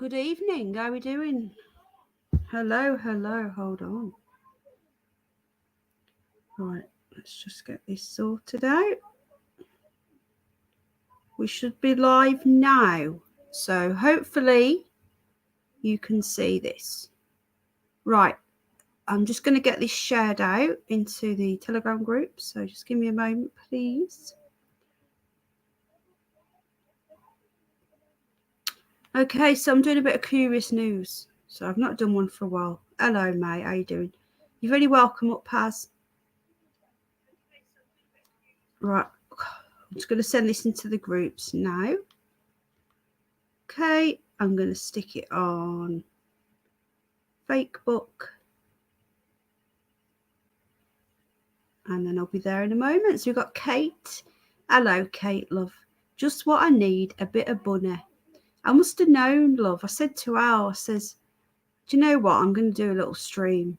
Good evening. How are we doing? Hello. Hold on. Right, let's just get this sorted out. We should be live now. So hopefully you can see this. Right, I'm just going to get this shared out into the Telegram group. So just give me a moment, please. Okay, so I'm doing a bit of curious news. So I've not done one for a while. Hello, mate. How you doing? You're very welcome up, Paz. Right, I'm just going to send this into the groups now. Okay, I'm going to stick it on Facebook. And then I'll be there in a moment. So we've got Kate. Hello, Kate, love. Just what I need, a bit of bunny. I must have known, love. I said to Al, I says, do you know what? I'm going to do a little stream.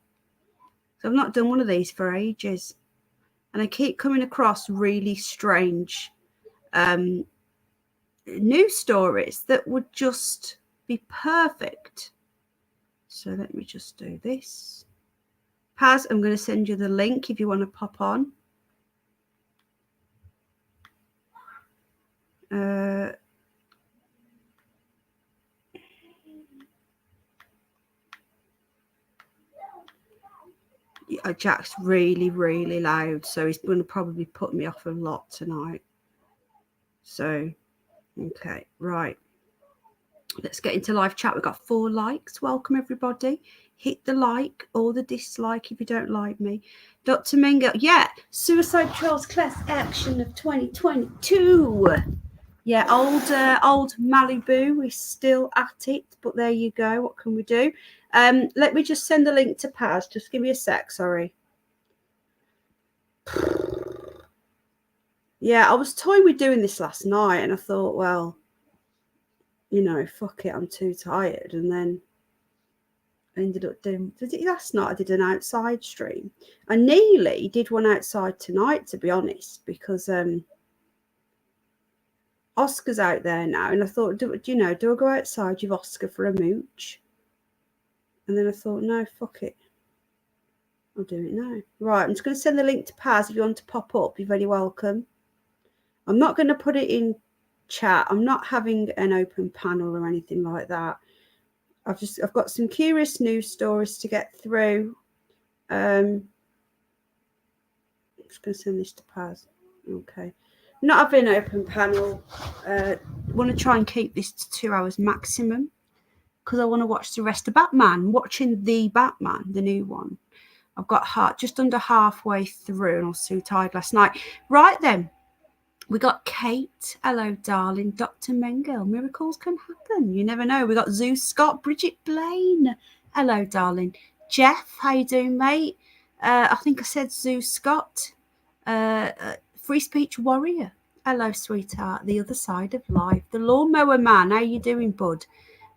So I've not done one of these for ages. And I keep coming across really strange news stories that would just be perfect. So let me just do this. Paz, I'm going to send you the link if you want to pop on. Jack's really loud, so he's going to probably put me off a lot tonight. So, okay, right. Let's get into live chat. We've got 4 likes. Welcome, everybody. Hit the like or the dislike if you don't like me. Dr. Mengel, yeah, Suicide Trials class action of 2022. Yeah, old Malibu is still at it, but there you go. What can we do? Let me just send the link to Paz. Just give me a sec, sorry. Yeah, I was toying with doing this last night, and I thought, well, you know, fuck it, I'm too tired. And then I ended up doing, last night I did an outside stream. I nearly did one outside tonight, to be honest, because Oscar's out there now, and I thought, do I go outside with Oscar for a mooch? And then I thought, no, fuck it. I'll do it now. Right, I'm just going to send the link to Paz if you want to pop up. You're very welcome. I'm not going to put it in chat. I'm not having an open panel or anything like that. I've got some curious news stories to get through. I'm just going to send this to Paz. Okay. Not having an open panel. I want to try and keep this to 2 hours maximum because I want to watch the rest of Batman. Watching the Batman, the new one. I've got just under halfway through, and I was too tired last night. Right then, we got Kate. Hello, darling. Dr. Mengel. Miracles can happen. You never know. We got Zeus Scott, Bridget Blaine. Hello, darling. Jeff, how you doing, mate? I think I said Zeus Scott. Free Speech Warrior. Hello, sweetheart. The other side of life. The Lawnmower Man. How you doing, bud?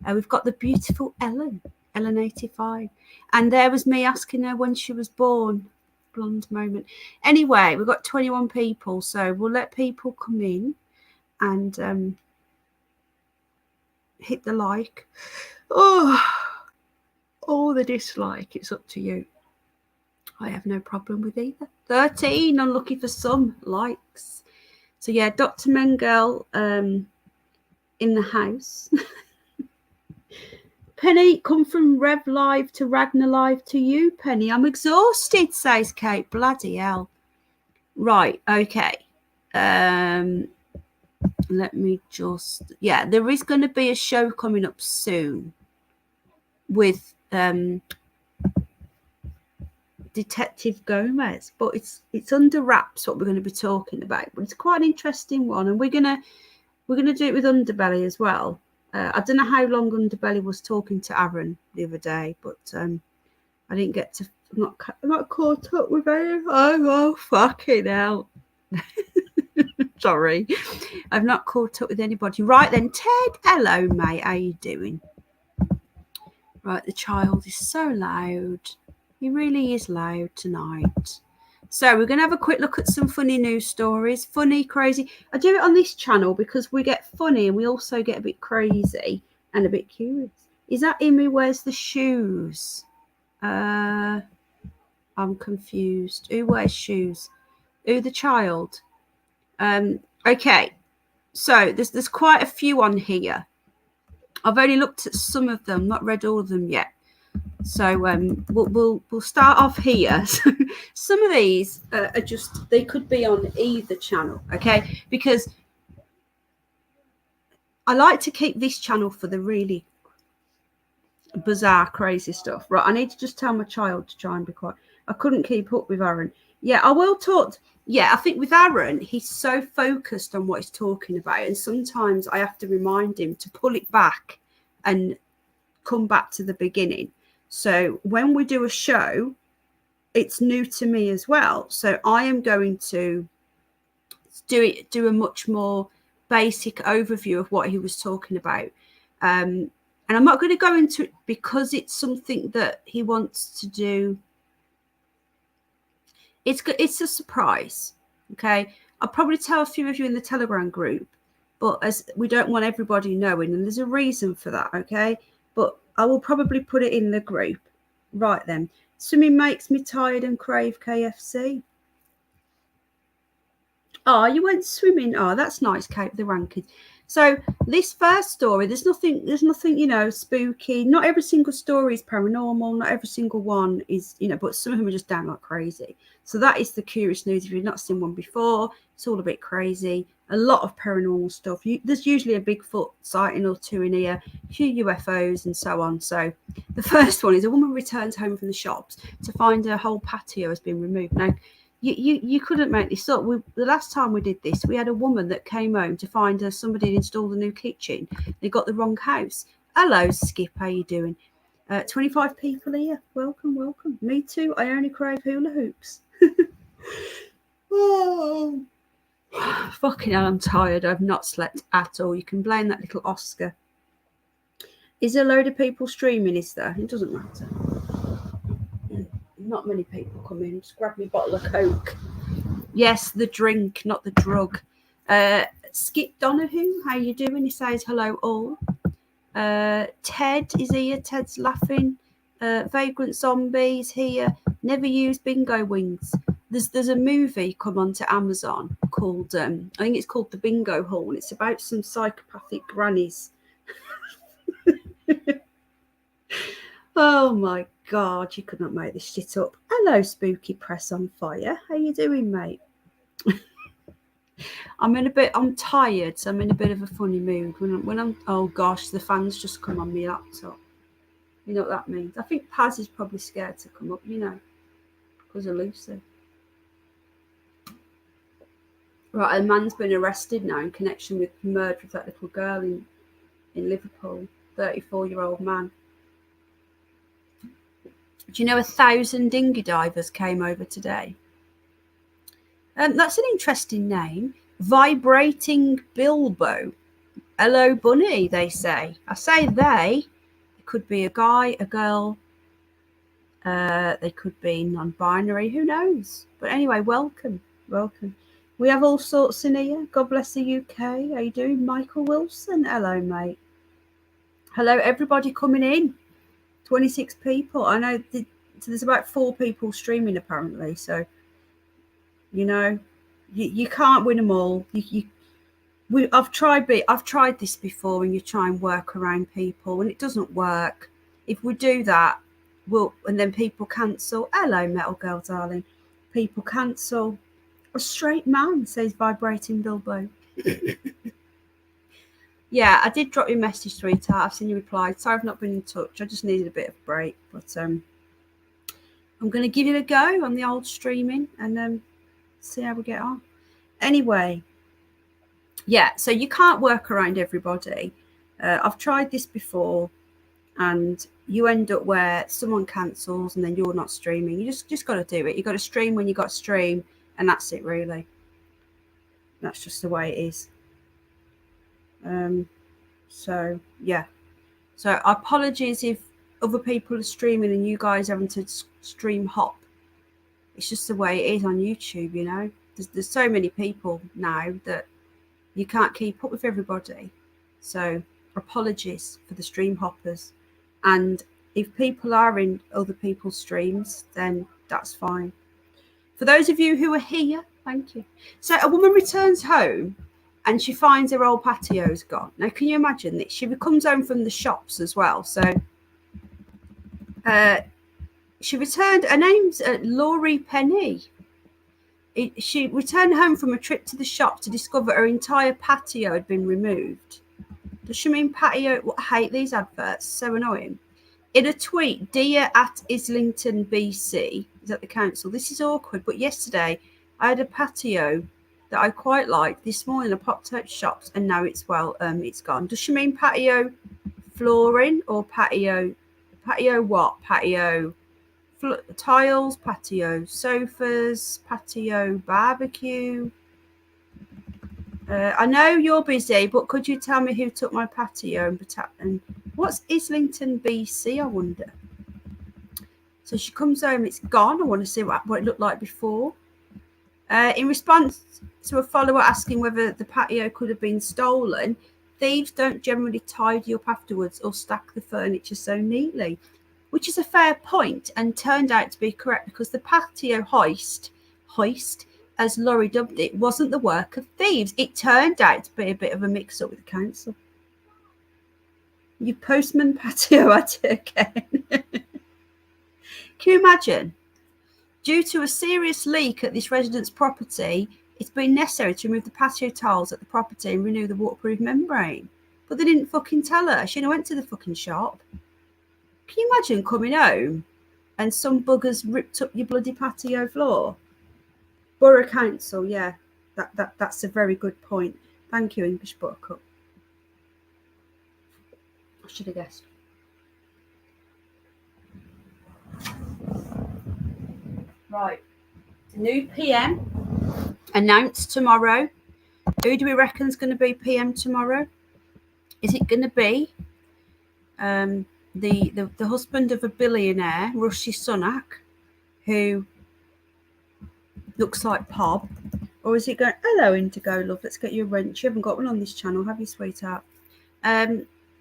We've got the beautiful Ellen 85. And there was me asking her when she was born. Blonde moment. Anyway, we've got 21 people, so we'll let people come in and hit the like or the dislike. It's up to you. I have no problem with either. 13, unlucky for some likes. So yeah, Dr. Mengel in the house. Penny, come from Rev Live to Ragnar Live to you, Penny. I'm exhausted, says Kate. Bloody hell. Right, okay. Let me just... Yeah, there is going to be a show coming up soon with Detective Gomez, but it's under wraps what we're going to be talking about. But it's quite an interesting one, and we're gonna do it with Underbelly as well. I don't know how long Underbelly was talking to Aaron the other day, but I didn't get to. I'm not caught up with him. Oh fucking hell! Sorry, I've not caught up with anybody. Right then, Ted. Hello, mate. How you doing? Right, the child is so loud. He really is loud tonight. So we're going to have a quick look at some funny news stories. Funny, crazy. I do it on this channel because we get funny and we also get a bit crazy. and a bit curious. Is that him who wears the shoes? I'm confused. Who wears shoes? Who, the child? Okay, so there's quite a few on here. I've only looked at some of them, not read all of them yet. So we'll start off here. So some of these are just, they could be on either channel, okay? Because I like to keep this channel for the really bizarre, crazy stuff. Right, I need to just tell my child to try and be quiet. I couldn't keep up with Aaron. Yeah, I will talk. Yeah, I think with Aaron, he's so focused on what he's talking about, and sometimes I have to remind him to pull it back and come back to the beginning. So when we do a show, it's new to me as well. So I am going to do a much more basic overview of what he was talking about. And I'm not going to go into it because it's something that he wants to do. It's a surprise. Okay. I'll probably tell a few of you in the Telegram group, but as we don't want everybody knowing, and there's a reason for that. Okay. But I will probably put it in the group. Right then. Swimming makes me tired and crave KFC. Oh, you went swimming. Oh, that's nice, Kate, the Rankins. So this first story, there's nothing, spooky. Not every single story is paranormal. Not every single one is, but some of them are just downright crazy. So that is the curious news. If you've not seen one before, it's all a bit crazy. A lot of paranormal stuff. There's usually a Bigfoot sighting or two in here, a few UFOs and so on. So the first one is a woman returns home from the shops to find her whole patio has been removed. Now, you couldn't make this up. The last time we did this, we had a woman that came home to find somebody had installed a new kitchen. They got the wrong house. Hello, Skip. How you doing? 25 people here. Welcome. Me too. I only crave hula hoops. Oh, fucking hell, I'm tired. I've not slept at all. You can blame that little Oscar. Is there a load of people streaming? Is there? It doesn't matter. Not many people come in. Just grab me a bottle of Coke. Yes, the drink, not the drug. Skip Donahue, how you doing? He says hello all. Ted is here. Ted's laughing. Vagrant Zombies here. Never use bingo wings. There's a movie come onto Amazon called I think it's called The Bingo Hall, and it's about some psychopathic grannies. Oh my God, you could not make this shit up. Hello, Spooky Press on Fire. How you doing, mate? I'm tired, so I'm in a bit of a funny mood. When I'm oh gosh, the fans just come on my laptop. You know what that means. I think Paz is probably scared to come up, because of Lucy. Right, a man's been arrested now in connection with the murder of that little girl in Liverpool, 34-year-old man. Do you know 1,000 dinghy divers came over today? That's an interesting name. Vibrating Bilbo. Hello, bunny, they say. I say they. It could be a guy, a girl. They could be non-binary. Who knows? But anyway, welcome. We have all sorts in here. God bless the UK. How you doing? Michael Wilson. Hello, mate. Hello, everybody coming in. 26 people. I know there's about 4 people streaming apparently. So, you can't win them all. I've tried this before, and you try and work around people, and it doesn't work. If we do that, and then people cancel. Hello, Metal Girl, darling. People cancel. A straight man, says Vibrating Bilbo. Yeah, I did drop you a message, sweetheart. I've seen you replied. Sorry I've not been in touch. I just needed a bit of a break. But I'm going to give it a go on the old streaming and see how we get on. Anyway, yeah, so you can't work around everybody. I've tried this before, and you end up where someone cancels and then you're not streaming. You just got to do it. You got to stream when you got to stream, and that's it, really. That's just the way it is. So yeah. So apologies if other people are streaming and you guys having to stream hop. It's just the way it is on YouTube, There's so many people now that you can't keep up with everybody. So apologies for the stream hoppers. And if people are in other people's streams, then that's fine. For those of you who are here, thank you. So a woman returns home and she finds her old patio's gone. Now, can you imagine this? She comes home from the shops as well. So she returned, her name's Laurie Penny. She returned home from a trip to the shop to discover her entire patio had been removed. Does she mean patio? I hate these adverts, so annoying. In a tweet, Dear at Islington, BC, is at the council. This is awkward, but yesterday I had a patio that I quite liked. This morning I popped out shops and now it's gone. Does she mean patio flooring or patio what? Patio tiles, patio sofas, patio barbecue. I know you're busy, but could you tell me who took my patio and what's Islington, BC, I wonder? So she comes home, it's gone. I want to see what it looked like before. In response to a follower asking whether the patio could have been stolen, thieves don't generally tidy up afterwards or stack the furniture so neatly, which is a fair point and turned out to be correct because the patio hoist, as Laurie dubbed it, wasn't the work of thieves. It turned out to be a bit of a mix-up with the council. You postman patio at it again. Can you imagine? Due to a serious leak at this resident's property, it's been necessary to remove the patio tiles at the property and renew the waterproof membrane. But they didn't fucking tell her. She went to the fucking shop. Can you imagine coming home and some buggers ripped up your bloody patio floor? Borough Council, yeah, that's a very good point. Thank you, English Buttercup. I should have guessed. Right, new PM announced tomorrow. Who do we reckon is going to be PM tomorrow? Is it going to be the husband of a billionaire, Rishi Sunak, who looks like Pob, or is it going, hello Indigo love, let's get you a wrench, you haven't got one on this channel, have you, sweetheart?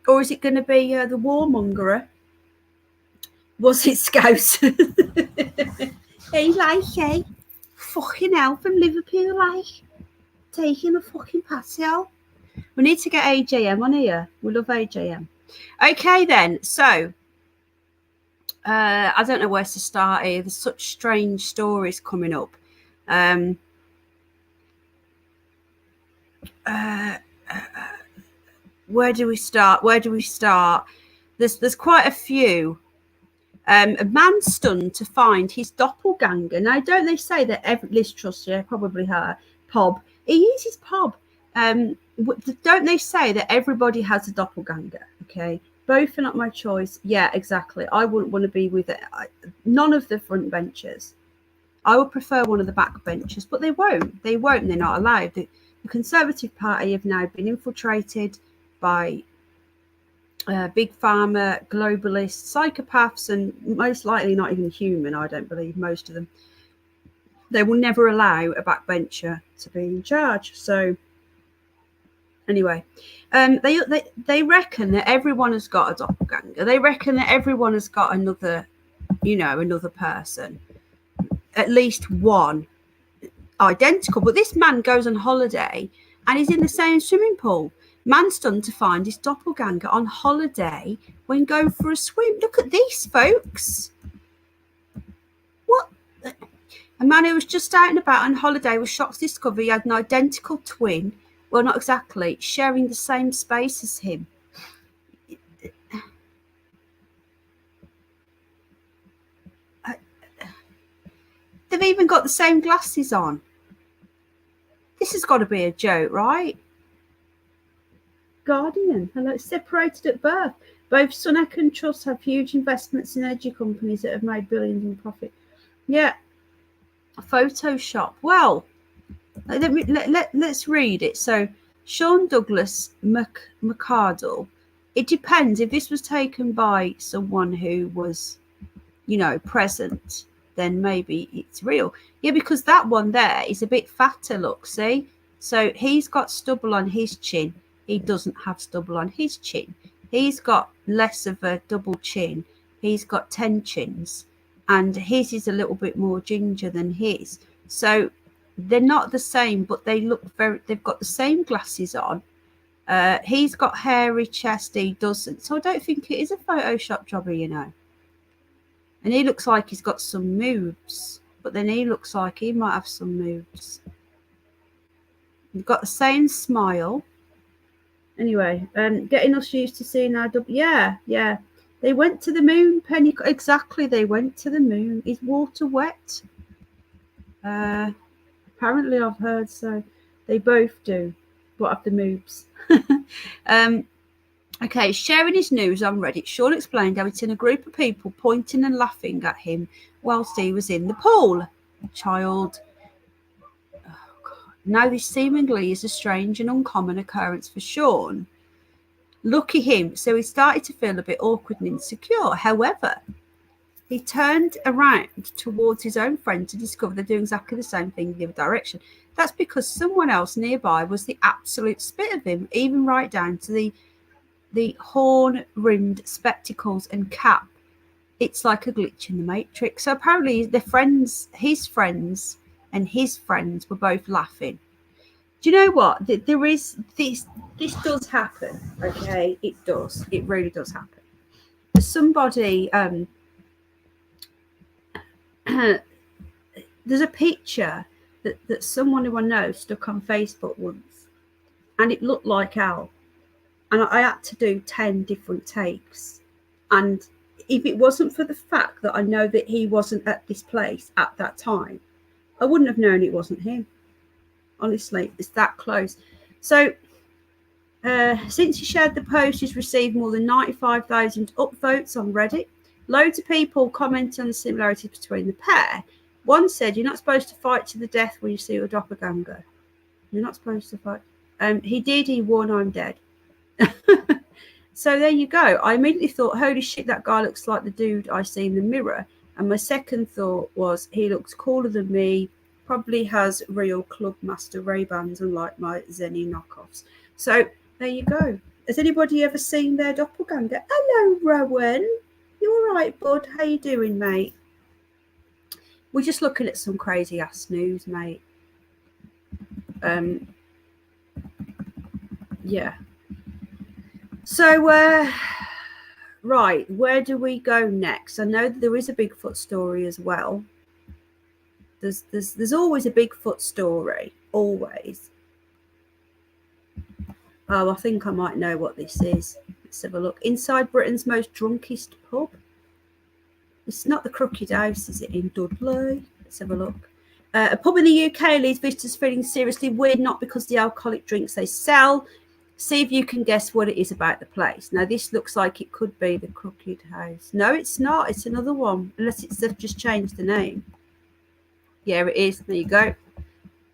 Or is it going to be the warmongerer? Was it Scouse? Hey, like, hey, fucking hell, from Liverpool, like, taking a fucking patio. We need to get AJM on here. We love AJM. Okay then, so I don't know where to start here. There's such strange stories coming up. Where do we start? There's quite a few. A man stunned to find his doppelganger. Now, don't they say that every Liz Truss, yeah, probably her, Pob, he uses Pob. Don't they say that everybody has a doppelganger? Okay, both are not my choice. Yeah, exactly. I wouldn't want to be with it. None of the front benchers. I would prefer one of the back benchers, but they won't. They're not allowed. The Conservative Party have now been infiltrated by big pharma, globalists, psychopaths, and most likely not even human, I don't believe, most of them. They will never allow a backbencher to be in charge. So anyway, they reckon that everyone has got a doppelganger. They reckon that everyone has got another person, at least one identical. But this man goes on holiday and he's in the same swimming pool. Man stunned to find his doppelganger on holiday when going for a swim. Look at these, folks. What? A man who was just out and about on holiday was shocked to discover he had an identical twin. Well, not exactly, sharing the same space as him. They've even got the same glasses on. This has got to be a joke, right? Guardian, hello, separated at birth. Both Sunak and Truss have huge investments in energy companies that have made billions in profit. Yeah, Photoshop. Well, let's read it. So, Sean Douglas McArdle. It depends. If this was taken by someone who was, present, then maybe it's real. Yeah, because that one there is a bit fatter, look, see? So he's got stubble on his chin. he doesn't have stubble on his chin. He's got less of a double chin. He's got 10 chins, and his is a little bit more ginger than his. So they're not the same, but they look very, they've got the same glasses on. He's got hairy chest, he doesn't. So I don't think it is a Photoshop jobber, you know. And he looks like he's got some moves, but then he looks like he might have some moves. He's got the same smile. Anyway, getting us used to seeing our double. Yeah. They went to the moon, Penny. Exactly, they went to the moon. Is water wet? Apparently, I've heard so. They both do. What have the moves? Okay, sharing his news on Reddit, Sean explained how he'd seen a group of people pointing and laughing at him whilst he was in the pool. Child. Oh, God. Now, this seemingly is a strange and uncommon occurrence for Sean. Lucky him, so he started to feel a bit awkward and insecure. However, he turned around towards his own friend to discover they're doing exactly the same thing in the other direction. That's because someone else nearby was the absolute spit of him, even right down to the horn-rimmed spectacles and cap. It's like a glitch in the Matrix. So apparently the friends, his friends and his friends were both laughing. Do you know what? There is this does happen, okay? It does. It really does happen. Somebody, there's a picture that someone who I know stuck on Facebook once, and it looked like Al. And I had to do 10 different takes. And if it wasn't for the fact that I know that he wasn't at this place at that time, I wouldn't have known it wasn't him. Honestly, it's that close. So since he shared the post, he's received more than 95,000 upvotes on Reddit. Loads of people commented on the similarities between the pair. One said, "You're not supposed to fight to the death when you see your doppelganger. You're not supposed to fight." He did. He won. I'm dead. So there you go. I immediately thought, holy shit, that guy looks like the dude I see in the mirror. And my second thought was, he looks cooler than me. Probably has real Club Master Ray-Bans, unlike my Zenny knockoffs. So there you go. Has anybody ever seen their doppelganger? Hello, Rowan. You all right, bud? How you doing, mate? We're just looking at some crazy ass news, mate. Yeah. So, right, where do we go next? I know that there is a Bigfoot story as well. There's always a Bigfoot story, always. Oh, I think I might know what this is. Let's have a look. Inside Britain's most drunkest pub. It's not the Crooked House, is it, in Dudley? Let's have a look. A pub in the UK leaves visitors feeling seriously weird, not because of the alcoholic drinks they sell. See if you can guess what it is about the place. Now, this looks like it could be the Crooked House. No, it's not. It's another one, unless they've just changed the name. Yeah, it is. There you go.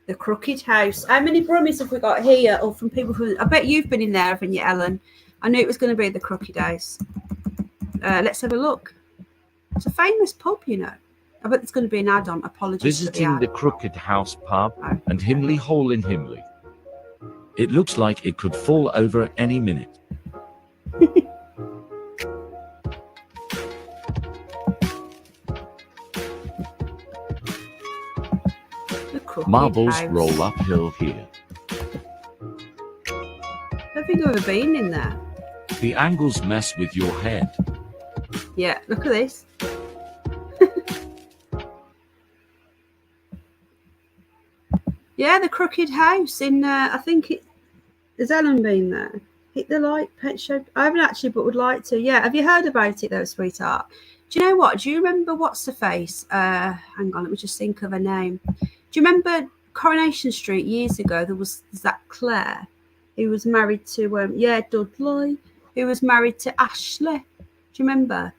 The Crooked House. How many brummies have we got here? Or from people who... I bet you've been in there, haven't you, Ellen? I knew it was going to be the Crooked House. Let's have a look. It's a famous pub, you know. I bet there's going to be an add-on. Apologies. Visiting the Crooked House pub and Himley Hole in Himley. It looks like it could fall over any minute. Marbles House. Roll uphill here. Have you ever been in there? The angles mess with your head. Yeah, look at this. Yeah, the Crooked House in, I think it, has Ellen been there? Hit the Light Pet Show. I haven't actually, but would like to. Yeah, have you heard about it though, sweetheart? Do you know what? Do you remember what's the face? Hang on, let me just think of her name. Do you remember Coronation Street years ago? There's that Claire who was married to, Dudley, who was married to Ashley. Do you remember?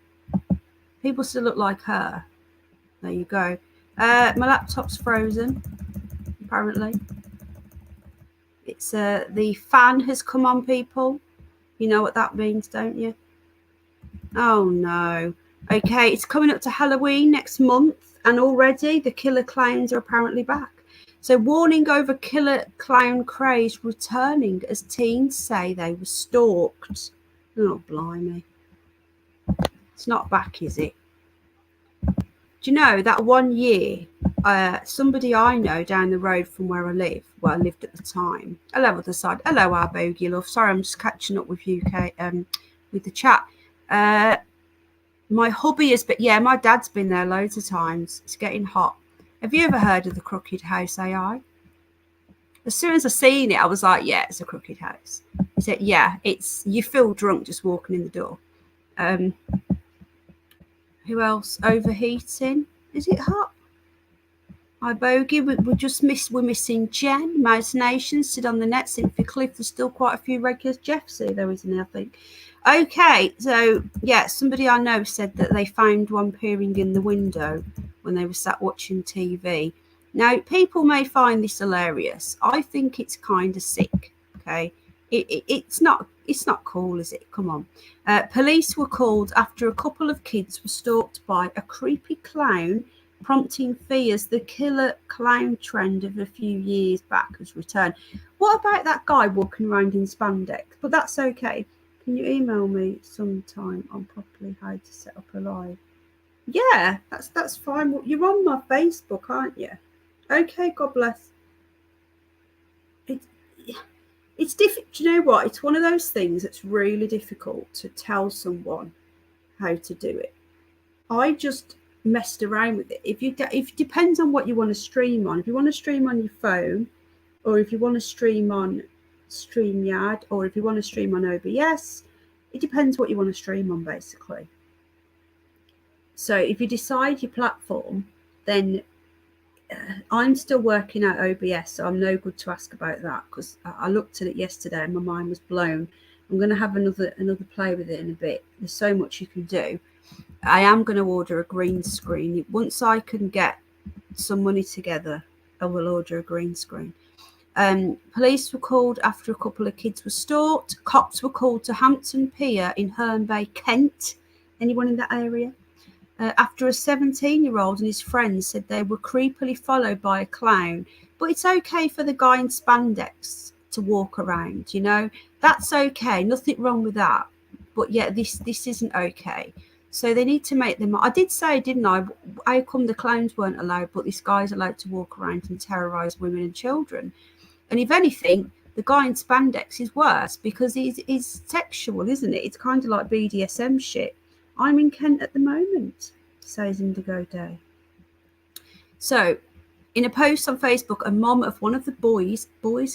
People still look like her. There you go. My laptop's frozen, apparently. It's the fan has come on, people. You know what that means, don't you? Oh no. Okay, it's coming up to Halloween next month, and already the killer clowns are apparently back. So warning over killer clown craze returning as teens say they were stalked. Oh, blimey. It's not back, is it? Do you know that 1 year, somebody I know down the road from where I live, well, I lived at the time. Hello, other side. Hello, our bogey love. Sorry, I'm just catching up with you, with the chat. My hubby has been, yeah, my dad's been there loads of times. It's getting hot. Have you ever heard of the Crooked House AI? As soon as I seen it, I was like, yeah, it's a crooked house. He said, yeah, it's, you feel drunk just walking in the door. Who else? Overheating. Is it hot? Hi, Bogey. We're missing Jen. Mouse Nation, Sid on the net, Cynthia Cliff. There's still quite a few regulars. Jeff, see, there isn't there, I think. Okay, so yeah, somebody I know said that they found one peering in the window when they were sat watching TV. Now, people may find this hilarious. I think it's kind of sick. Okay, it's not cool, is it? Come on. Police were called after a couple of kids were stalked by a creepy clown, prompting fears the killer clown trend of a few years back has returned. What about that guy walking around in spandex? But that's okay. Can you email me sometime on properly how to set up a live? Yeah, that's fine. You're on my Facebook, aren't you? Okay, God bless. It's difficult. Do you know what? It's one of those things that's really difficult to tell someone how to do it. I just messed around with it. If it depends on what you want to stream on. If you want to stream on your phone, or if you want to stream on StreamYard, or if you want to stream on OBS, it depends what you want to stream on, basically. So if you decide your platform, then I'm still working out OBS, so I'm no good to ask about that, because I looked at it yesterday and my mind was blown. I'm going to have another play with it in a bit. There's so much you can do. I am going to order a green screen. Once I can get some money together, I will order a green screen. Police were called after a couple of kids were stalked. Cops were called to Hampton Pier in Herne Bay, Kent. Anyone in that area? After a 17-year-old and his friends said they were creepily followed by a clown. But it's okay for the guy in spandex to walk around, you know. That's okay. Nothing wrong with that. But yeah, this isn't okay. So they need to make them. I did say, didn't I? How come the clowns weren't allowed, but this guy's allowed to walk around and terrorise women and children? And if anything, the guy in spandex is worse because he's sexual, isn't it? It's kind of like BDSM shit. I'm in Kent at the moment, says Indigo Day. So, in a post on Facebook, a mom of one of the boys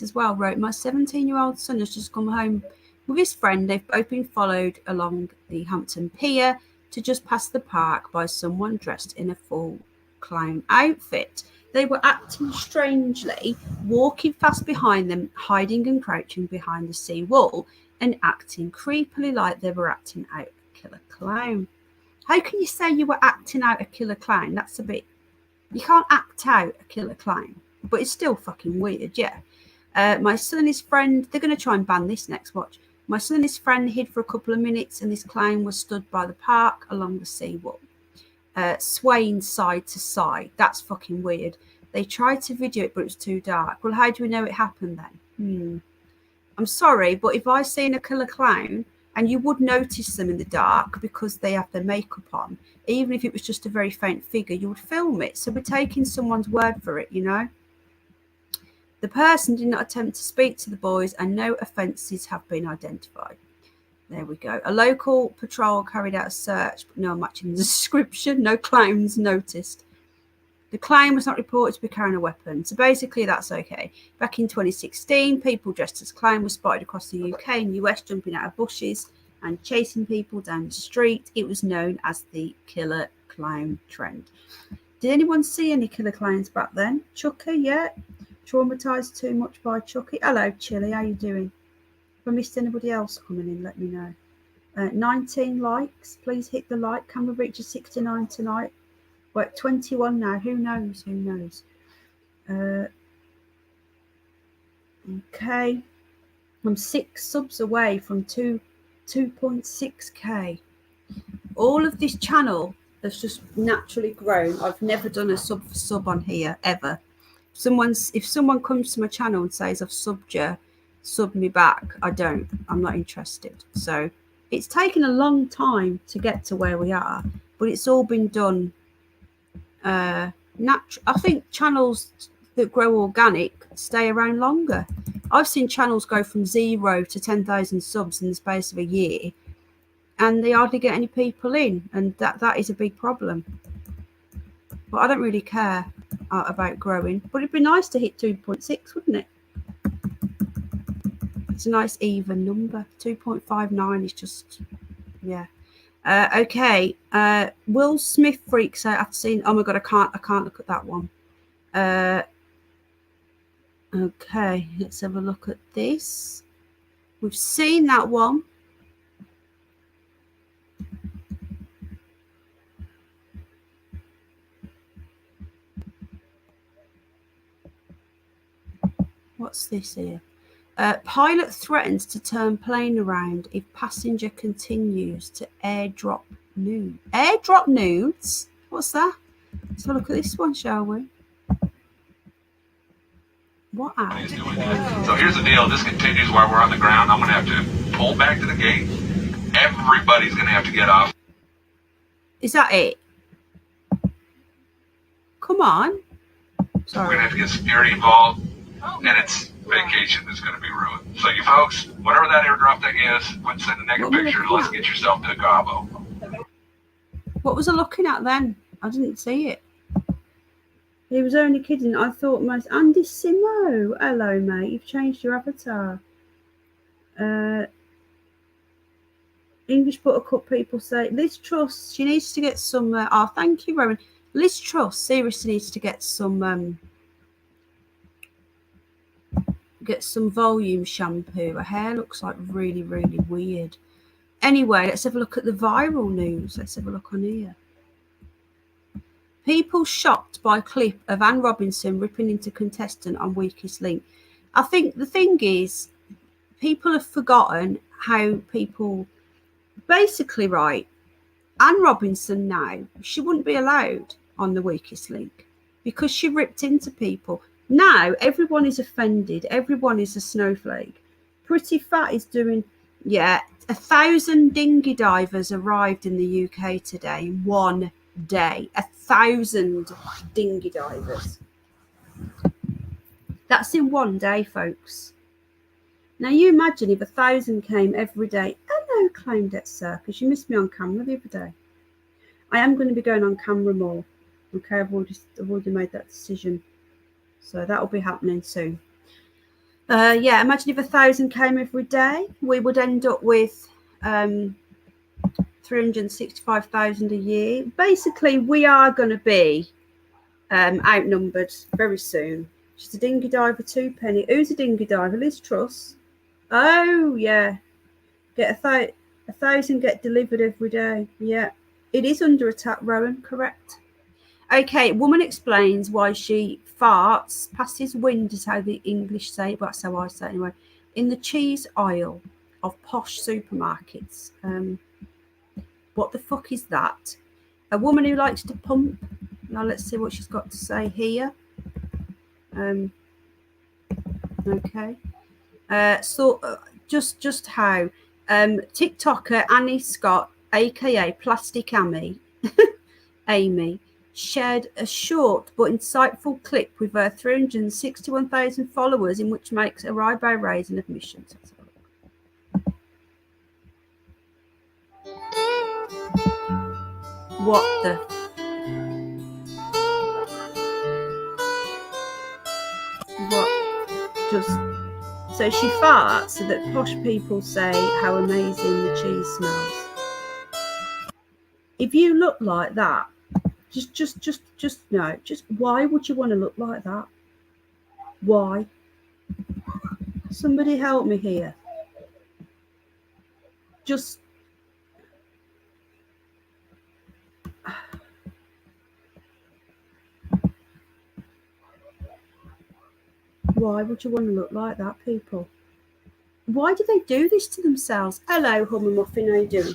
as well, wrote, my 17-year-old son has just come home with his friend. They've both been followed along the Hampton Pier to just past the park by someone dressed in a full clown outfit. They were acting strangely, walking fast behind them, hiding and crouching behind the sea wall, and acting creepily like they were acting out a killer clown. How can you say you were acting out a killer clown? That's a bit... You can't act out a killer clown, but it's still fucking weird, yeah. My son and his friend, they're going to try and ban this next, watch. My son and his friend hid for a couple of minutes and this clown was stood by the park along the seawall, swaying side to side. That's fucking weird. They tried to video it, but it was too dark. Well, how do we know it happened then? I'm sorry, but if I seen a killer clown, and you would notice them in the dark because they have their makeup on, even if it was just a very faint figure, you would film it. So we're taking someone's word for it, you know. The person did not attempt to speak to the boys and no offences have been identified. There we go. A local patrol carried out a search, but no match in the description. No clowns noticed. The clown was not reported to be carrying a weapon. So basically that's okay. Back in 2016, people dressed as clown were spotted across the UK and US jumping out of bushes and chasing people down the street. It was known as the killer clown trend. Did anyone see any killer clowns back then? Chucky, yeah. Traumatised too much by Chucky. Hello, Chilly. How you doing? If I missed anybody else coming in, let me know. 19 likes. Please hit the like. Can we reach a 69 tonight? We're at 21 now. Who knows? Who knows? Okay. I'm 6 subs away from 2.6k. All of this channel has just naturally grown. I've never done a sub for sub on here ever. if someone comes to my channel and says I've subbed you, sub me back. I'm not interested. So it's taken a long time to get to where we are, but it's all been done natural. I think channels that grow organic stay around longer. I've seen channels go from 0 to 10,000 subs in the space of a year, and they hardly get any people in, and that is a big problem. But I don't really care about growing, but it'd be nice to hit 2.6, wouldn't it? It's a nice even number. 2.59 is just, yeah. Okay. Will Smith freaks out after seeing. Oh my god, I can't look at that one. Okay, let's have a look at this. We've seen that one. What's this here? Pilot threatens to turn plane around if passenger continues to airdrop nudes. Airdrop nudes? What's that? Let's have a look at this one, shall we? What ad? So here's the deal. This continues while we're on the ground. I'm going to have to pull back to the gate. Everybody's going to have to get off. Is that it? Come on. Sorry. We're going to have to get security involved, and it's vacation that's going to be ruined. So you folks, whatever that airdrop thing is, quit sending naked pictures. Let's get yourself to Cabo. What was I looking at then? I didn't see it. He was only kidding. I thought most Andy Simo. Hello, mate. You've changed your avatar. English Buttercup people say Liz Truss. She needs to get some. Oh, thank you, Rowan. Liz Truss seriously needs to get some. Get some volume shampoo. Her hair looks like really, really weird. Anyway, let's have a look at the viral news. Let's have a look on here. People shocked by clip of Anne Robinson ripping into contestant on Weakest Link. I think the thing is, people have forgotten how people basically, right, Anne Robinson now, she wouldn't be allowed on the Weakest Link because she ripped into people. Now everyone is offended. Everyone is a snowflake. Pretty Fat is doing, 1,000 dinghy divers arrived in the UK today in one day. 1,000 dinghy divers. That's in one day, folks. Now you imagine if 1,000 came every day. Hello, Claimed Circus. You missed me on camera the other day. I am going to be going on camera more. Okay, I've already made that decision. So that'll be happening soon. Imagine if 1,000 came every day, we would end up with 365,000 a year. Basically, we are going to be outnumbered very soon. She's a dinghy diver, 2 penny. Who's a dinghy diver? Liz Truss. Oh, yeah. Get 1,000 get delivered every day. Yeah. It is under attack, Rowan, correct. Okay, woman explains why she farts, passes wind is how the English say it, but that's how I say it anyway, in the cheese aisle of posh supermarkets. What the fuck is that? A woman who likes to pump. Now let's see what she's got to say here. Okay. Just how TikToker Annie Scott, aka Plastic Amy, Amy, shared a short but insightful clip with her 361,000 followers in which makes her eyebrow raising admissions. What the? What? Just so she farts so that posh people say how amazing the cheese smells. If you look like that, just no. Just why would you want to look like that? Why? Somebody help me here. Just why would you want to look like that, people? Why do they do this to themselves? Hello, Hummer Muffin, how you doing?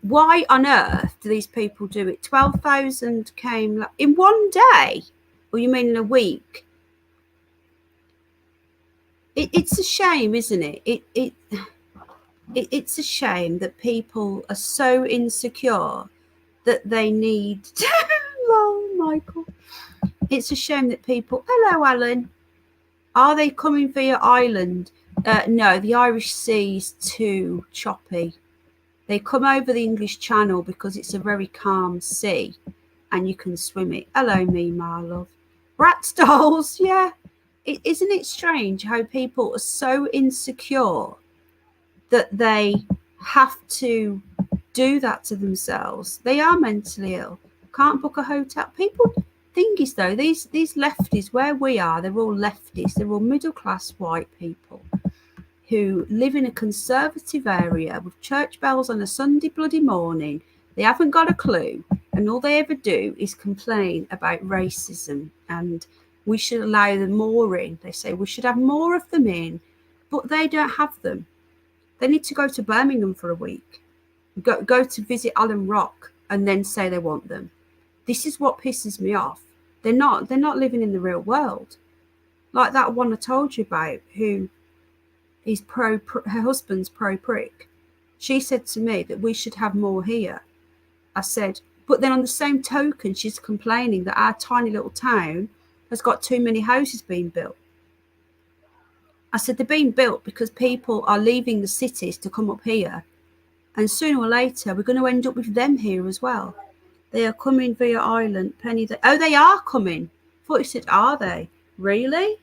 Why on earth do these people do it? 12,000 came in one day. Or you mean in a week? It's a shame, isn't it? It's a shame that people are so insecure that they need. Oh, Michael. It's a shame that people. Hello, Alan. Are they coming via Ireland? No, the Irish Sea is too choppy. They come over the English Channel because it's a very calm sea and you can swim it. Hello, me, my love. Bratz dolls, yeah. Isn't it strange how people are so insecure that they have to do that to themselves? They are mentally ill. Can't book a hotel. People, thing is though, these lefties, where we are, they're all lefties. They're all middle-class white people who live in a conservative area with church bells on a Sunday bloody morning. They haven't got a clue, and all they ever do is complain about racism, and we should allow them more in. They say we should have more of them in, but they don't have them. They need to go to Birmingham for a week, go to visit Alan Rock, and then say they want them. This is what pisses me off. They're not living in the real world. Like that one I told you about, who is her husband's pro-prick. She said to me that we should have more here. I said, but then on the same token, she's complaining that our tiny little town has got too many houses being built. I said, they're being built because people are leaving the cities to come up here. And sooner or later, we're going to end up with them here as well. They are coming via Ireland. Penny, oh, they are coming. I thought you said, are they? Really?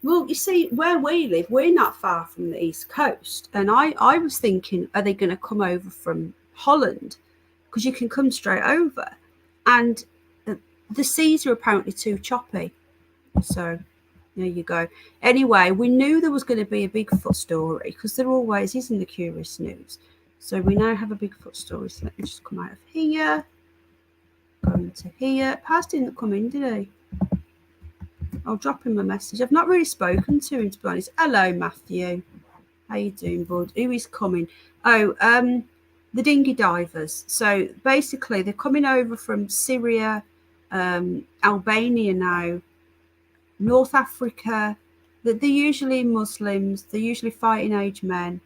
Well, you see, where we live, we're not far from the East Coast. And I was thinking, are they going to come over from Holland? Because you can come straight over. And the seas are apparently too choppy. So there you go. Anyway, we knew there was going to be a Bigfoot story because there always is in the Curious News. So we now have a Bigfoot story. So let me just come out of here. Go into here. Paz didn't come in, did he? I'll drop him a message. I've not really spoken to him, to be honest. Hello, Matthew. How you doing, bud? Who is coming? Oh, the dinghy divers. So basically, they're coming over from Syria, Albania now, North Africa. They're usually Muslims. They're usually fighting age men.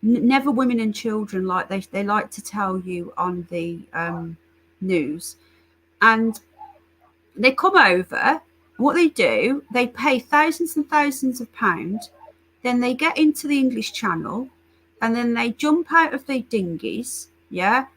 Never women and children, like they like to tell you on the news. And they come over. What they do, they pay thousands and thousands of pounds. Then they get into the English Channel, and then they jump out of their dinghies. Yeah,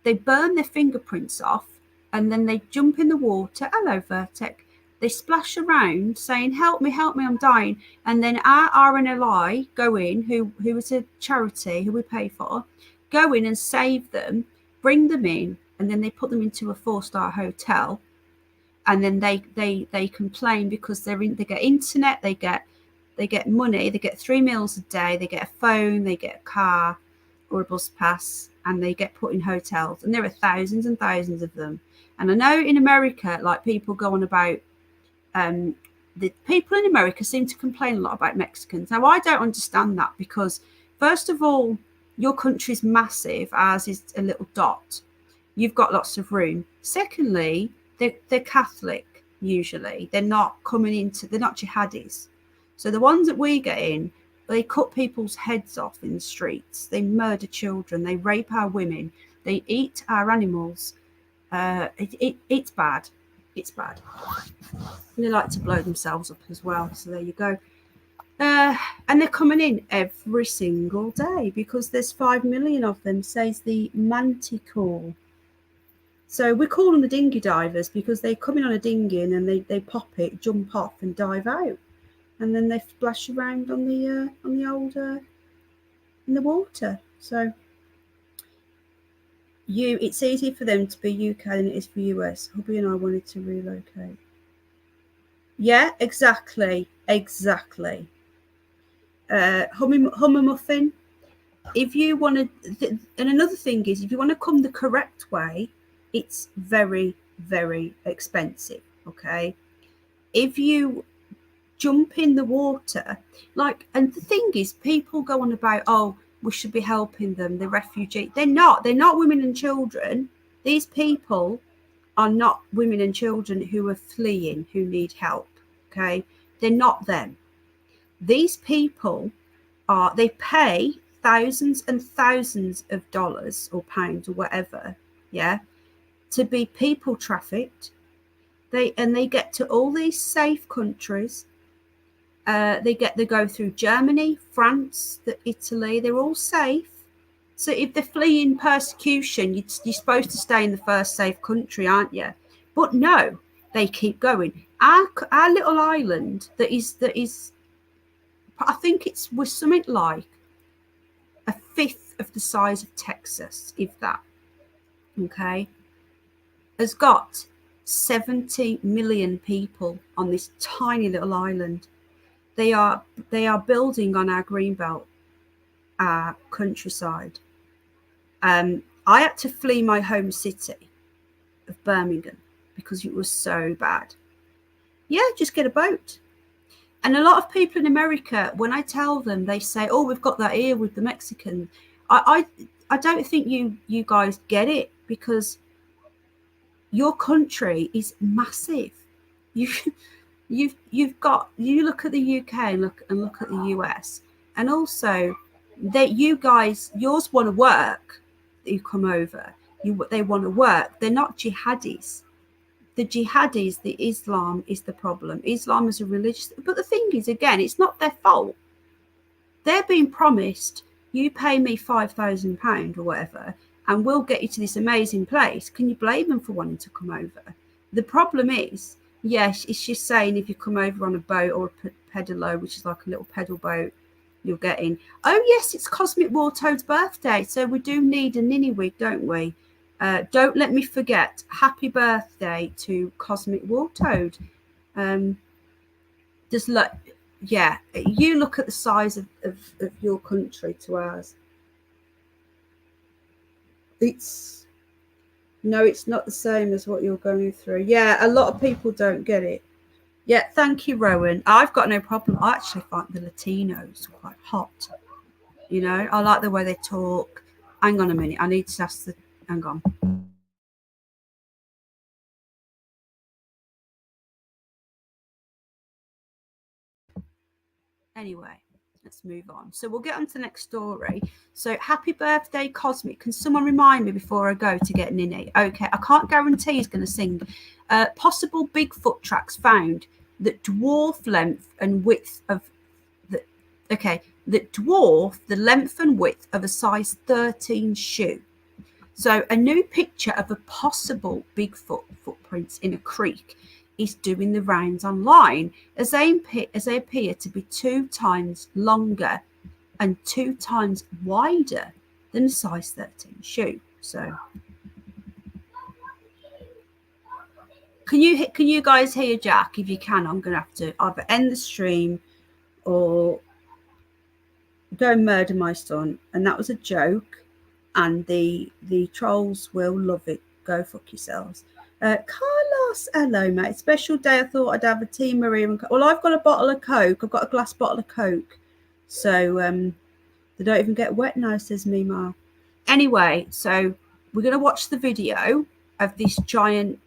they burn their fingerprints off, and then they jump in the water. Hello, Vertec. They splash around saying, help me, I'm dying. And then our RNLI go in, who is a charity who we pay for, go in and save them, bring them in, and then they put them into a 4-star hotel. And then they complain because they get internet, they get money, they get 3 meals a day, they get a phone, they get a car or a bus pass, and they get put in hotels. And there are thousands and thousands of them. And I know in America, like people go on about, the people in America seem to complain a lot about Mexicans. Now, I don't understand that because, first of all, your country's massive, ours is a little dot. You've got lots of room. Secondly, they're Catholic, usually. They're not they're not jihadis. So the ones that we get in, they cut people's heads off in the streets. They murder children. They rape our women. They eat our animals. It's bad. It's bad. And they like to blow themselves up as well. So there you go. And they're coming in every single day because there's 5 million of them, says the Manticore. So we call them the dinghy divers because they come in on a dinghy and then they pop it, jump off and dive out. And then they splash around on the old in the water. So it's easier for them to be UK than it is for US. Hubby and I wanted to relocate. Yeah, exactly. Hummer muffin. If you want to, and another thing is, if you want to come the correct way, it's very, very expensive. Okay, if you jump in the water, and the thing is, people go on about, oh, we should be helping them, the refugee. They're not women and children. These people are not women and children who are fleeing, who need help. Okay, they're not them. These people they pay thousands and thousands of dollars or pounds or whatever, yeah, to be people trafficked. They get to all these safe countries. They go through Germany, France, Italy. They're all safe. So if they're fleeing persecution, you're supposed to stay in the first safe country, aren't you? But no, they keep going. Our little island that is, I think was something like a fifth of the size of Texas, if that. Okay, has got 70 million people on this tiny little island. They are building on our greenbelt, our countryside. I had to flee my home city of Birmingham because it was so bad. Yeah, just get a boat. And a lot of people in America, when I tell them, they say, "Oh, we've got that here with the Mexican." I don't think you guys get it, because your country is massive. You've got, you look at the UK and look at the US, and also that yours want to work. You come over, they want to work. They're not jihadis. The jihadis, the Islam is the problem. Islam is a religious, but the thing is, again, it's not their fault. They're being promised, you pay me £5,000 or whatever, and we'll get you to this amazing place. Can you blame them for wanting to come over? The problem is, yes, it's just saying if you come over on a boat or a pedalo, which is like a little pedal boat, you'll get in. Oh yes, it's Cosmic Wartoad's birthday, so we do need a ninny wig, don't we? Don't let me forget. Happy birthday to Cosmic Wartoad. Just look, yeah, you look at the size of your country to ours. It's not the same as what you're going through. Yeah, a lot of people don't get it. Yeah, thank you, Rowan. I've got no problem. I actually find the Latinos quite hot. You know, I like the way they talk. Hang on a minute. I need to ask hang on. Anyway, let's move on. So we'll get on to the next story. So happy birthday, Cosmic. Can someone remind me before I go to get Ninny? Okay, I can't guarantee he's going to sing. Possible Bigfoot tracks found that dwarf length and width of that dwarf the length and width of a size 13 shoe. So a new picture of a possible Bigfoot footprints in a creek is doing the rounds online, as they appear to be 2 times longer and 2 times wider than a size 13 shoe. So can you guys hear Jack? If you can, I'm gonna have to either end the stream or go and murder my son. And that was a joke, and the trolls will love it. Go fuck yourselves. Carlos, hello mate. Special day. I thought I'd have a tea, Maria. Well, I've got a bottle of Coke. I've got a glass bottle of Coke, so they don't even get wet now, says Mima. Anyway, so we're gonna watch the video of this giant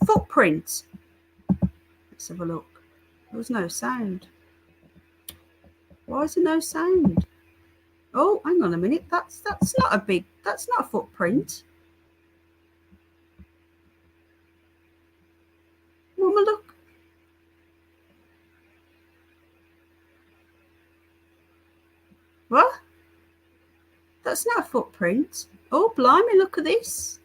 footprint. Let's have a look. There was no sound. Why is there no sound? Oh, hang on a minute. That's not a footprint. Mama, look. What? That's not a footprint. Oh, blimey, look at this.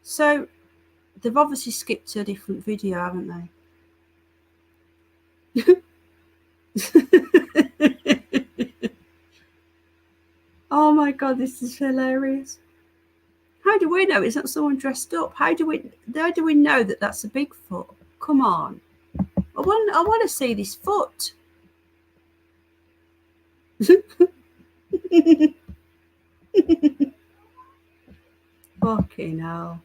So they've obviously skipped to a different video, haven't they? Oh my God, this is hilarious. How do we know it's not someone dressed up? How do we know that that's a Bigfoot? Come on. I want to see this foot. Fucking hell.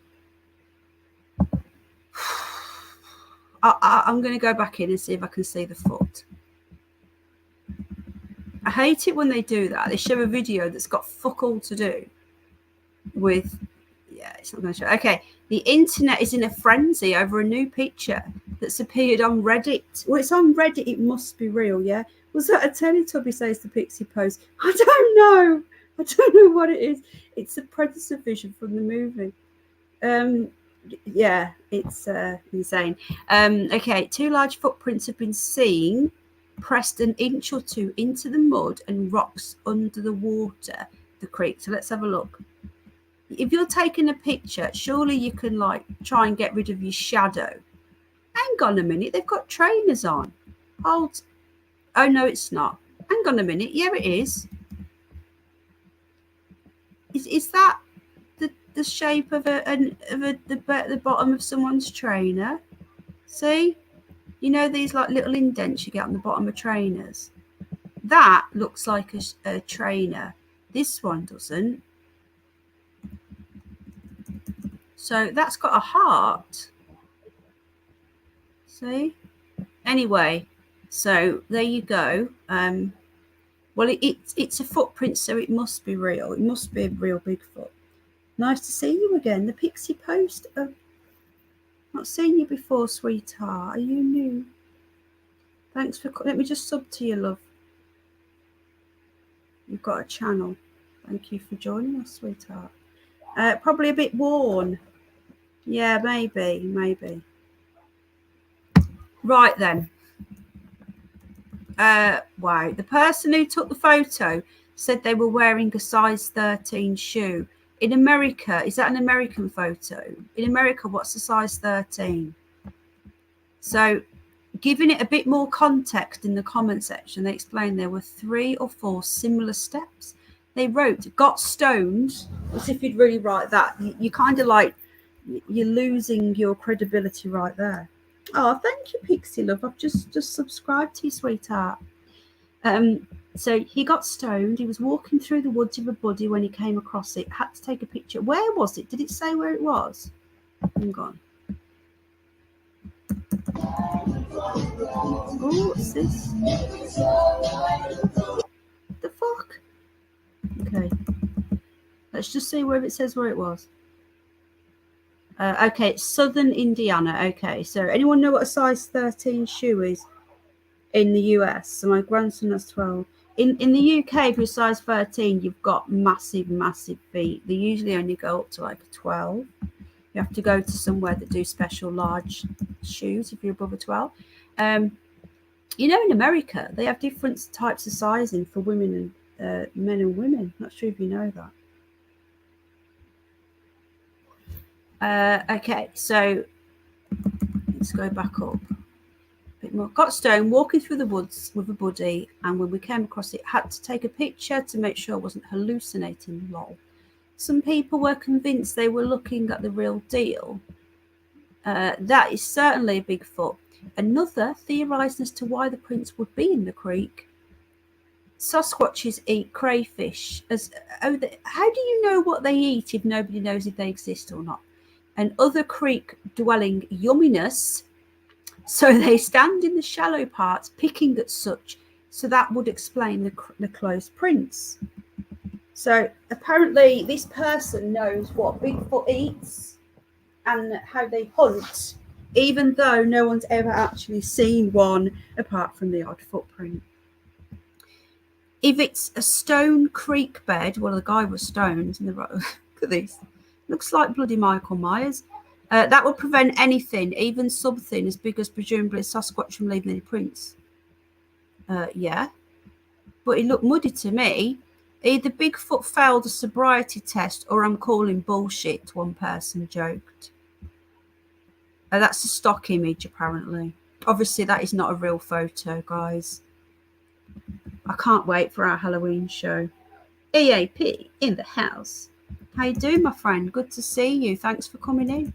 I'm going to go back in and see if I can see the foot. I hate it when they do that. They show a video that's got fuck all to do with, yeah, it's not going to show. Okay, the internet is in a frenzy over a new picture that's appeared on Reddit. Well, it's on Reddit. It must be real, yeah? Was that a Teletubby, says the Pixie Post? I don't know. I don't know what it is. It's a Predator vision from the movie. Yeah, it's insane. Okay, 2 large footprints have been seen pressed an inch or 2 into the mud and rocks under the water, the creek. So let's have a look. If you're taking a picture, surely you can like try and get rid of your shadow. Hang on a minute, they've got trainers on. Hold. Oh no, it's not. Hang on a minute. Yeah, it is. Is that the shape of the bottom of someone's trainer? See? You know these like little indents you get on the bottom of trainers? That looks like a trainer. This one doesn't. So that's got a heart. See? Anyway, so there you go. Well, it's a footprint, so it must be real. It must be a real Bigfoot. Nice to see you again. The Pixie Post. Not seen you before, sweetheart. Are you new? Thanks for... Let me just sub to you, love. You've got a channel. Thank you for joining us, sweetheart. Probably a bit worn. Yeah, maybe. Right then. Wow. The person who took the photo said they were wearing a size 13 shoe. In America, is that an American photo? In America, what's the size 13? So giving it a bit more context in the comment section, they explained there were 3 or 4 similar steps. They wrote, got stoned, as if you'd really write that. You kind of like, you're losing your credibility right there. Oh, thank you, Pixie Love. I've just subscribed to you, sweetheart. So he got stoned. He was walking through the woods with a buddy when he came across it. Had to take a picture. Where was it? Did it say where it was? Hang on. Oh, what's this? The fuck? Okay. Let's just see where it says where it was. Okay, it's southern Indiana. Okay, so anyone know what a size 13 shoe is in the US? So my grandson has 12. In the UK, if you're size 13, you've got massive feet. They usually only go up to like a 12. You have to go to somewhere that do special large shoes if you're above a 12. You know, in America, they have different types of sizing for women and men and women. Not sure if you know that. Okay, so let's go back up. Bit more. Got stoned walking through the woods with a buddy, and when we came across it, had to take a picture to make sure I wasn't hallucinating. Lol. Some people were convinced they were looking at the real deal. That is certainly a Bigfoot. Another theorized as to why the prints would be in the creek. Sasquatches eat crayfish. How do you know what they eat if nobody knows if they exist or not? And other creek-dwelling yumminess. So they stand in the shallow parts, picking at such. So that would explain the close prints. So apparently this person knows what Bigfoot eats and how they hunt, even though no one's ever actually seen one apart from the odd footprint. If it's a stone creek bed, well, the guy was stoned in the road. Look at these. Looks like bloody Michael Myers. That would prevent anything, even something as big as presumably a Sasquatch, from leaving any prints. Yeah. But it looked muddy to me. Either Bigfoot failed a sobriety test or I'm calling bullshit, one person joked. That's a stock image, apparently. Obviously, that is not a real photo, guys. I can't wait for our Halloween show. EAP in the house. How you doing, my friend? Good to see you. Thanks for coming in.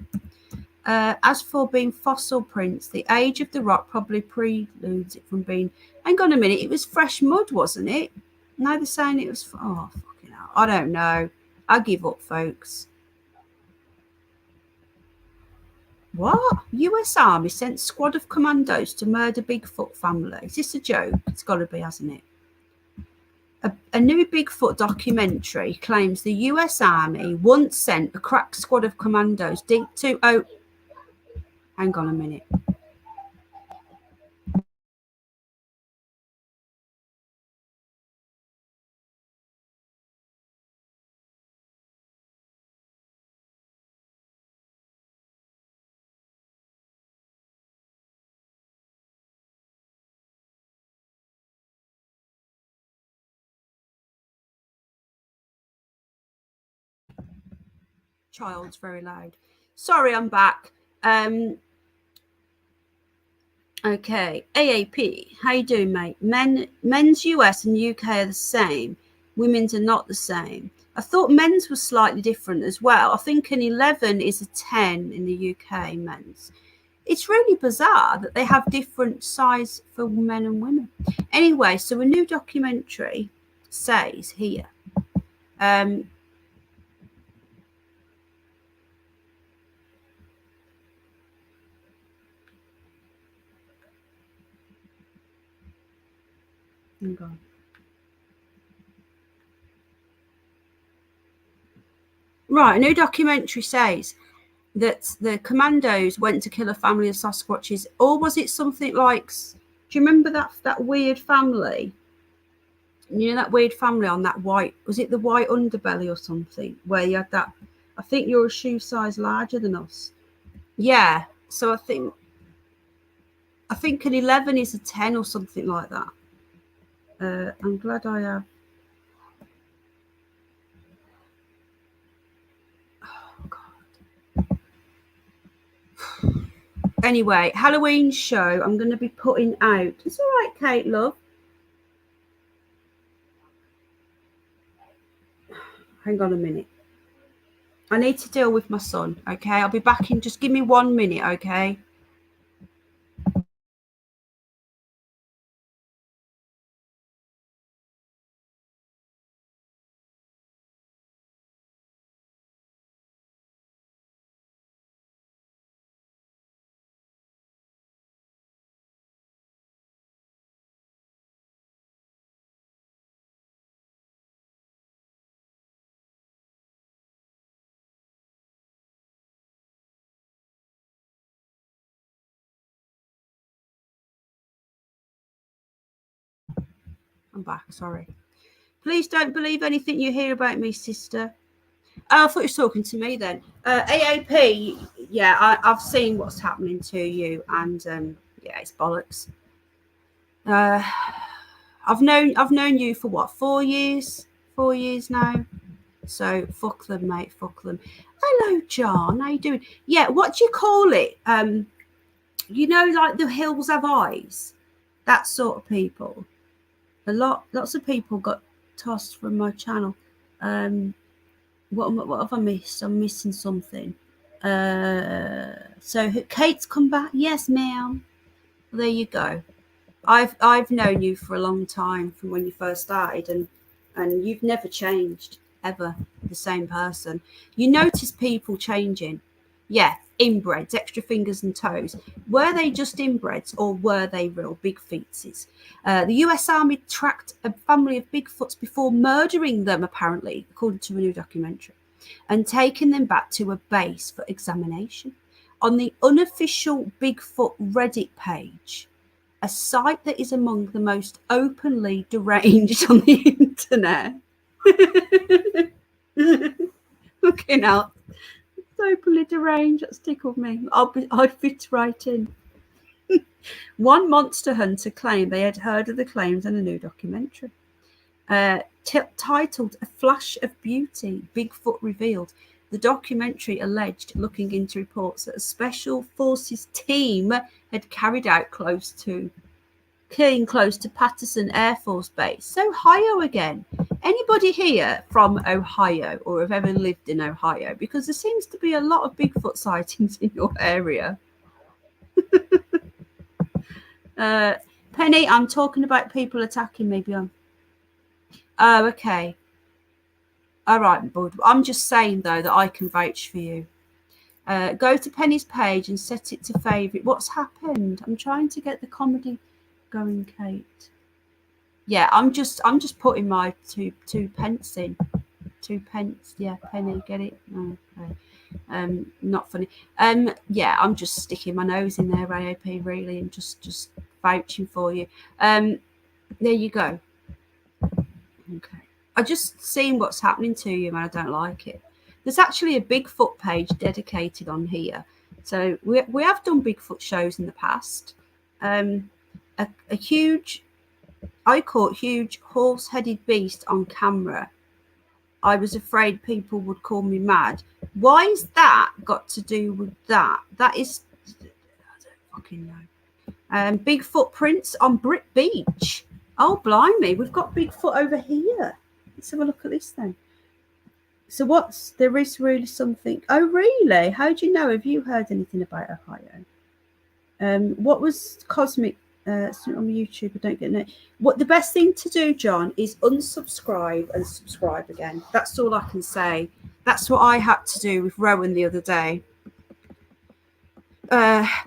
As for being fossil prints, the age of the rock probably preludes it from being... Hang on a minute. It was fresh mud, wasn't it? Now they're saying it was... Oh, fucking hell. I don't know. I give up, folks. What? US Army sent squad of commandos to murder Bigfoot family. Is this a joke? It's got to be, hasn't it? A new Bigfoot documentary claims the US Army once sent a crack squad of commandos deep to... Oh, hang on a minute. Child's very loud. Sorry, I'm back. Okay, AAP, how you doing, mate? Men's US and UK are the same. Women's are not the same. I thought men's was slightly different as well. I think an 11 is a 10 in the UK men's. It's really bizarre that they have different size for men and women. Anyway, so a new documentary says here, hang on. Right, a new documentary says that the commandos went to kill a family of Sasquatches, or was it something like, do you remember that weird family? You know, that weird family on that white, was it the white underbelly or something, where you had that, I think you're a shoe size larger than us. Yeah, so I think an 11 is a 10 or something like that. I'm glad I have. Anyway, Halloween show I'm going to be putting out. It's all right, Kate, love. Hang on a minute. I need to deal with my son, okay? I'll be back in. Just give me 1 minute, okay? I'm back, sorry. Please don't believe anything you hear about me, sister. Oh, I thought you were talking to me then. AAP, yeah, I've seen what's happening to you, and yeah, it's bollocks. I've known you for what, 4 years? 4 years now. So fuck them, mate. Fuck them. Hello, John. How you doing? Yeah, what do you call it? You know, like the hills have eyes. That sort of people. Lots of people got tossed from my channel. What have I missed? I'm missing something. So Kate's come back. Yes, ma'am. Well, there you go. I've known you for a long time, from when you first started, and you've never changed, ever. The same person. You notice people changing. Yeah, inbreds, extra fingers and toes. Were they just inbreds, or were they real big feetses? The US Army tracked a family of Bigfoots before murdering them, apparently, according to a new documentary, and taking them back to a base for examination. On the unofficial Bigfoot Reddit page, a site that is among the most openly deranged on the internet. Looking out. It's openly deranged. That's tickled me. I'd fit right in. One monster hunter claimed they had heard of the claims in a new documentary. Titled A Flash of Beauty, Bigfoot Revealed. The documentary alleged, looking into reports, that a special forces team had carried out close to Patterson Air Force Base. So Ohio again. Anybody here from Ohio or have ever lived in Ohio? Because there seems to be a lot of Bigfoot sightings in your area. Penny, I'm talking about people attacking me beyond. Oh, okay. All right, bud. I'm just saying, though, that I can vouch for you. Go to Penny's page and set it to favourite. What's happened? I'm trying to get the comedy going, Kate. Yeah, I'm just putting my two pence in. 2 pence, yeah, penny, get it? No, okay. Not funny. Yeah, I'm just sticking my nose in there, AOP, really, and just vouching for you. There you go. Okay. I just seen what's happening to you, and I don't like it. There's actually a Bigfoot page dedicated on here. So we have done Bigfoot shows in the past. A huge, I caught huge horse-headed beast on camera. I was afraid people would call me mad. Why is that got to do with that? That is, I don't fucking know. Big footprints on Brick Beach. Oh, blimey, we've got Bigfoot over here. Let's have a look at this then. So there is really something. Oh, really? How do you know? Have you heard anything about Ohio? What was Cosmic on YouTube? I don't get it. What the best thing to do, John, is unsubscribe and subscribe again. That's all I can say. That's what I had to do with Rowan the other day.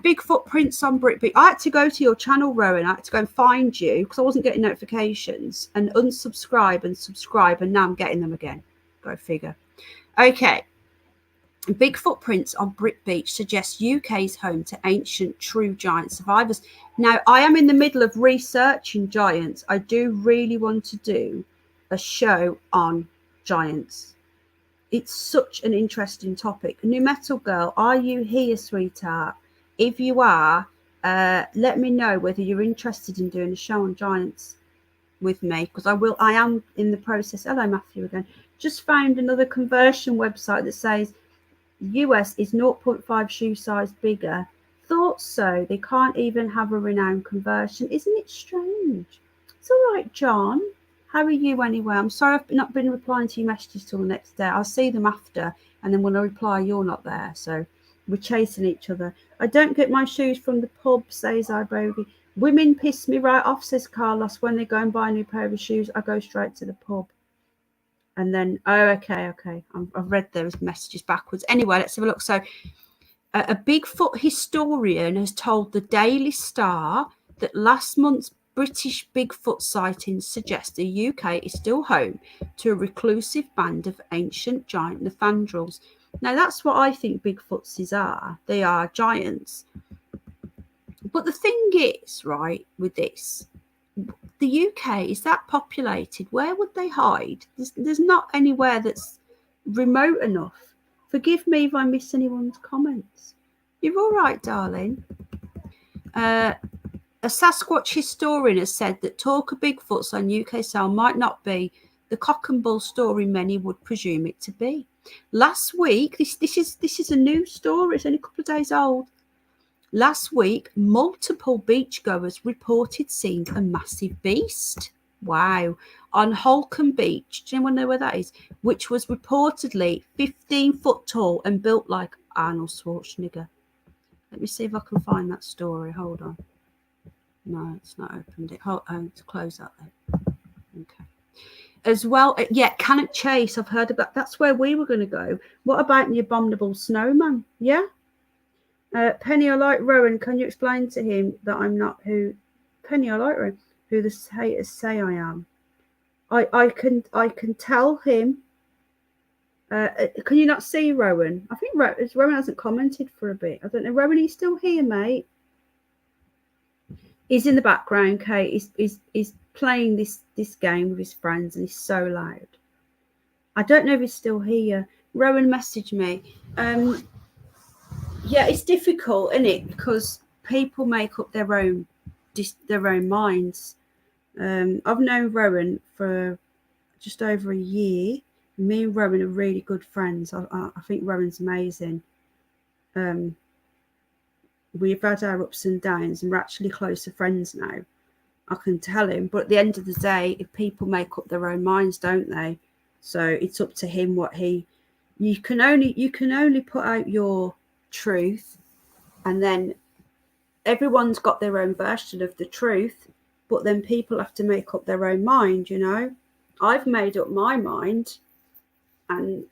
Big footprints on Brick Beach. I had to go to your channel, Rowan. I had to go and find you because I wasn't getting notifications, and unsubscribe and subscribe, and now I'm getting them again. Go figure. Okay. Big footprints on Brick Beach suggests UK's home to ancient true giant survivors. Now, I am in the middle of researching giants. I do really want to do a show on giants. It's such an interesting topic. New Metal Girl, are you here, sweetheart? If you are, let me know whether you're interested in doing a show on giants with me, because I am in the process. Hello, Matthew again. Just found another conversion website that says US is 0.5 shoe size bigger. Thought so. They can't even have a renowned conversion. Isn't it strange? It's all right, John. How are you anyway? I'm sorry I've not been replying to your messages till the next day. I'll see them after, and then when I reply, you're not there. So we're chasing each other. I don't get my shoes from the pub, says iBogey. Women piss me right off, says Carlos. When they go and buy a new pair of shoes, I go straight to the pub. And then, okay. I've read those messages backwards. Anyway, let's have a look. So a Bigfoot historian has told the Daily Star that last month's British Bigfoot sightings suggest the UK is still home to a reclusive band of ancient giant Nephandrels. Now, that's what I think Bigfoots are. They are giants. But the thing is, right, with this, the UK is that populated. Where would they hide? There's not anywhere that's remote enough. Forgive me if I miss anyone's comments. You're all right, darling. A Sasquatch historian has said that talk of Bigfoots on UK soil might not be the cock and bull story many would presume it to be. Last week, this is a new story. It's only a couple of days old. Last week, multiple beachgoers reported seeing a massive beast. Wow. On Holcombe Beach. Do anyone know where that is? Which was reportedly 15 foot tall and built like Arnold Schwarzenegger. Let me see if I can find that story. Hold on. No, it's not opened it. To close that then. Okay. As well, yeah, Cannock Chase. I've heard about. That's where we were going to go. What about the abominable snowman? Yeah. Penny, I like Rowan. Can you explain to him that I'm not who? Penny, I like Rowan. Who the haters say I am. I can tell him. Can you not see Rowan? I think Rowan hasn't commented for a bit. I don't know. Rowan, are you still here, mate? He's in the background, Kate. He's playing this game with his friends, and he's so loud. I don't know if he's still here. Rowan messaged me. Yeah, it's difficult, isn't it? Because people make up their own minds. I've known Rowan for just over a year. Me and Rowan are really good friends. I think Rowan's amazing. We've had our ups and downs, and we're actually closer friends now. I can tell him. But at the end of the day, if people make up their own minds, don't they? So it's up to him what he. You can only put out your truth, and then everyone's got their own version of the truth. But then people have to make up their own mind. You know, I've made up my mind, and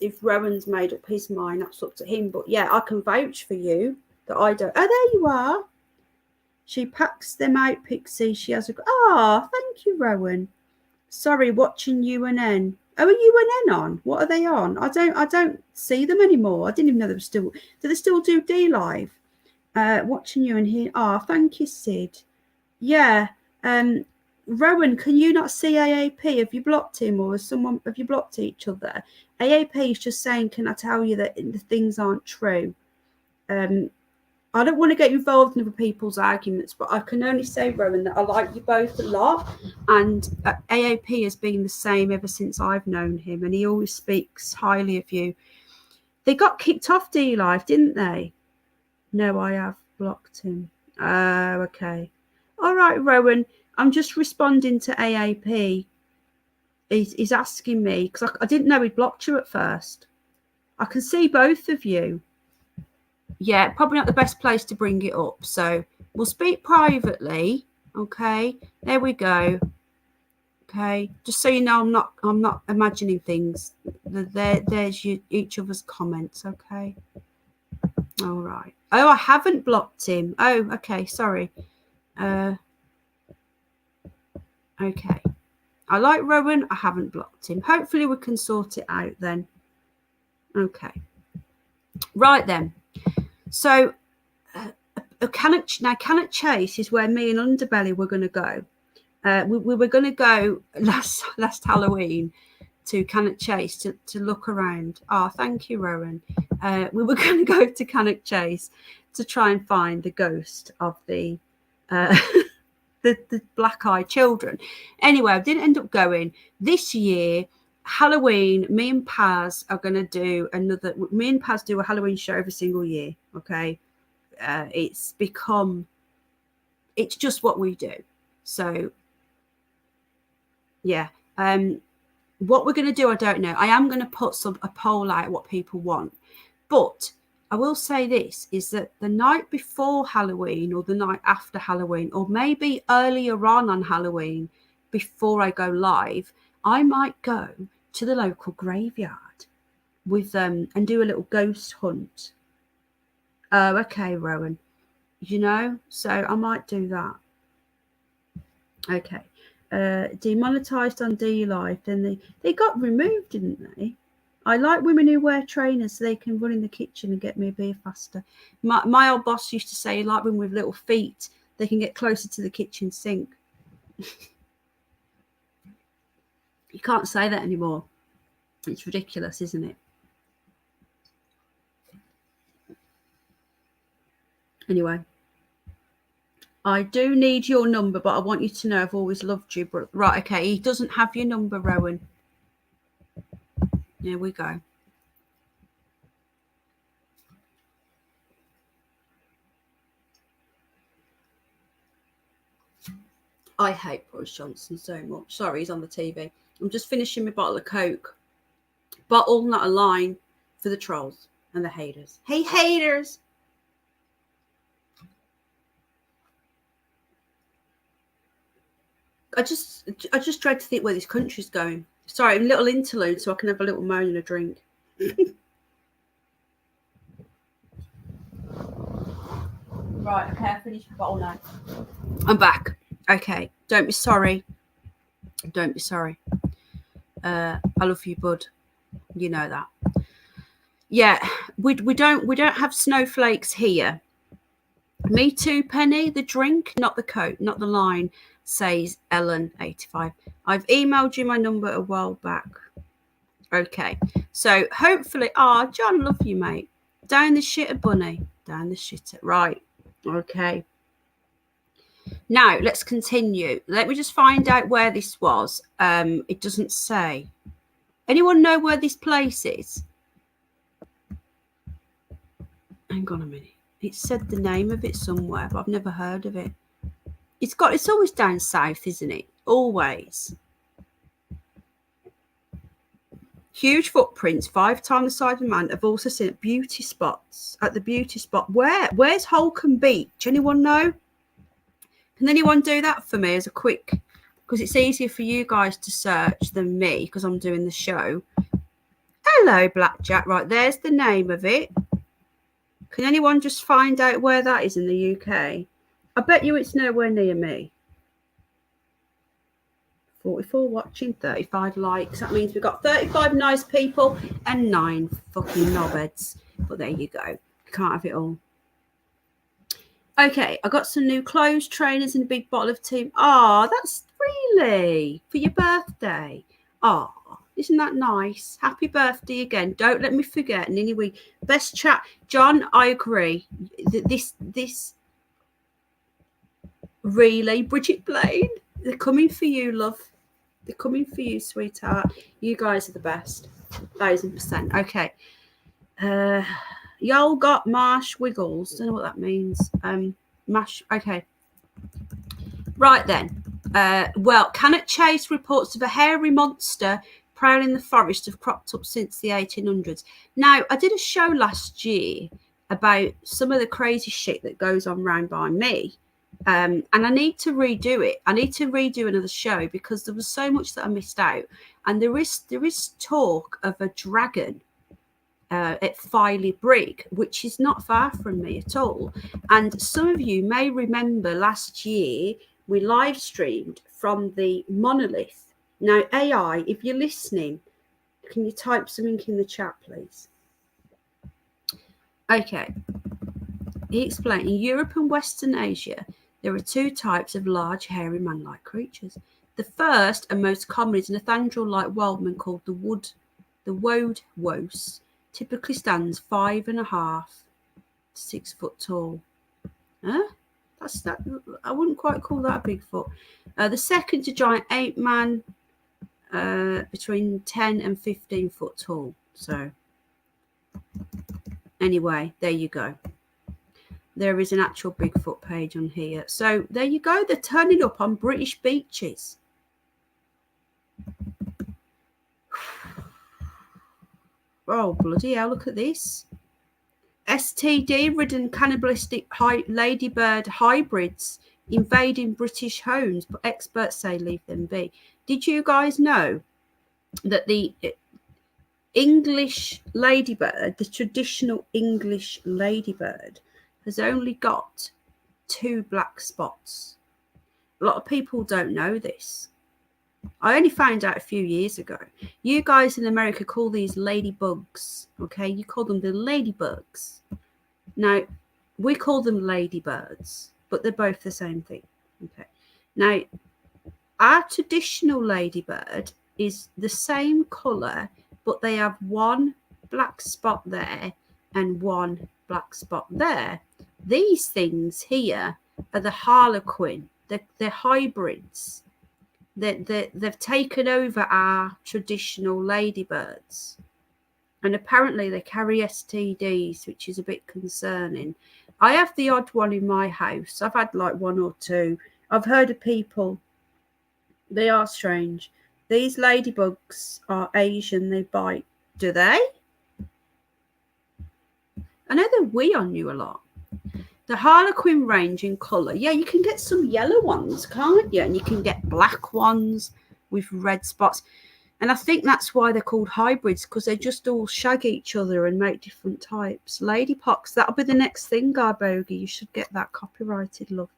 if Rowan's made up his mind, that's up to him. But yeah, I can vouch for you. That I don't. Oh, there you are. She packs them out, Pixie. She has a... Ah, thank you, Rowan. Sorry, watching UNN. Oh, are UNN on? What are they on? I don't see them anymore. I didn't even know they were still... Do they still do D-Live? Watching you and here. Ah, thank you, Sid. Yeah. Rowan, can you not see AAP? Have you blocked him, or have you blocked each other? AAP is just saying, can I tell you that the things aren't true? I don't want to get involved in other people's arguments, but I can only say, Rowan, that I like you both a lot, and AAP has been the same ever since I've known him, and he always speaks highly of you. They got kicked off D-Live, didn't they? No, I have blocked him. Okay. All right, Rowan, I'm just responding to AAP. He's asking me, because I didn't know he'd blocked you at first. I can see both of you. Yeah, probably not the best place to bring it up. So we'll speak privately. Okay, there we go. Okay, just so you know, I'm not imagining things. There's each other's comments. Okay. All right. Oh, I haven't blocked him. Oh, okay. Sorry. Okay. I like Rowan. I haven't blocked him. Hopefully we can sort it out then. Okay. Right then. So, Cannock Chase is where me and Underbelly were going to go. We were going to go last Halloween to Cannock Chase to look around. Oh, thank you, Rowan. We were going to go to Cannock Chase to try and find the ghost of the black-eyed children. Anyway, I didn't end up going. This year, Halloween, me and Paz are going to do me and Paz do a Halloween show every single year. Okay. It's just what we do. So yeah. What we're going to do, I don't know. I am going to put a poll out what people want, but I will say this is that the night before Halloween or the night after Halloween, or maybe earlier on Halloween, before I go live, I might go to the local graveyard with and do a little ghost hunt. Oh, okay, Rowan. You know, so I might do that. Okay. Demonetized on D-Live, then they got removed, didn't they? I like women who wear trainers so they can run in the kitchen and get me a beer faster. My old boss used to say, like women with little feet, they can get closer to the kitchen sink. You can't say that anymore. It's ridiculous, isn't it? Anyway, I do need your number, but I want you to know I've always loved you. But right, okay, he doesn't have your number, Rowan. Here we go. I hate Boris Johnson so much. Sorry, he's on the TV. I'm just finishing my bottle of Coke. Bottle, not a line, for the trolls and the haters. Hey, haters! I just dread to think where this country's going. Sorry, a little interlude so I can have a little moan and a drink. Right, okay, I finished my bottle now. I'm back. Okay, don't be sorry. Don't be sorry. I love you, bud. You know that. Yeah, we don't have snowflakes here. Me too, Penny. The drink, not the Coke, not the line, says Ellen85. I've emailed you my number a while back. Okay, so hopefully, John, love you, mate. Down the shitter, bunny. Down the shitter. Right. Okay. Now let's continue. Let me just find out where this was. It doesn't say. Anyone know where this place is? Hang on a minute. It said the name of it somewhere, but I've never heard of it. It's always down south, isn't it? Always. Huge footprints, 5 times the size of a man. I've also seen beauty spots. At the beauty spot. Where's Holcombe Beach? Anyone know? Can anyone do that for me as a quick? Because it's easier for you guys to search than me because I'm doing the show. Hello, Blackjack. Right, there's the name of it. Can anyone just find out where that is in the UK? I bet you it's nowhere near me. 44 watching, 35 likes. That means we've got 35 nice people and 9 fucking knobheads. But there you go. You can't have it all. Okay, I got some new clothes, trainers, and a big bottle of tea. Oh, that's really for your birthday. Oh, isn't that nice? Happy birthday again. Don't let me forget. And anyway, best chat. John, I agree. This really, Bridget Blaine, they're coming for you, love. They're coming for you, sweetheart. You guys are the best. 1000%. Okay. Y'all got Marsh Wiggles. Don't know what that means. Mash. Okay. Right then. Well, Cannock Chase reports of a hairy monster prowling the forest have cropped up since the 1800s. Now, I did a show last year about some of the crazy shit that goes on round by me. And I need to redo it. I need to redo another show because there was so much that I missed out. And there is talk of a dragon at Filey Brig, which is not far from me at all. And some of you may remember last year we live streamed from the monolith. Now, AI, if you're listening, can you type something in the chat, please? Okay. He explained in Europe and Western Asia, there are 2 types of large, hairy, man-like creatures. The first and most common is an athandral-like wildman called the woad-wose. Typically stands 5.5 to 6 foot tall. Huh? That's that. I wouldn't quite call that a Bigfoot. The second's a giant ape man, between 10 and 15 foot tall. So, anyway, there you go. There is an actual Bigfoot page on here. So there you go. They're turning up on British beaches. Oh, bloody hell, look at this. STD-ridden cannibalistic ladybird hybrids invading British homes, but experts say leave them be. Did you guys know that the English ladybird, the traditional English ladybird, has only got 2 black spots? A lot of people don't know this. I only found out a few years ago. You guys in America call these ladybugs, okay? You call them the ladybugs. Now, we call them ladybirds, but they're both the same thing, okay? Now, our traditional ladybird is the same colour, but they have 1 black spot there and 1 black spot there. These things here are the harlequin. They're hybrids. They've taken over our traditional ladybirds. And apparently they carry STDs, which is a bit concerning. I have the odd one in my house. I've had like 1 or 2. I've heard of people. They are strange. These ladybugs are Asian. They bite. Do they? I know they wee on you a lot. The harlequin range in colour. Yeah, you can get some yellow ones, can't you? And you can get black ones with red spots. And I think that's why they're called hybrids, because they just all shag each other and make different types. Ladypox, that'll be the next thing, Garbogi. You should get that copyrighted, love.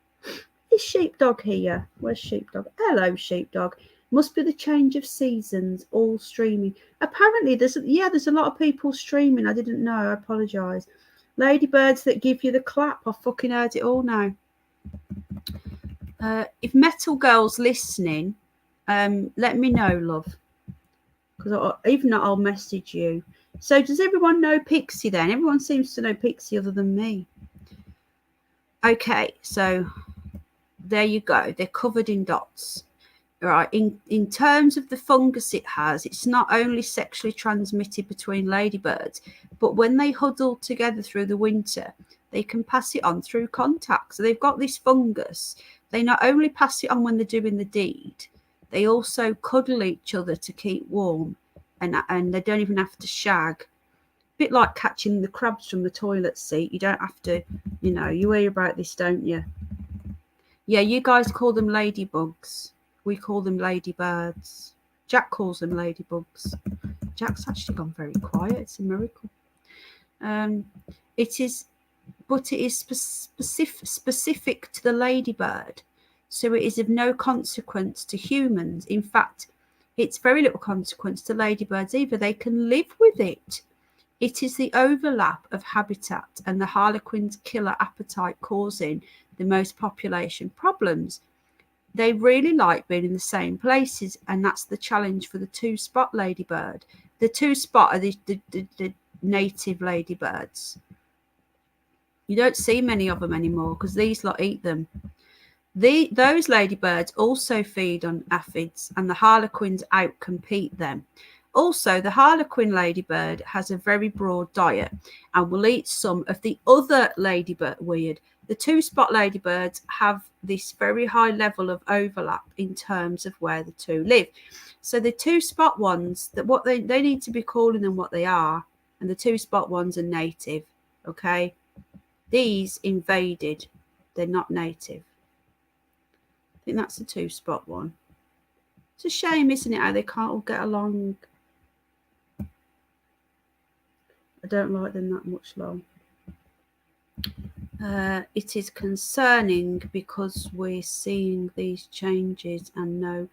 Is Sheepdog here? Where's Sheepdog? Hello, Sheepdog. Must be the change of seasons, all streaming. Apparently, there's a lot of people streaming. I didn't know. I apologise. Ladybirds that give you the clap. I fucking heard it all now. If Metal Girl's listening, let me know, love. Because even not, I'll message you. So does everyone know Pixie then? Everyone seems to know Pixie other than me. Okay, so there you go. They're covered in dots. Right, in terms of the fungus it has, it's not only sexually transmitted between ladybirds, but when they huddle together through the winter, they can pass it on through contact. So they've got this fungus. They not only pass it on when they're doing the deed, they also cuddle each other to keep warm, and they don't even have to shag. A bit like catching the crabs from the toilet seat. You don't have to, you hear about this, don't you? Yeah, you guys call them ladybugs. We call them ladybirds. Jack calls them ladybugs. Jack's actually gone very quiet. It's a miracle. It is but it is specific to the ladybird, so it is of no consequence to humans. In fact, it's very little consequence to ladybirds either. They can live with it. It is the overlap of habitat and the harlequin's killer appetite causing the most population problems. They really like being in the same places, and that's the challenge for the two-spot ladybird. The two-spot are the native ladybirds. You don't see many of them anymore because these lot eat them. Those ladybirds also feed on aphids, and the harlequins outcompete them. Also, the harlequin ladybird has a very broad diet and will eat some of the other ladybird. Weird. The two-spot ladybirds have this very high level of overlap in terms of where the two live. So the two-spot ones, that what they need to be calling them what they are, and the two-spot ones are native. Okay, these invaded. They're not native. I think that's the two-spot one. It's a shame, isn't it, how they can't all get along. I don't like them that much long. It is concerning because we're seeing these changes and know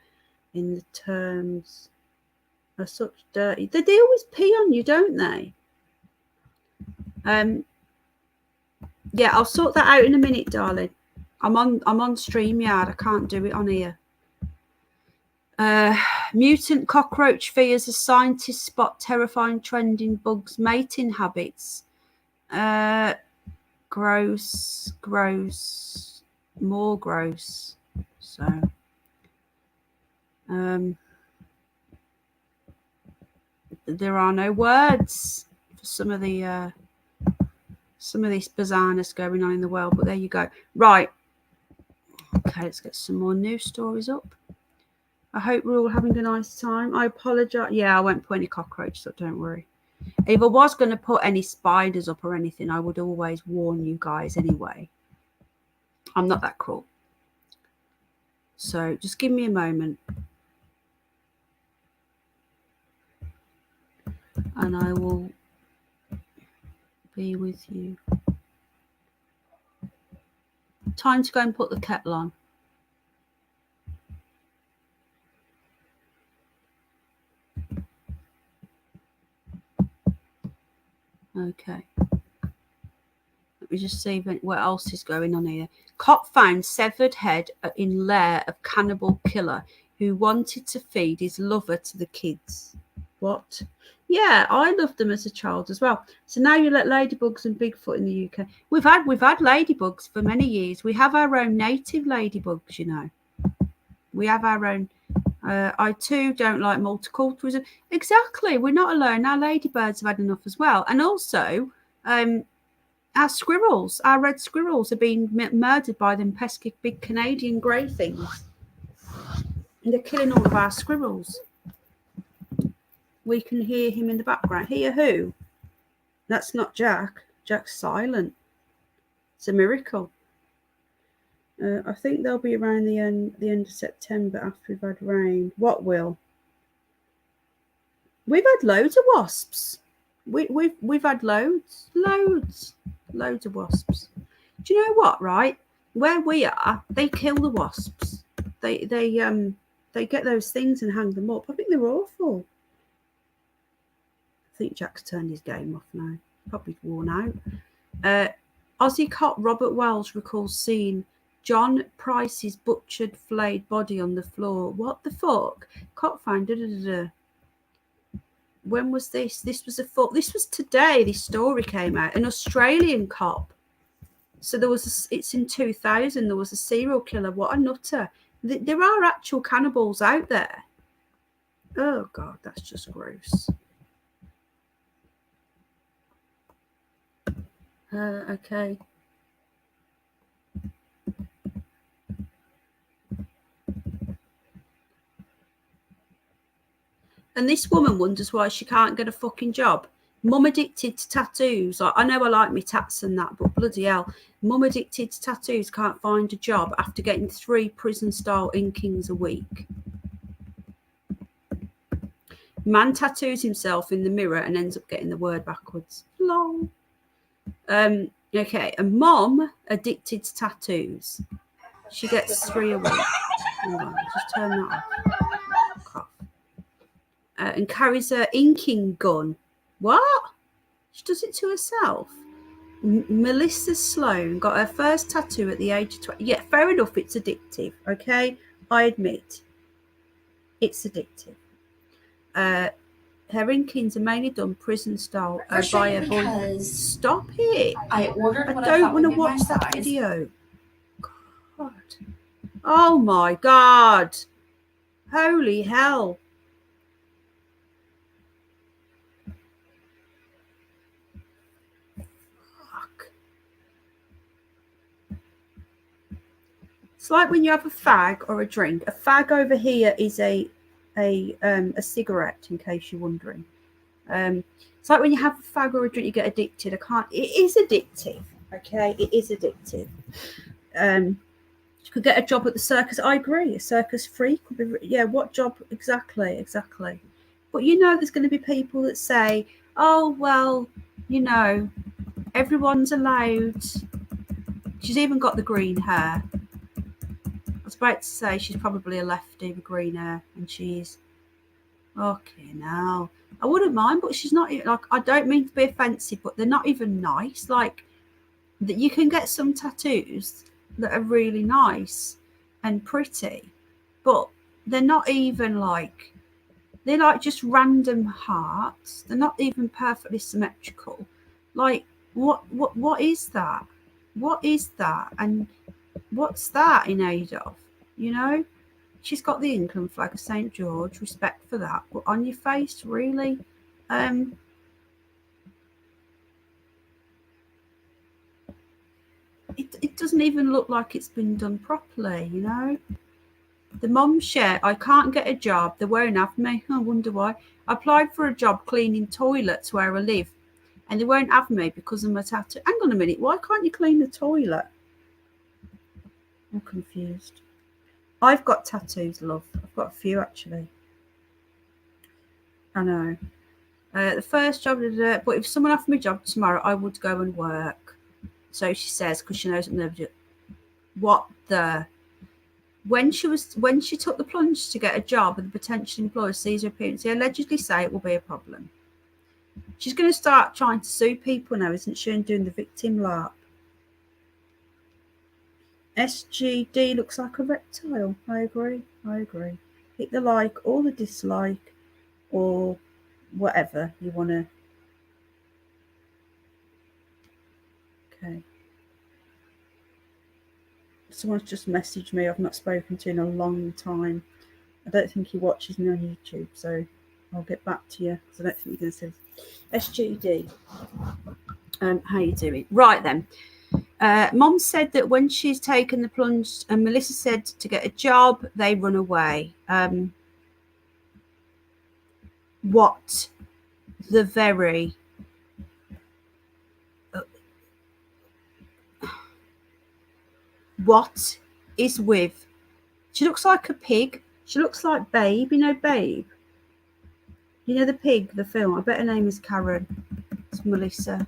in the terms are such dirty. They always pee on you, don't they? Yeah, I'll sort that out in a minute, darling. I'm on StreamYard. I can't do it on here. Mutant cockroach fears as scientists spot terrifying trend in bugs' mating habits. Gross, more gross. So, there are no words for some of this bizarreness going on in the world. But there you go. Right. Okay, let's get some more news stories up. I hope we're all having a nice time. I apologise. Yeah, I won't put any cockroaches up, don't worry. If I was going to put any spiders up or anything, I would always warn you guys anyway. I'm not that cruel. So just give me a moment. And I will be with you. Time to go and put the kettle on. Okay. Let me just see what else is going on here. Cop found severed head in lair of cannibal killer who wanted to feed his lover to the kids. What? Yeah, I loved them as a child as well. So now you let ladybugs and Bigfoot in the UK. We've had ladybugs for many years. We have our own native ladybugs, you know. We have our own. I too don't like multiculturalism. Exactly. We're not alone. Our ladybirds have had enough as well. And also, our squirrels, our red squirrels, are being murdered by them pesky big Canadian grey things. And they're killing all of our squirrels. We can hear him in the background. Hear who? That's not Jack. Jack's silent. It's a miracle. I think they'll be around the end of September after we've had rain. What will? We've had loads of wasps. We've had loads of wasps. Do you know what? Right where we are, they kill the wasps. They get those things and hang them up. I think they're awful. I think Jack's turned his game off now. Probably worn out. Aussie cop Robert Wells recalls seeing John Price's butchered, flayed body on the floor. What the fuck? Cop found. When was this? This was today. This story came out. An Australian cop. So it's in 2000. There was a serial killer. What a nutter! There are actual cannibals out there. Oh God, that's just gross. Okay. And this woman wonders why she can't get a fucking job. Mum addicted to tattoos. I know I like me tats and that, but bloody hell. Mum addicted to tattoos can't find a job after getting 3 prison-style inkings a week. Man tattoos himself in the mirror and ends up getting the word backwards. Lol. Okay, a mom addicted to tattoos. She gets 3 a week. Hold on, just turn that off. Cough. And carries a inking gun. What? She does it to herself. Melissa Sloan got her first tattoo at the age of 20. Yeah, fair enough, it's addictive, okay? I admit. It's addictive. Her inkings are mainly done prison style by a boy. Stop it! I ordered. I don't want to watch that video. God. Oh my God! Holy hell! Fuck! It's like when you have a fag or a drink. A fag over here is a cigarette, in case you're wondering. It's like when you have a fag or a drink, you get addicted. It is addictive, okay? It is addictive. You could get a job at the circus. I agree. A circus freak could be, yeah, what job? Exactly. But you know, there's going to be people that say, oh, well, you know, everyone's allowed. She's even got the green hair. I was about to say she's probably a lefty with green hair, and she's okay now. I wouldn't mind, but she's not like, I don't mean to be offensive, but they're not even nice. Like that, you can get some tattoos that are really nice and pretty, but they're not even like, they're like just random hearts. They're not even perfectly symmetrical. Like what is that? What is that? And what's that in aid of? You know, she's got the England flag of St. George, respect for that, but on your face, really? It doesn't even look like it's been done properly, you know? The mum share, I can't get a job, they won't have me. I wonder why. I applied for a job cleaning toilets where I live, and they won't have me because of my tattoo. Hang on a minute, why can't you clean the toilet? I'm confused. I've got tattoos, love. I've got a few, actually. I know. The first job, but if someone offered me a job tomorrow, I would go and work. So she says, because she knows I'm never. What the? When she took the plunge to get a job with a potential employer sees her appearance, they allegedly say it will be a problem. She's going to start trying to sue people now, isn't she, and doing the victim LARP. SGD looks like a reptile. I agree. Hit the like or the dislike or whatever you want to. Okay. Someone's just messaged me I've not spoken to in a long time. I don't think he watches me on YouTube, so I'll get back to you because I don't think you're going to say SGD. How you doing? Right then. Mom said that when she's taken the plunge, and Melissa said to get a job, they run away. What the very what is with? She looks like a pig. She looks like Babe. You know Babe? You know the pig, the film? I bet her name is Karen. It's Melissa.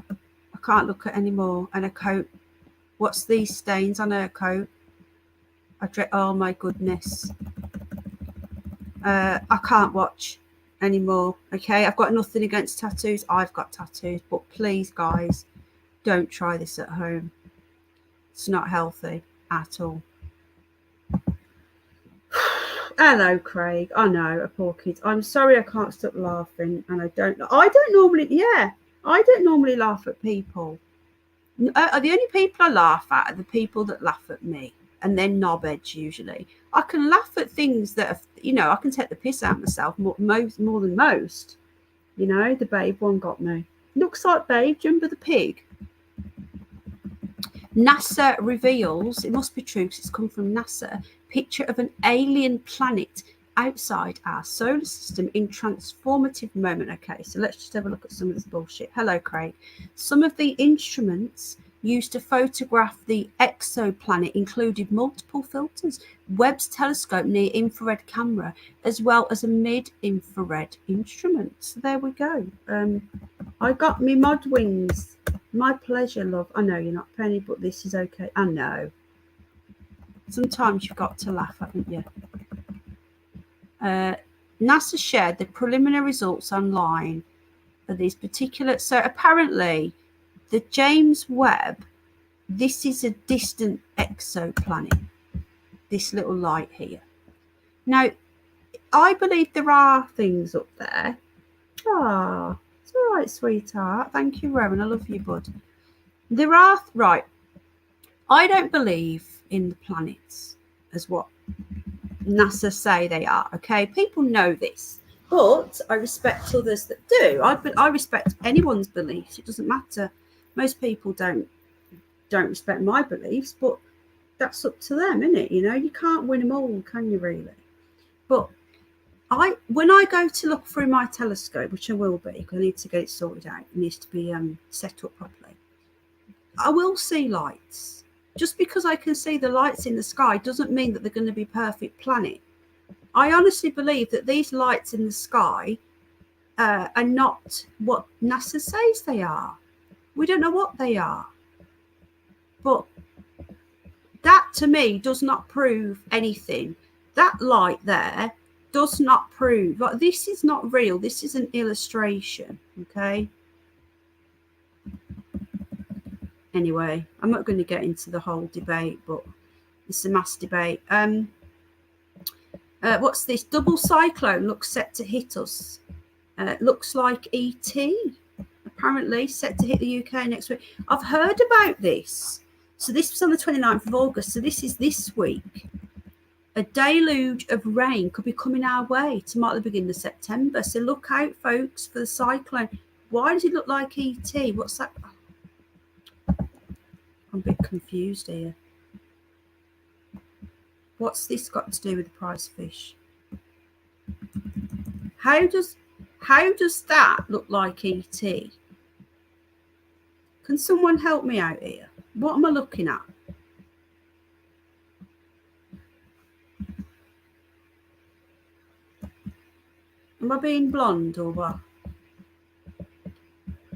I can't look at anymore. And her coat. What's these stains on her coat? Oh my goodness. I can't watch anymore. Okay, I've got nothing against tattoos. I've got tattoos, but please, guys, don't try this at home. It's not healthy at all. Hello, Craig. I know, a poor kid. I'm sorry I can't stop laughing, and I don't normally laugh at people. The only people I laugh at are the people that laugh at me, and then knobheads usually. I can laugh at things that are, you know, I can take the piss out of myself more than most. You know, the Babe one got me. Looks like Babe. Do you remember the pig? NASA reveals, it must be true because it's come from NASA, picture of an alien planet outside our solar system in transformative moment. Okay, so let's just have a look at some of this bullshit. Hello, Craig. Some of the instruments used to photograph the exoplanet included multiple filters, Webb's telescope, near-infrared camera, as well as a mid-infrared instrument. So there we go. I got me mod wings. My pleasure, love. I know you're not Penny, but this is okay. I know. Sometimes you've got to laugh, haven't you? NASA shared the preliminary results online for these particular. So apparently, the James Webb, this is a distant exoplanet. This little light here. Now, I believe there are things up there. Ah, it's all right, sweetheart. Thank you, Rowan. I love you, bud. There are, right. I don't believe in the planets as what NASA say they are. Okay, people know this, but I respect others that do. I respect anyone's beliefs. It doesn't matter. Most people don't respect my beliefs, but that's up to them, isn't it? You know, you can't win them all, can you? Really? But when I go to look through my telescope, which I will be, because I need to get it sorted out, it needs to be set up properly. I will see lights. Just because I can see the lights in the sky doesn't mean that they're going to be perfect planet. I honestly believe that these lights in the sky are not what NASA says they are. We don't know what they are. But that to me does not prove anything. That light there does not prove, like, this is not real. This is an illustration, okay? Anyway, I'm not going to get into the whole debate, but it's a mass debate. What's this? Double cyclone looks set to hit us. Looks like ET, apparently set to hit the UK next week. I've heard about this. So this was on the 29th of August. So this is this week. A deluge of rain could be coming our way to mark the beginning of September. So look out, folks, for the cyclone. Why does it look like ET? What's that? I'm a bit confused here. What's this got to do with the prize fish? How does that look like ET? Can someone help me out here? What am I looking at? Am I being blonde or what?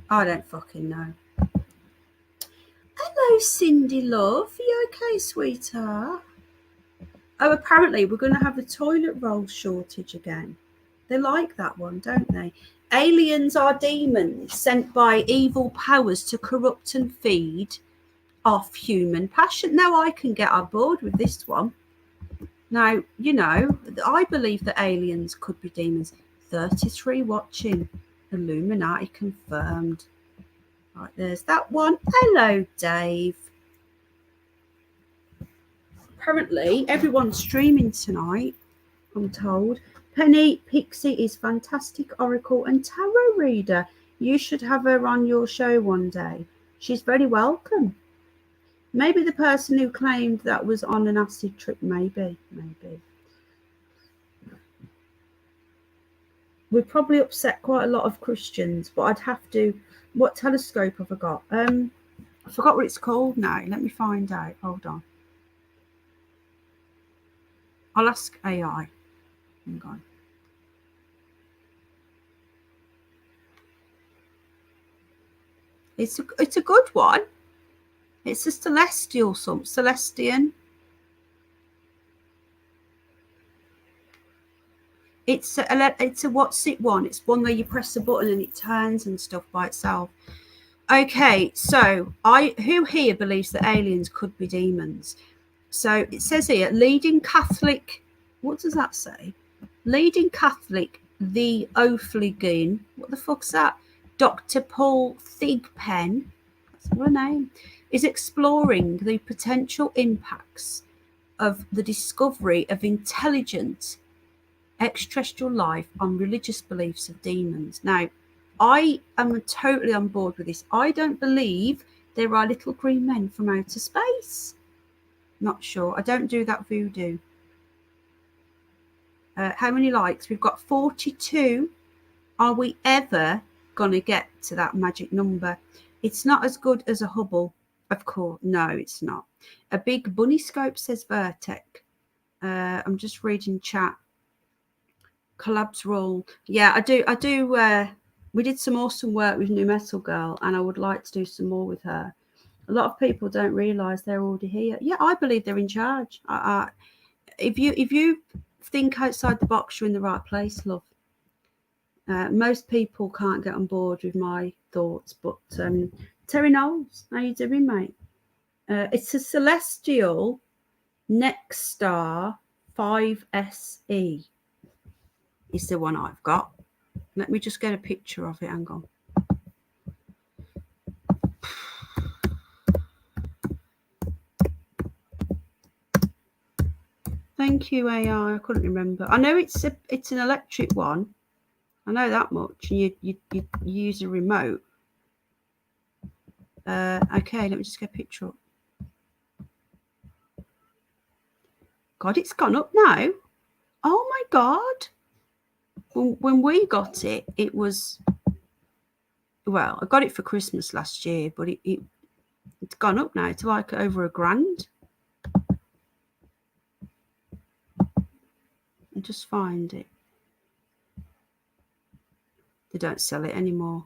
I don't fucking know. Hello, Cindy, love. Are you okay, sweetheart? Oh, apparently we're going to have a toilet roll shortage again. They like that one, don't they? Aliens are demons sent by evil powers to corrupt and feed off human passion. Now I can get on board with this one. Now, you know, I believe that aliens could be demons. 33 watching. Illuminati confirmed. Right, there's that one. Hello, Dave. Apparently, everyone's streaming tonight, I'm told. Penny Pixie is fantastic oracle and tarot reader. You should have her on your show one day. She's very welcome. Maybe the person who claimed that was on an acid trip, maybe. We'd probably upset quite a lot of Christians, but I'd have to. What telescope have I got? I forgot what it's called now. Let me find out. Hold on. I'll ask AI. Hang on. It's a good one. It's a Celestian. It's a what's it one? It's one where you press a button and it turns and stuff by itself. Okay, so who here believes that aliens could be demons? So it says here, leading Catholic. What does that say? Leading Catholic, the O'Fliggin. What the fuck's that? Dr. Paul Thigpen. That's her name. Is exploring the potential impacts of the discovery of intelligent extraterrestrial life on religious beliefs of demons. Now, I am totally on board with this. I don't believe there are little green men from outer space. Not sure. I don't do that voodoo. How many likes? We've got 42. Are we ever going to get to that magic number? It's not as good as a Hubble, of course. No, it's not. A big bunny scope, says Vertec. I'm just reading chat. Collabs rule. Yeah, I do We did some awesome work with New Metal Girl, and I would like to do some more with her. A lot of people don't realise they're already here. Yeah, I believe they're in charge. If you think outside the box, you're in the right place, love. Most people can't get on board with my thoughts, but Terry Knowles, how you doing, mate? It's a Celestial Nexstar 5SE. Is the one I've got. Let me just get a picture of it. Hang on. Thank you, AI. I couldn't remember. I know it's an electric one. I know that much. And you use a remote. Okay, let me just get a picture up. God, it's gone up now. Oh my God. When we got it, it was, well, I got it for Christmas last year, but it's gone up now to like over $1,000. And just find it. They don't sell it anymore.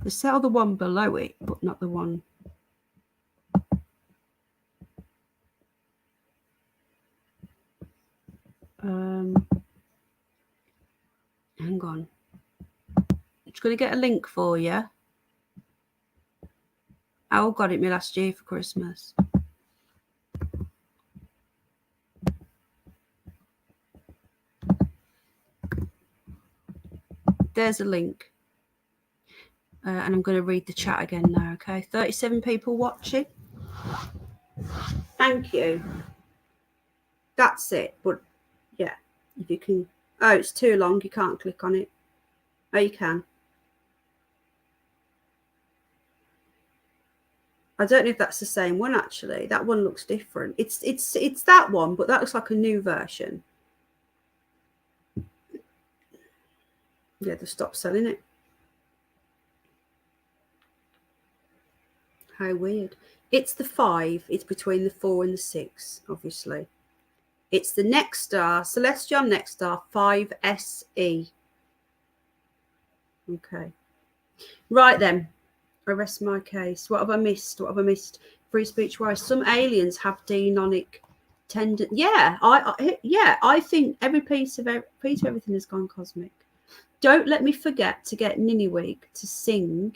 They sell the one below it, but not the one. Hang on. I'm just going to get a link for you. Al got it me last year for Christmas. There's a link. And I'm going to read the chat again now, okay? 37 people watching. Thank you. That's it. But, yeah, if you can... Oh, it's too long. You can't click on it. Oh, you can. I don't know if that's the same one, actually. That one looks different. It's that one, but that looks like a new version. Yeah, they stopped selling it. How weird. It's the 5. It's between the 4 and the 6, obviously. It's the Nexstar, Celestial Nexstar 5SE. Okay. Right then. I rest my case. What have I missed? What have I missed? Free speech wise. Some aliens have demonic tendencies. Yeah, I think every piece of everything has gone cosmic. Don't let me forget to get Niniwig to sing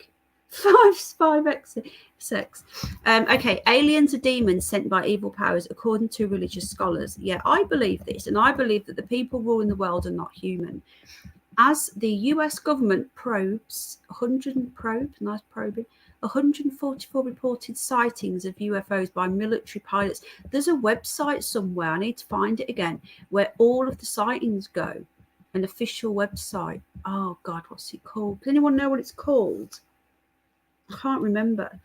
5x6. Okay, aliens are demons sent by evil powers, according to religious scholars. Yeah, I believe this, and I believe that the people ruling the world are not human. As the US government probes 144 reported sightings of UFOs by military pilots. There's a website somewhere, I need to find it again, where all of the sightings go. An official website. Oh God, what's it called? Does anyone know what it's called? I can't remember.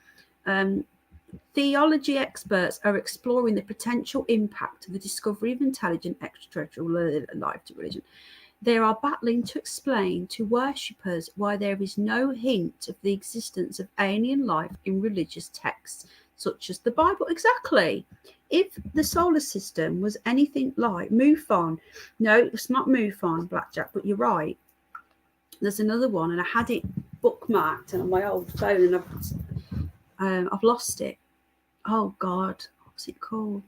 Theology experts are exploring the potential impact of the discovery of intelligent extraterrestrial life to religion. They are battling to explain to worshippers why there is no hint of the existence of alien life in religious texts, such as the Bible. Exactly. If the solar system was anything like MUFON, no, it's not MUFON, Blackjack, but you're right. There's another one, and I had it bookmarked on my old phone, and I've lost it. Oh God, what's it called?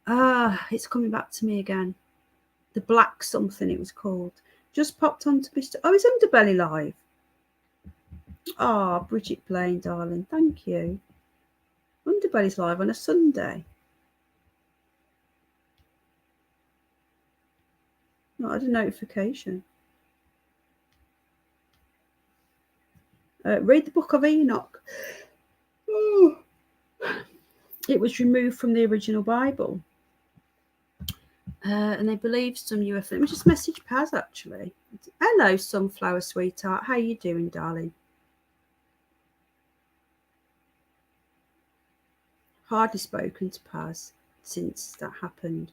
It's coming back to me again. The Black something it was called. Just popped onto Mr. Oh, it's Underbelly Live. Oh, Bridget Blaine, darling, thank you. Underbelly's live on a Sunday. Not had a notification. Read the Book of Enoch. Oh. It was removed from the original Bible. And they believe some UFO. Let me just message Paz, actually. Hello, Sunflower Sweetheart. How you doing, darling? Hardly spoken to Paz since that happened.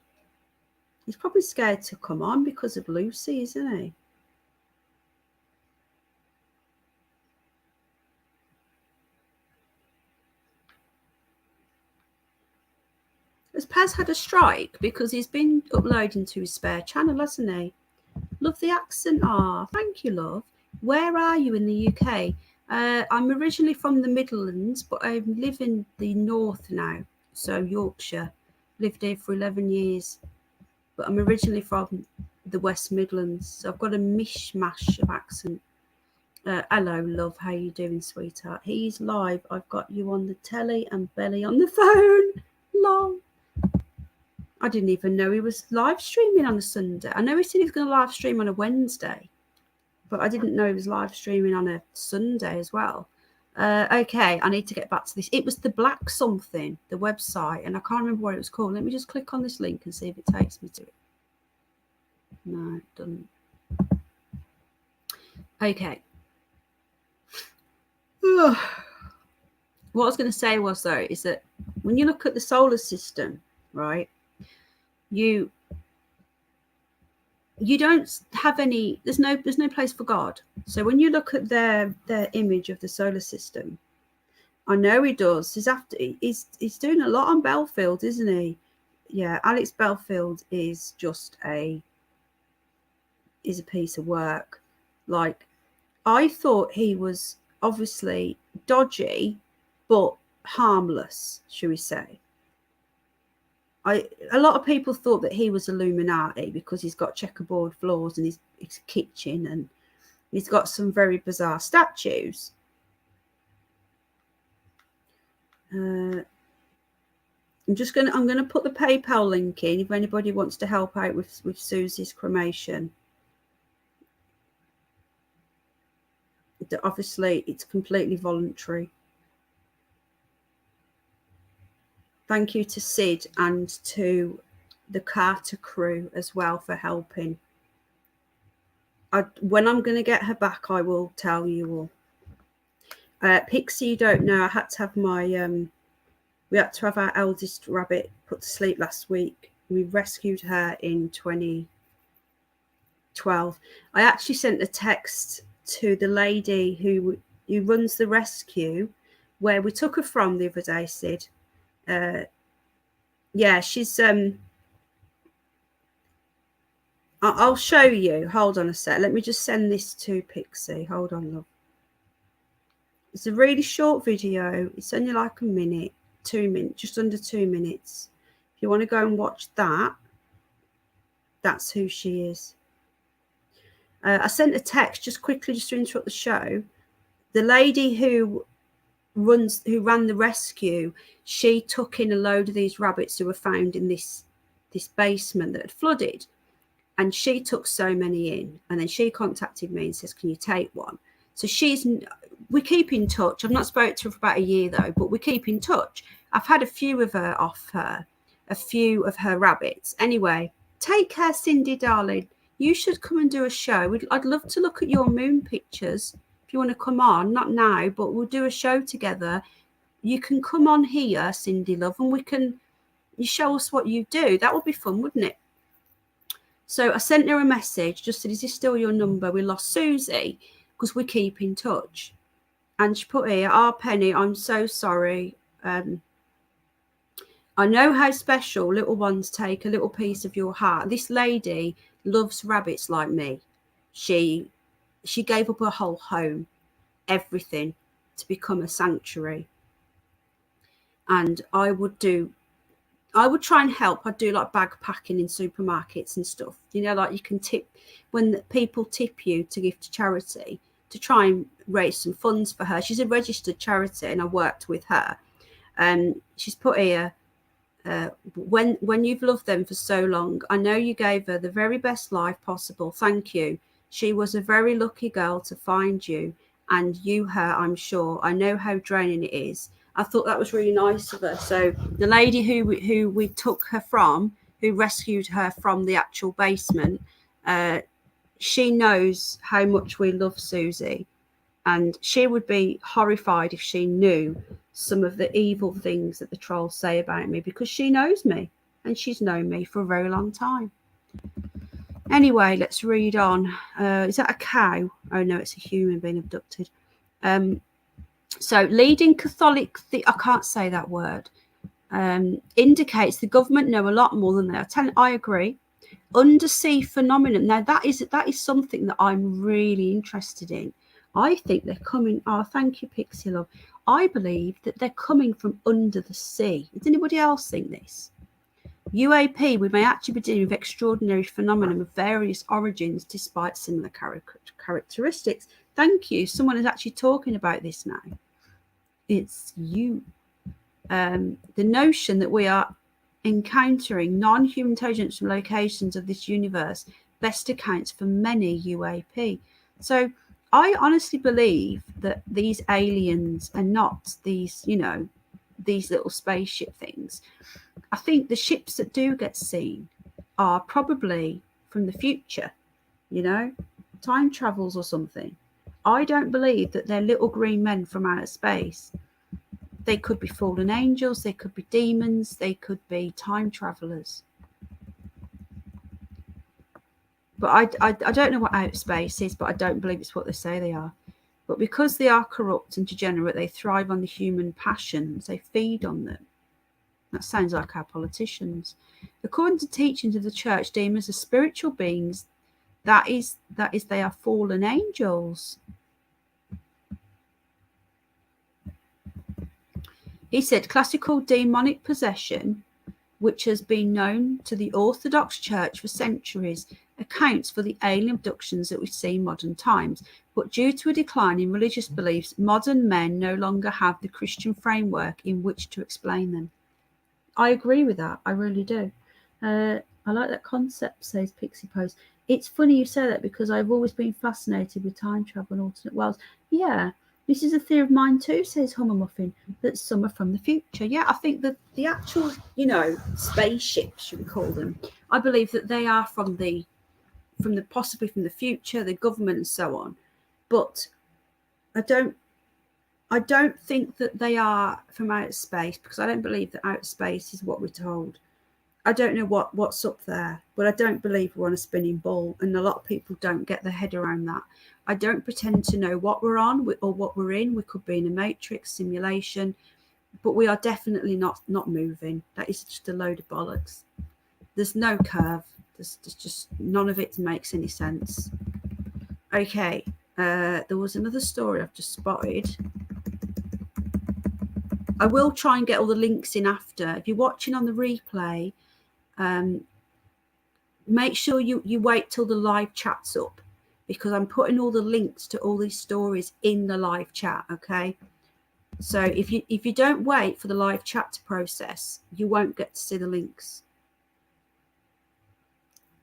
He's probably scared to come on because of Lucy, isn't he? Has Paz had a strike? Because he's been uploading to his spare channel, hasn't he? Love the accent. Ah, thank you, love. Where are you in the UK? I'm originally from the Midlands, but I live in the north now, so Yorkshire. Lived here for 11 years, but I'm originally from the West Midlands, so I've got a mishmash of accent. Hello, love. How you doing, sweetheart? He's live. I've got you on the telly and Belly on the phone. Lol. I didn't even know he was live streaming on a Sunday. I know he said he was going to live stream on a Wednesday, but I didn't know he was live streaming on a Sunday as well. Okay, I need to get back to this. It was the Black something, the website, and I can't remember what it was called. Let me just click on this link and see if it takes me to it. No, it doesn't. Okay. What I was going to say was, though, is that when you look at the solar system, right, you don't have any, there's no place for God. So when you look at their image of the solar system, I know he does. He's doing a lot on Belfield, isn't he? Yeah, Alex Belfield is just a piece of work. Like, I thought he was obviously dodgy, but harmless, shall we say. A lot of people thought that he was Illuminati because he's got checkerboard floors in his kitchen, and he's got some very bizarre statues. I'm going to put the PayPal link in if anybody wants to help out with Susie's cremation. Obviously, it's completely voluntary. Thank you to Sid and to the Carter crew as well for helping. When I'm going to get her back, I will tell you all. Pixie, you don't know, I had to have my we had to have our eldest rabbit put to sleep last week. We rescued her in 2012. I actually sent a text to the lady who runs the rescue, where we took her from the other day, Sid. Yeah, she's I'll show you. Hold on a sec. Let me just send this to Pixie. Hold on, love. It's a really short video. It's only like a minute, 2 minutes, just under 2 minutes. If you want to go and watch that, that's who she is. I sent a text just quickly, just to interrupt the show. The lady who ran the rescue, she took in a load of these rabbits who were found in this basement that had flooded, and she took so many in, and then she contacted me and says, can you take one? So we keep in touch. I've not spoken to her for about a year though, but we keep in touch. I've had a few of her off her, a few of her rabbits. Anyway, take care, Cindy darling. You should come and do a show. I'd love to look at your moon pictures. If you want to come on, not now, but we'll do a show together. You can come on here, Cindy love, and you show us what you do. That would be fun, wouldn't it? So I sent her a message, just said, is this still your number? We lost Susie because we keep in touch. And she put here, Penny, I'm so sorry. I know how special little ones take a little piece of your heart. This lady loves rabbits like me. She gave up her whole home, everything, to become a sanctuary. And I would try and help. I'd do like bag packing in supermarkets and stuff. You know, like you can tip, when people tip you to give to charity, to try and raise some funds for her. She's a registered charity and I worked with her. She's put here, when you've loved them for so long, I know you gave her the very best life possible. Thank you. She was a very lucky girl to find you, and you her, I'm sure. I know how draining it is. I thought that was really nice of her. So the lady who we took her from, who rescued her from the actual basement, she knows how much we love Susie, and she would be horrified if she knew some of the evil things that the trolls say about me, because she knows me and she's known me for a very long time. Anyway, let's read on. Is that a cow? Oh no, it's a human being abducted. So leading Catholic, I can't say that word, indicates the government know a lot more than they are telling. I agree. undersea phenomenon. Now that is something that I'm really interested in. I think they're coming. Oh, thank you, Pixie Love. I believe that they're coming from under the sea. Does anybody else think this? UAP, we may actually be dealing with extraordinary phenomena of various origins despite similar characteristics. Thank you. Someone is actually talking about this now. It's you. The notion that we are encountering non-human intelligence from locations of this universe best accounts for many UAP. So I honestly believe that these aliens are not these, these little spaceship things. I think the ships that do get seen are probably from the future, time travels or something. I don't believe that they're little green men from outer space. They could be fallen angels, they could be demons, they could be time travelers. But I don't know what outer space is, but I don't believe it's what they say they are. But because they are corrupt and degenerate, they thrive on the human passions, they feed on them. That sounds like our politicians. According to teachings of the church, demons are spiritual beings. That is, they are fallen angels. He said classical demonic possession, which has been known to the Orthodox Church for centuries, accounts for the alien abductions that we see in modern times. But due to a decline in religious beliefs, modern men no longer have the Christian framework in which to explain them. I agree with that. I really do. I like that concept, says Pixie Post. It's funny you say that because I've always been fascinated with time travel and alternate worlds. Yeah, this is a theory of mine too, says Hummer Muffin, that some are from the future. Yeah, I think that the actual, spaceships, should we call them, I believe that they are from the possibly from the future, the government and so on. But I don't think that they are from outer space, because I don't believe that outer space is what we're told. I don't know what's up there, but I don't believe we're on a spinning ball, and a lot of people don't get their head around that. I don't pretend to know what we're on or what we're in. We could be in a matrix simulation, but we are definitely not moving. That is just a load of bollocks. There's no curve. There's just none of it makes any sense. Okay, there was another story I've just spotted. I will try and get all the links in after. If you're watching on the replay, make sure you wait till the live chat's up, because I'm putting all the links to all these stories in the live chat. Okay, so if you don't wait for the live chat to process, you won't get to see the links.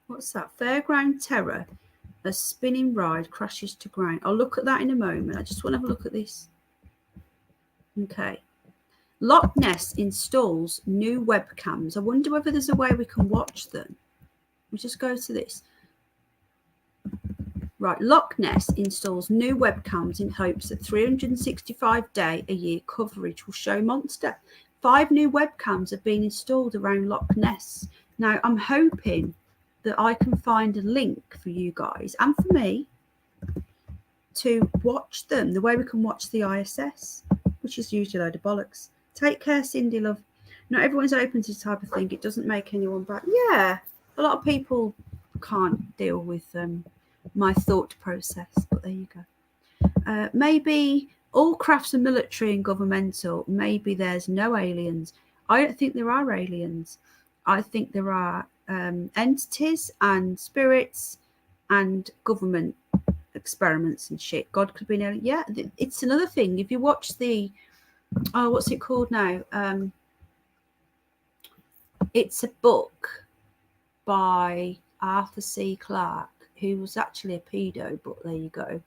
What's that? Fairground terror. A spinning ride crashes to ground. I'll look at that in a moment. I just want to have a look at this. Okay. Loch Ness installs new webcams. I wonder whether there's a way we can watch them. We'll just go to this. Right, Loch Ness installs new webcams in hopes that 365-day-a-year coverage will show monster. 5 new webcams have been installed around Loch Ness. Now, I'm hoping that I can find a link for you guys and for me to watch them, the way we can watch the ISS, which is usually a load of bollocks. Take care, Cindy, love. Not everyone's open to this type of thing. It doesn't make anyone bad. Yeah, a lot of people can't deal with my thought process, but there you go. Maybe all crafts are military and governmental. Maybe there's no aliens. I don't think there are aliens. I think there are entities and spirits and government experiments and shit. God could be an alien. Yeah, it's another thing. If you watch the what's it called now? It's a book by Arthur C. Clarke, who was actually a pedo, but there you go.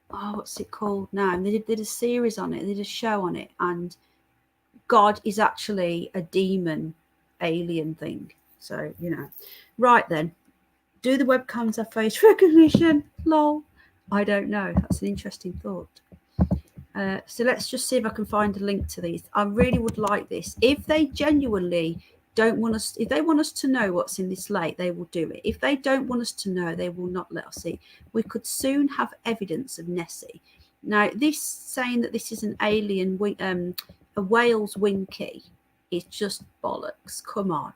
What's it called now? They did a series on it. They did a show on it, and God is actually a demon alien thing. So, Right then. Do the webcams have face recognition? Lol. I don't know. That's an interesting thought. So let's just see if I can find a link to these. I really would like this. If they genuinely don't want us, if they want us to know what's in this lake, they will do it. If they don't want us to know, they will not let us see. We could soon have evidence of Nessie. Now, this saying that this is an alien, a whale's wing key, is just bollocks. Come on.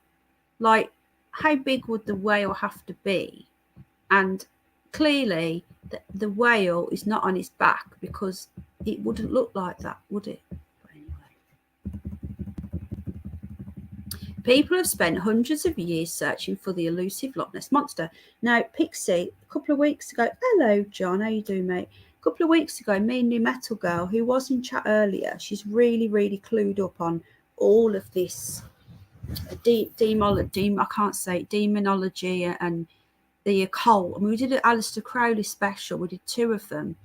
Like, how big would the whale have to be? And clearly, the whale is not on its back, because it wouldn't look like that, would it? But anyway. People have spent hundreds of years searching for the elusive Loch Ness Monster. Now, Pixie, a couple of weeks ago, hello, John, how you doing, mate? A couple of weeks ago, me and New Metal Girl, who was in chat earlier, she's really, really clued up on all of this demonology and the occult. I mean, we did an Aleister Crowley special. We did 2 of them.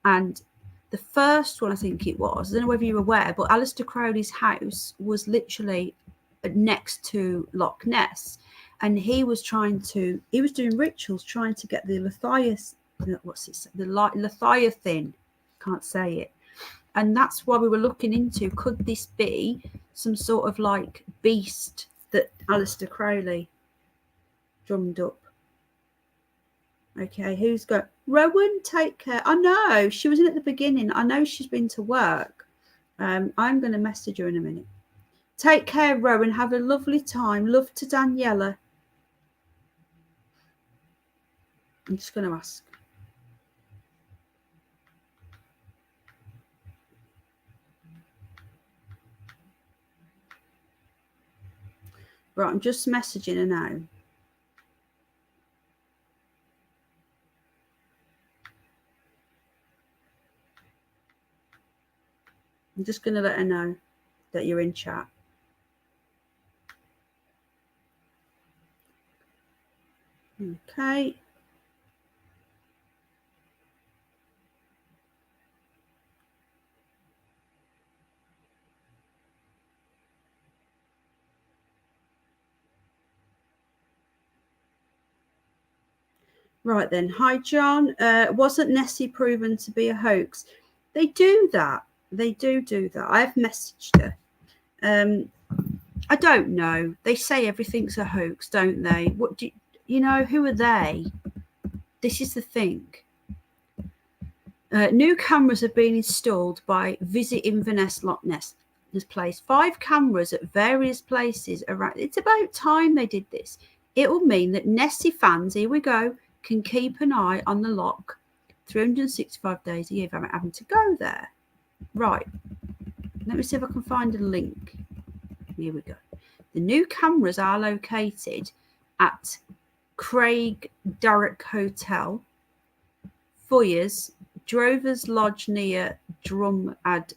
And the first one, I think it was, I don't know whether you're aware, but Aleister Crowley's house was literally next to Loch Ness. And he was doing rituals trying to get the Leviathan, can't say it. And that's why we were looking into, could this be some sort of like beast that Aleister Crowley drummed up? Okay, who's got Rowan? Take care. I know she was in at the beginning. I know she's been to work. I'm going to message her in a minute. Take care, Rowan. Have a lovely time. Love to Daniela. I'm just going to ask. Right, I'm just messaging her now. I'm just going to let her know that you're in chat. Okay. Right then. Hi, John. Wasn't Nessie proven to be a hoax? They do that. They do that. I've messaged her. I don't know. They say everything's a hoax, don't they? What do you know? Who are they? This is the thing. New cameras have been installed by Visit Inverness Loch Ness. There's placed 5 cameras at various places around. It's about time they did this. It will mean that Nessie fans, here we go, can keep an eye on the loch 365 days a year without having to go there. Right. Let me see if I can find a link. Here we go. The new cameras are located at Craig Darroch Hotel, Foyers, Drover's Lodge near Drumad,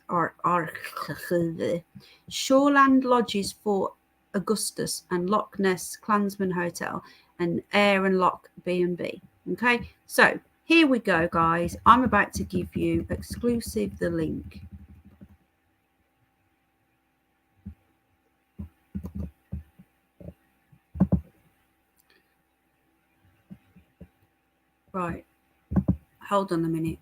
Shoreland Lodges for Augustus, and Loch Ness Clansman Hotel, and Ayr and Loch B&B. Okay, so here we go, guys. I'm about to give you exclusive the link. Right, hold on a minute.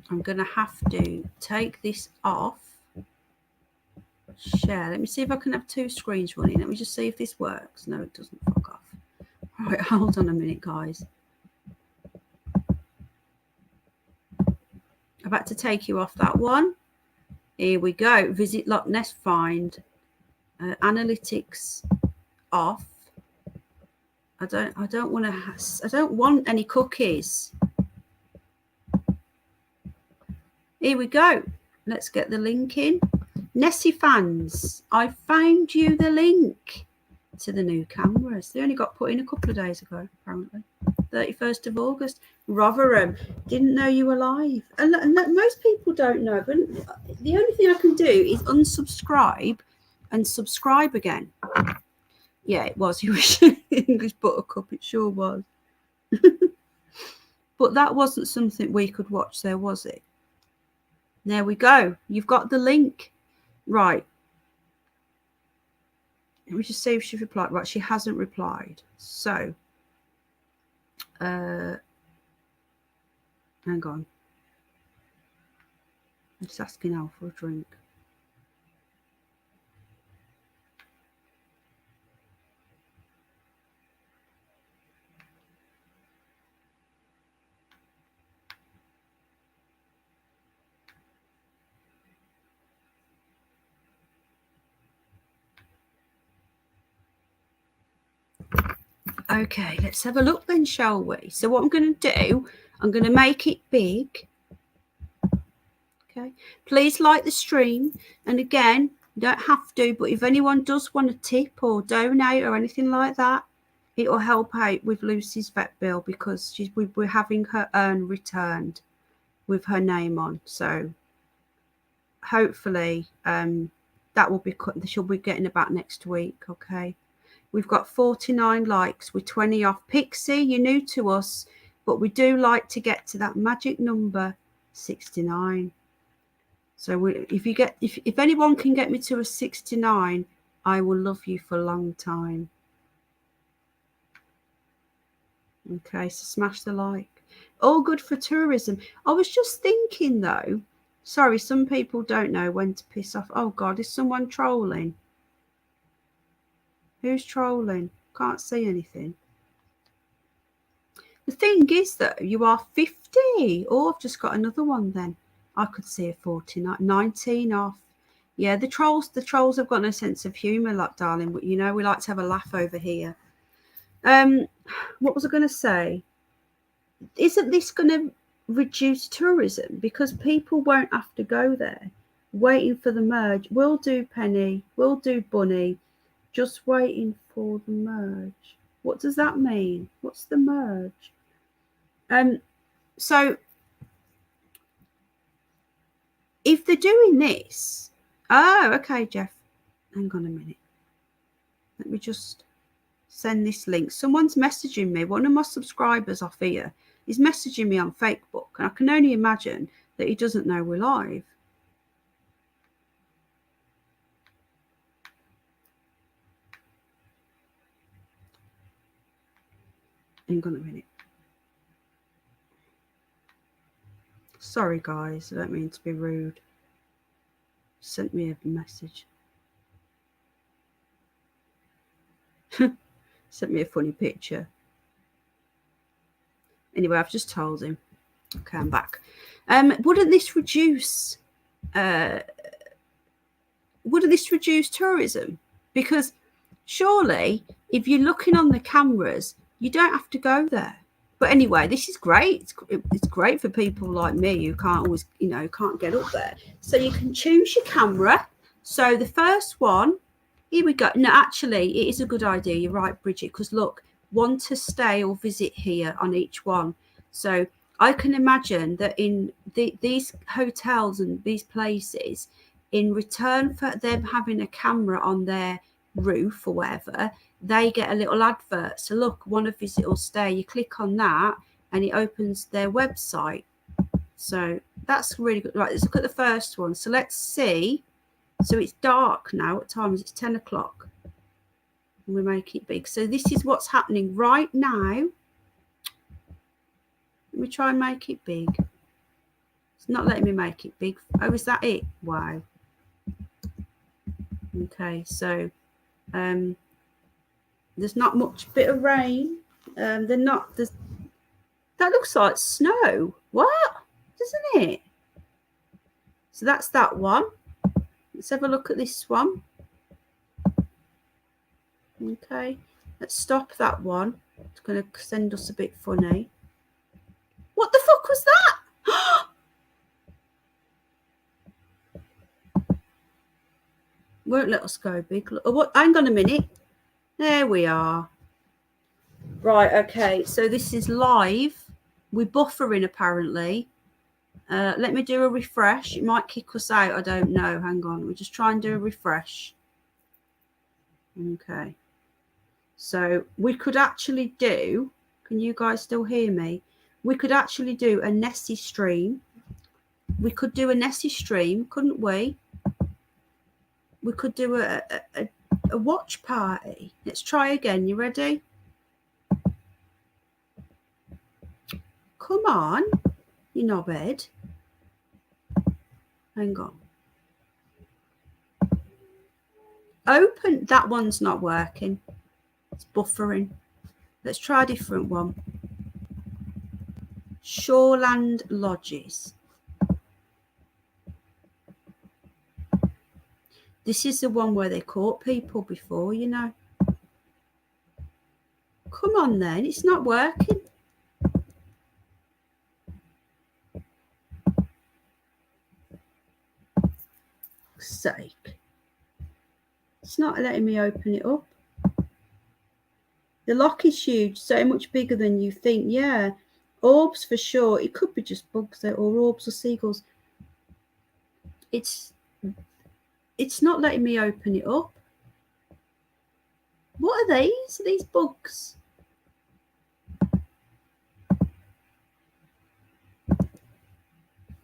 I'm going to have to take this off. Share. Let me see if I can have 2 screens running. Let me just see if this works. No, it doesn't. Fuck off. Right, hold on a minute, guys. I've had to take you off that one. Here we go. Visit Loch Ness find. Analytics off. I don't want any cookies. Here we go. Let's get the link in. Nessie fans, I found you the link to the new cameras. They only got put in a couple of days ago, apparently. 31st of August. Rotherham. Didn't know you were live. And most people don't know, but the only thing I can do is unsubscribe and subscribe again. Yeah, it was. You were English Buttercup. It sure was. But that wasn't something we could watch there, was it? There we go. You've got the link. Right. Let me just see if she replied. Right, she hasn't replied. So, hang on. I'm just asking Al for a drink. Okay, let's have a look then, shall we? So what I'm going to do, I'm going to make it big. Okay, please like the stream. And again, you don't have to, but if anyone does want a tip or donate or anything like that, it will help out with Lucy's vet bill because we're having her urn returned with her name on. So hopefully that will be cut. She'll be getting about next week. Okay. We've got 49 likes. We're 20 off. Pixie, you're new to us, but we do like to get to that magic number, 69. So if anyone can get me to a 69, I will love you for a long time. Okay, so smash the like. All good for tourism. I was just thinking though, sorry, some people don't know when to piss off. Oh God, is someone trolling? Who's trolling? Can't see anything. The thing is though, you are 50. Oh, I've just got another one then. I could see a 49, 19 off. Yeah, the trolls have got no sense of humour, like darling, but you know, we like to have a laugh over here. What was I going to say? Isn't this going to reduce tourism because people won't have to go there waiting for the merge? We'll do Penny, we'll do Bunny, just waiting for the merge. What does that mean? What's the merge? So if they're doing this, oh, okay, Jeff, hang on a minute. Let me just send this link. Someone's messaging me. One of my subscribers off here is messaging me on Facebook, and I can only imagine that he doesn't know we're live. Hang on a minute. Sorry, guys. I don't mean to be rude. Sent me a message. Sent me a funny picture. Anyway, I've just told him. Okay, I'm back. Wouldn't this reduce tourism? Because surely, if you're looking on the cameras, you don't have to go there. But anyway, this is great. It's great for people like me who can't always, can't get up there. So you can choose your camera. So the first one, here we go. No, actually, it is a good idea. You're right, Bridget, because look, want to stay or visit here on each one. So I can imagine that in these hotels and these places, in return for them having a camera on their roof or whatever, they get a little advert. So look, want to visit or stay, you click on that and it opens their website. So that's really good. Right, let's look at the first one. So let's see. So it's dark now. What time is it? It's 10 o'clock. And we make it big. So this is what's happening right now. Let me try and make it big. It's not letting me make it big. Oh, is that it? Wow. Okay, so there's not much bit of rain. That looks like snow. What? Doesn't it? So that's that one. Let's have a look at this one. Okay, let's stop that one. It's going to send us a bit funny. What the fuck was that? Won't let us go big. Oh, what? Hang on a minute. There we are. Right, okay. So this is live. We're buffering apparently. Let me do a refresh. It might kick us out. I don't know. Hang on. We'll just try and do a refresh. Okay. So we could actually do, can you guys still hear me? We could actually do a Nessie stream. We could do a Nessie stream, couldn't we? We could do a watch party. Let's try again. You ready? Come on, you knobhead. Hang on. Open. That one's not working. It's buffering. Let's try a different one. Shoreland Lodges. This is the one where they caught people before, you know. Come on then, it's not working. Sake. It's not letting me open it up. The lock is huge, so much bigger than you think. Yeah, orbs for sure. It could be just bugs though, or orbs or seagulls. It's not letting me open it up. What are these? Are these bugs?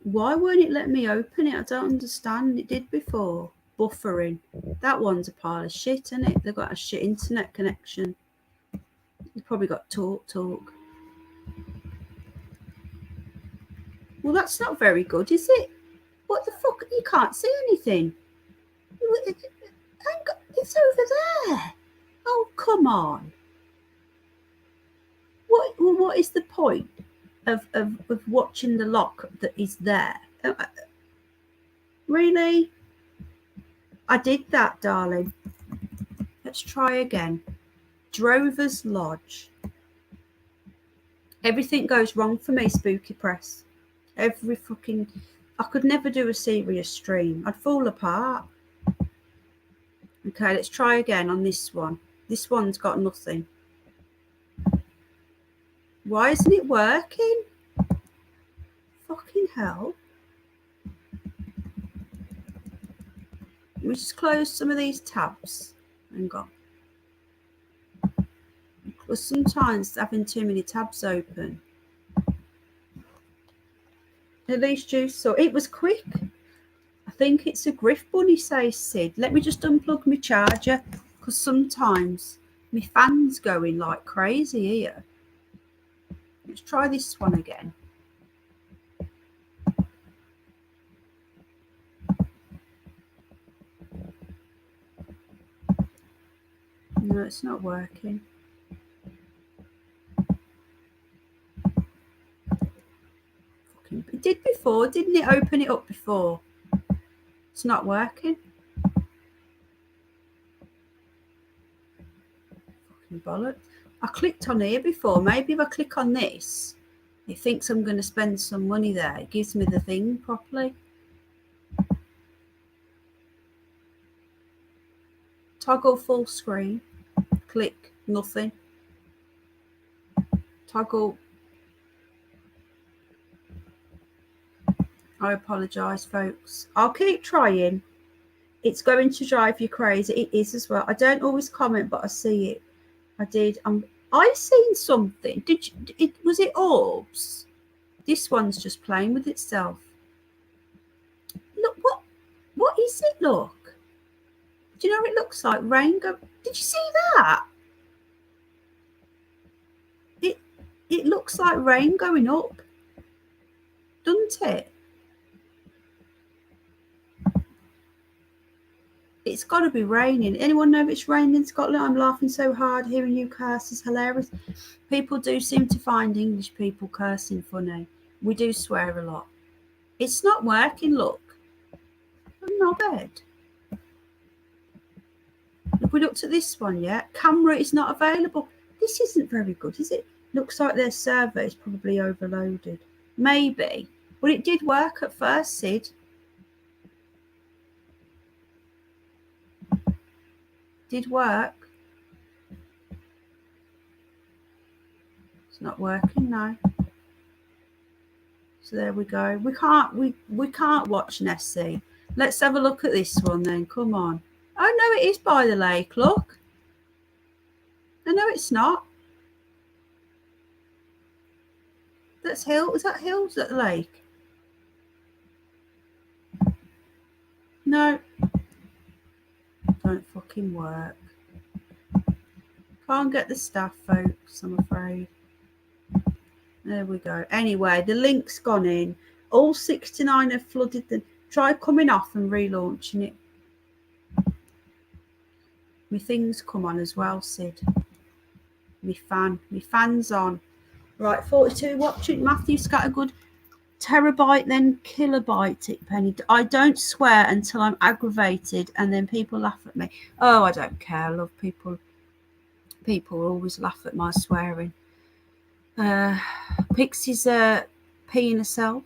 Why won't it let me open it? I don't understand. It did before. Buffering. That one's a pile of shit, isn't it? They've got a shit internet connection. You've probably got talk. Well, that's not very good, is it? What the fuck? You can't see anything. It's over there. Oh, come on. What is the point of watching the lock that is there? Really? I did that, darling. Let's try again. Drover's Lodge. Everything goes wrong for me, Spooky Press. I could never do a serious stream. I'd fall apart. Okay, let's try again on this one. This one's got nothing. Why isn't it working? Fucking hell. Let me just close some of these tabs. Hang on. Because sometimes having too many tabs open. At least you saw. It was quick. I think it's a Griff Bunny, says Sid. Let me just unplug my charger, because sometimes my fan's going like crazy here. Let's try this one again. No, it's not working. It did before, didn't it? Open it up before. It's not working. Fucking bollocks. I clicked on here before. Maybe if I click on this, it thinks I'm going to spend some money there. It gives me the thing properly. Toggle full screen. Click. Nothing. Toggle. I apologise, folks. I'll keep trying. It's going to drive you crazy. It is as well. I don't always comment, but I see it. I did. I seen something. Was it orbs? This one's just playing with itself. Look, what is it? Look. Do you know what it looks like? Rain go. Did you see that? It looks like rain going up, doesn't it? It's got to be raining. Anyone know if it's raining in Scotland? I'm laughing so hard hearing you curse. It's hilarious. People do seem to find English people cursing funny. We do swear a lot. It's not working, look. Not bad. If we looked at this one, yeah, camera is not available. This isn't very good, is it? Looks like their server is probably overloaded. Maybe. But it did work at first, Sid. Did work. It's not working now. So there we go. We can't watch Nessie. Let's have a look at this one then. Come on. Oh no, it is by the lake. Look. Oh, no, it's not. That's hill. Is that hills at the lake? No. Don't fucking work. Can't get the staff, folks, I'm afraid. There we go. Anyway, the link's gone in. All 69 have flooded the... Try coming off and relaunching it. My things come on as well, Sid. My fan's on. Right, 42 watching. Matthew's got a good terabyte, then kilobyte, Tick Penny. I don't swear until I'm aggravated and then people laugh at me. Oh, I don't care. I love people people always laugh at my swearing. Pixie's peeing herself.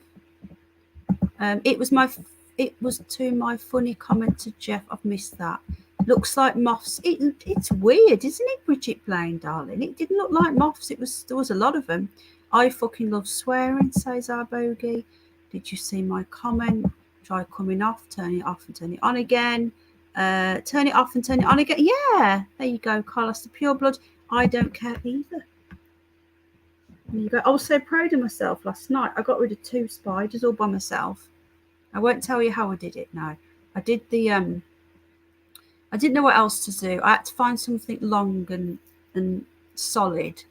It was to my funny comment to Jeff. I've missed that. Looks like moths. It's weird, isn't it, Bridget Blaine, darling? It didn't look like moths. There was a lot of them. I fucking love swearing, says our bogey. Did you see my comment? Try coming off, turn it off and turn it on again. Turn it off and turn it on again. Yeah, there you go, Carlos the Pure Blood. I don't care either. There you go. I was so proud of myself last night. I got rid of 2 spiders all by myself. I won't tell you how I did it now. I did the I didn't know what else to do. I had to find something long and solid.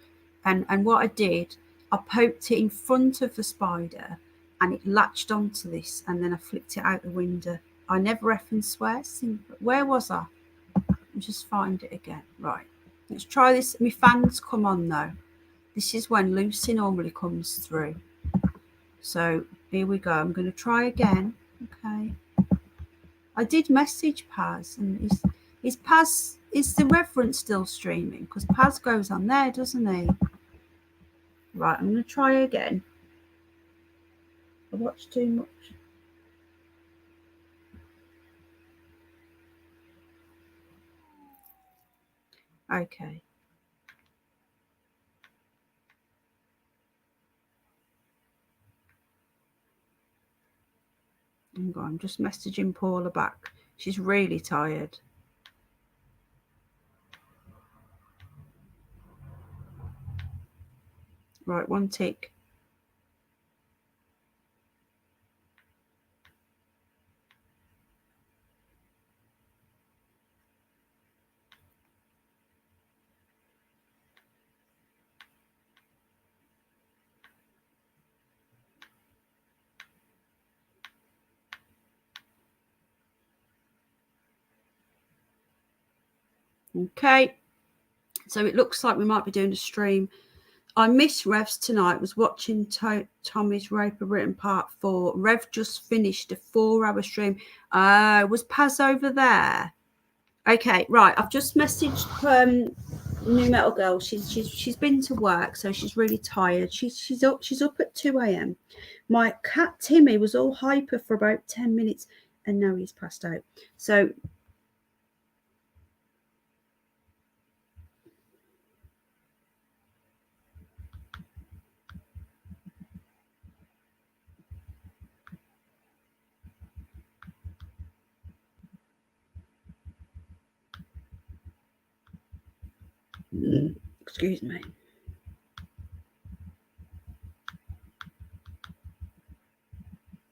And what I did, I poked it in front of the spider and it latched onto this, and then I flicked it out the window. I never effing swear. Where was I? I'll just find it again. Right. Let's try this. My fans come on though. This is when Lucy normally comes through. So here we go. I'm going to try again. Okay. I did message Paz, and is the Reverend still streaming? Because Paz goes on there, doesn't he? Right, I'm going to try again. I watched too much. Okay. I'm just messaging Paula back. She's really tired. Right, 1 tick. Okay, so it looks like we might be doing a stream. I missed Rev's tonight. Was watching Tommy's Rape of Britain Part 4. Rev just finished a 4-hour stream. Was Paz over there? Okay, right. I've just messaged New Metal Girl. She's been to work, so she's really tired. She's up at 2 a.m. My cat Timmy was all hyper for about 10 minutes, and now he's passed out. So. Excuse me.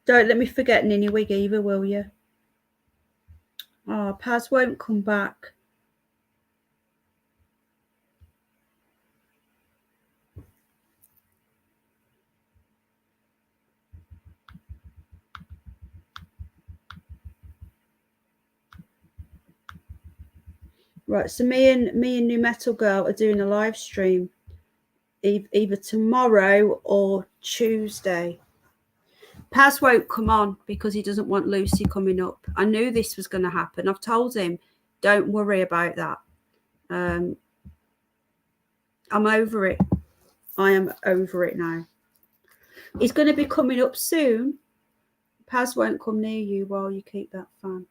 Don't let me forget Ninny Wig either, will you? Oh, Paz won't come back. Right, so me and New Metal Girl are doing a live stream either tomorrow or Tuesday. Paz won't come on because he doesn't want Lucy coming up. I knew this was going to happen. I've told him, don't worry about that. I'm over it. I am over it now. He's going to be coming up soon. Paz won't come near you while you keep that fan.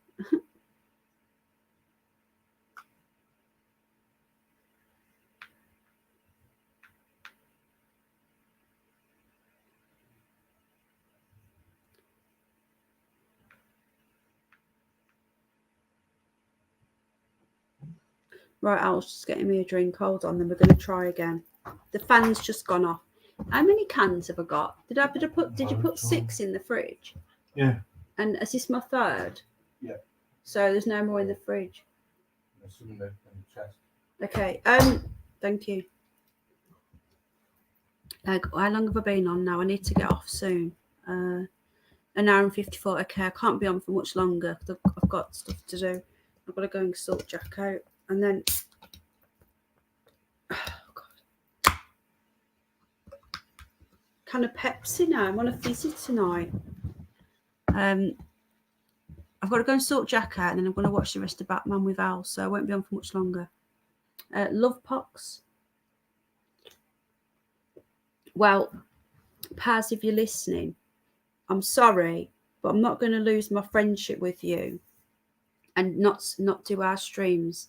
Right, Al's just getting me a drink. Hold on, then we're going to try again. The fan's just gone off. How many cans have I got? Did you put 6 in the fridge? Yeah. And is this my 3rd? Yeah. So there's no more in the fridge. There's some in the chest. Okay. Thank you. How long have I been on now? I need to get off soon. An hour and 54. Okay, I can't be on for much longer because I've got stuff to do. I've got to go and sort Jack out. And then, oh God, kind of Pepsi now. I'm on a visit tonight. I've got to go and sort Jack out, and then I'm going to watch the rest of Batman with Al, so I won't be on for much longer. Love Pox. Well, Paz, if you're listening, I'm sorry, but I'm not going to lose my friendship with you and not do our streams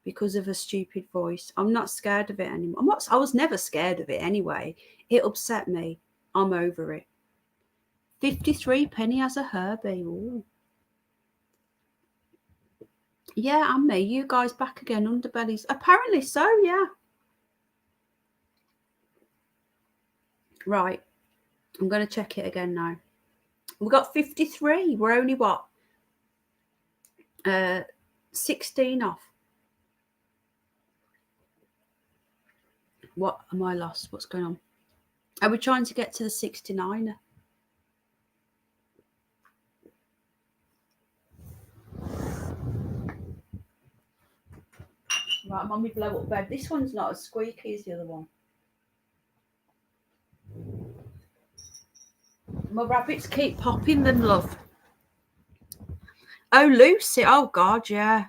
because of a stupid voice. I'm not scared of it anymore. I was never scared of it anyway. It upset me. I'm over it. 53 Penny as a Herbie. Ooh. Yeah, and me. You guys back again, Underbellies. Apparently so, yeah. Right. I'm going to check it again now. We've got 53. We're only what? 16 off. What am I lost? What's going on? Are we trying to get to the 69er? Right, I'm on my blow up bed. This one's not as squeaky as the other one. My rabbits keep popping them, love. Oh, Lucy. Oh, God, yeah.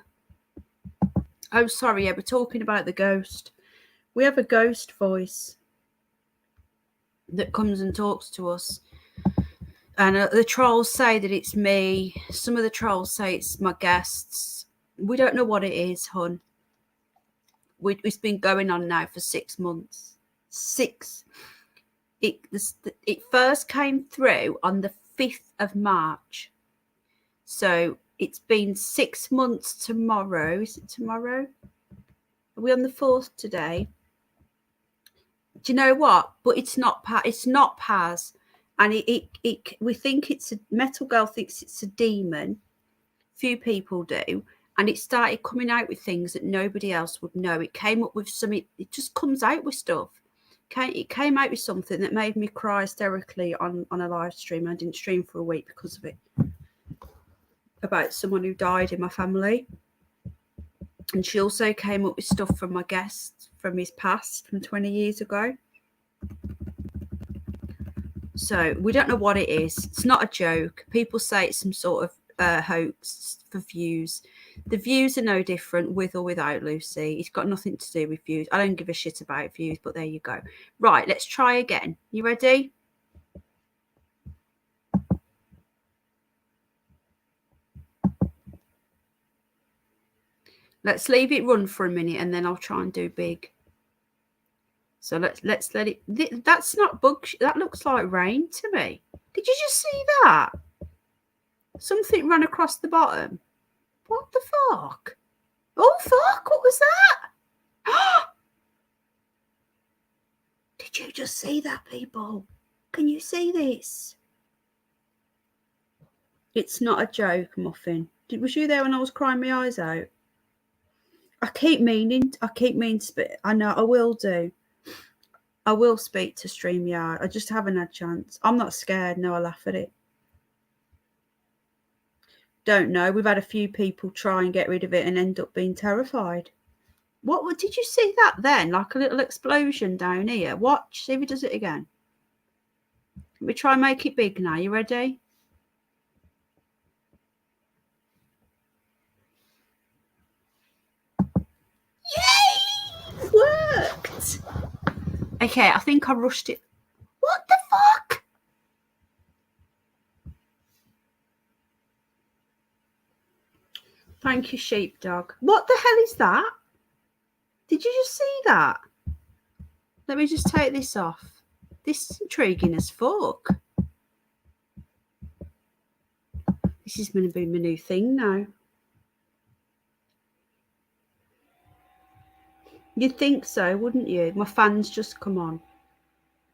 Oh, sorry. Yeah, we're talking about the ghost. We have a ghost voice that comes and talks to us. And the trolls say that it's me. Some of the trolls say it's my guests. We don't know what it is, hun. It's been going on now for 6 months. 6. It first came through on the 5th of March. So it's been 6 months tomorrow. Is it tomorrow? Are we on the 4th today? Do you know what? But it's not Paz. And we think it's a Metal Girl thinks it's a demon. Few people do. And it started coming out with things that nobody else would know. It came up with something. It just comes out with stuff. It came out with something that made me cry hysterically on a live stream. I didn't stream for a week because of it. About someone who died in my family. And she also came up with stuff from my guest from his past, from 20 years ago. So we don't know what it is. It's not a joke. People say it's some sort of hoax for views. The views are no different with or without Lucy. It's got nothing to do with views. I don't give a shit about views, but there you go. Right, let's try again. You ready? Let's leave it run for a minute and then I'll try and do big. So let's let it. That's not bug. That looks like rain to me. Did you just see that? Something ran across the bottom. What the fuck? Oh fuck! What was that? Did you just see that, people? Can you see this? It's not a joke, Muffin. Was you there when I was crying my eyes out? I keep meaning to speak. I know I will do. I will speak to StreamYard. I just haven't had a chance. I'm not scared. No, I laugh at it. Don't know. We've had a few people try and get rid of it and end up being terrified. What did you see that then? Like a little explosion down here. Watch. See if he does it again. Let me try and make it big now. You ready? Yay! Worked! Okay, I think I rushed it. What the fuck? Thank you, sheepdog. What the hell is that? Did you just see that? Let me just take this off. This is intriguing as fuck. This is going to be my new thing now. You'd think so, wouldn't you? My fans just come on.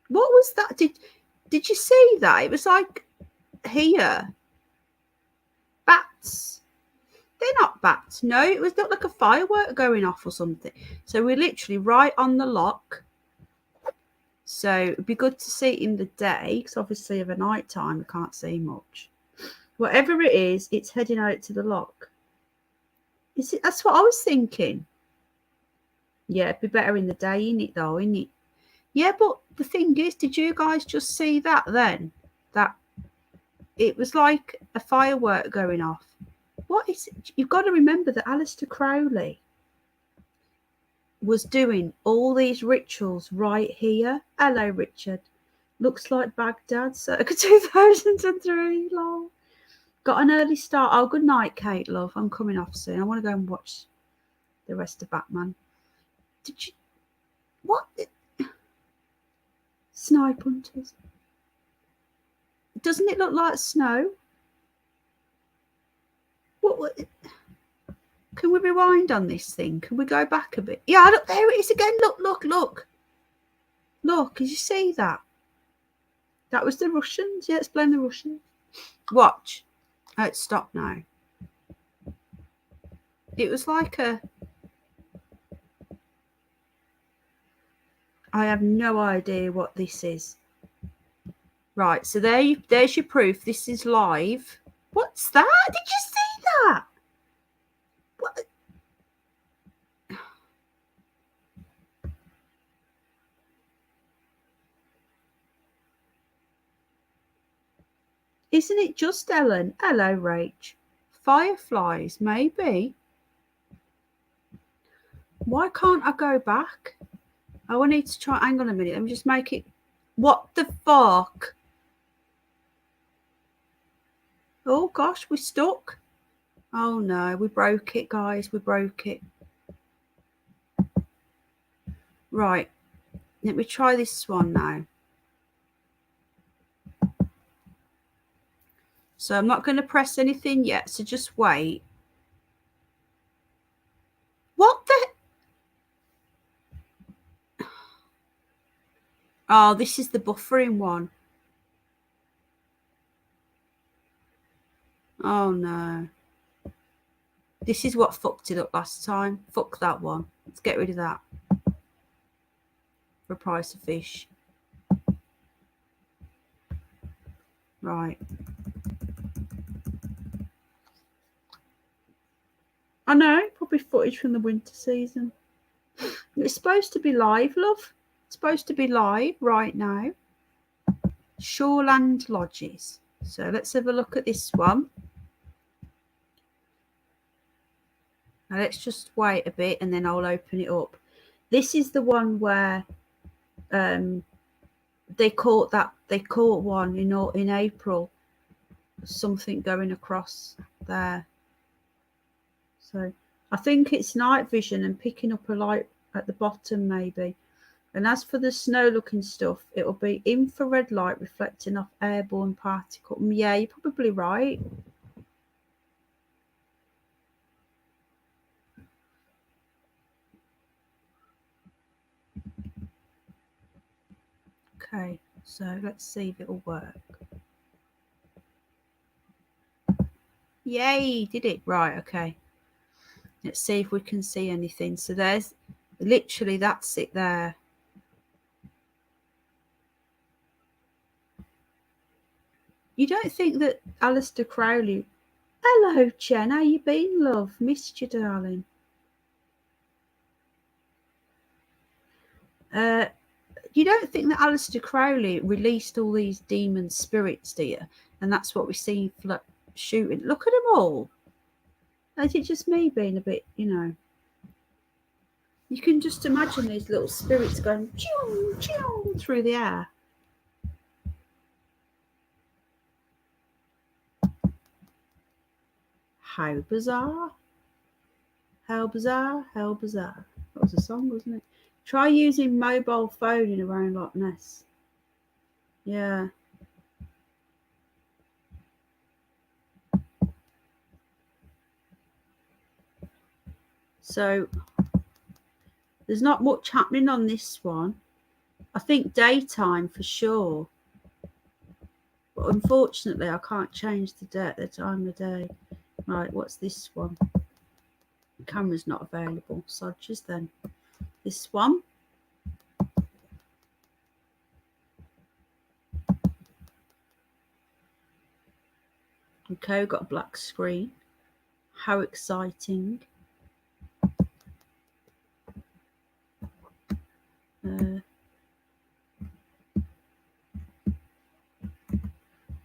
What was that? Did you see that? It was like here. Bats. They're not bats. No, it was not like a firework going off or something. So we're literally right on the lock. So it'd be good to see it in the day, because obviously of a night time we can't see much. Whatever it is, it's heading out to the lock. Is it? That's what I was thinking. Yeah, it'd be better in the day, innit, though, innit? Yeah, but the thing is, did you guys just see that then? That it was like a firework going off. What is it? You've got to remember that Aleister Crowley was doing all these rituals right here. Hello, Richard. Looks like Baghdad, circa 2003. Lol. Got an early start. Oh, good night, Kate, love. I'm coming off soon. I want to go and watch the rest of Batman. Did you... What? Snipe hunters. Doesn't it look like snow? What? Can we rewind on this thing? Can we go back a bit? Yeah, look, there it is again. Look, look, look. Look, did you see that? That was the Russians. Yeah, let's blame the Russians. Watch. Oh, it's stopped now. It was like a... I have no idea what this is. Right, so there's your proof. This is live. What's that? Did you see that? What? Isn't it just Ellen? Hello, Rach. Fireflies, maybe. Why can't I go back? Oh, I need to try. Hang on a minute. Let me just make it. What the fuck? Oh, gosh, we're stuck. Oh, no. We broke it, guys. We broke it. Right. Let me try this one now. So I'm not going to press anything yet. So just wait. What the... Oh, this is the buffering one. Oh, no. This is what fucked it up last time. Fuck that one. Let's get rid of that. For a price of fish. Right. I know. Probably footage from the winter season. It's supposed to be live, love. It's supposed to be live right now. Shoreland Lodges. So let's have a look at this one. Now let's just wait a bit and then I'll open it up. This is the one where they caught one in April. Something going across there. So I think it's night vision and picking up a light at the bottom maybe. And as for the snow looking stuff, it'll be infrared light reflecting off airborne particles. Yeah, you're probably right. Okay, so let's see if it'll work. Yay, did it? Right, okay. Let's see if we can see anything. So there's literally, that's it there. You don't think that Alistair Crowley... Hello, Jen. How you been, love? Missed you, darling. You don't think that Alistair Crowley released all these demon spirits, do you? And that's what we see shooting. Look at them all. Is it just me being a bit, you know? You can just imagine these little spirits going choo, choo, through the air. How bizarre. How bizarre, how bizarre. That was a song, wasn't it? Try using mobile phone in around Loch Ness. Yeah. So there's not much happening on this one. I think daytime for sure. But unfortunately, I can't change the time of day. Right, what's this one? The camera's not available. Sodgers then. This one. Okay, we've got a black screen. How exciting.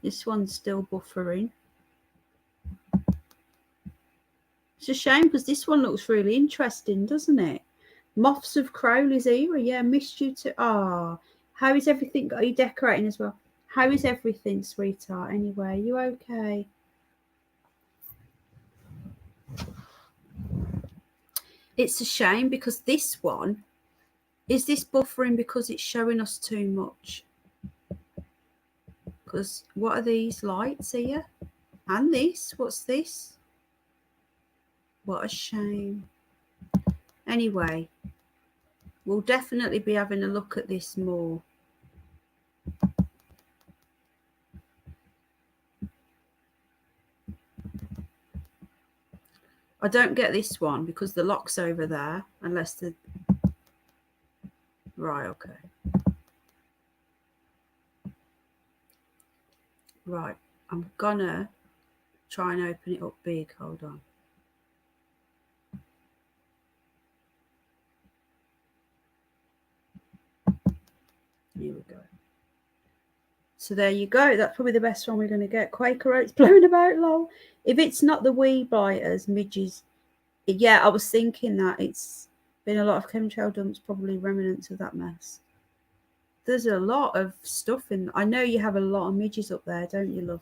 This one's still buffering. It's a shame because this one looks really interesting, doesn't it? Moths of Crowley's era. Yeah, missed you too. Ah, how is everything? Are you decorating as well? How is everything, sweetheart? Anyway, you okay? It's a shame because this one is this buffering because it's showing us too much. Because what are these lights here? And this? What's this? What a shame. Anyway, we'll definitely be having a look at this more. I don't get this one because the lock's over there, unless the... Right, okay. Right, I'm gonna try and open it up big. Hold on. Here we go. So there you go. That's probably the best one we're going to get. Quaker Oats blown about, lol. If it's not the wee biters, midges. Yeah, I was thinking that it's been a lot of chemtrail dumps, probably remnants of that mess. There's a lot of stuff in. I know you have a lot of midges up there, don't you, love?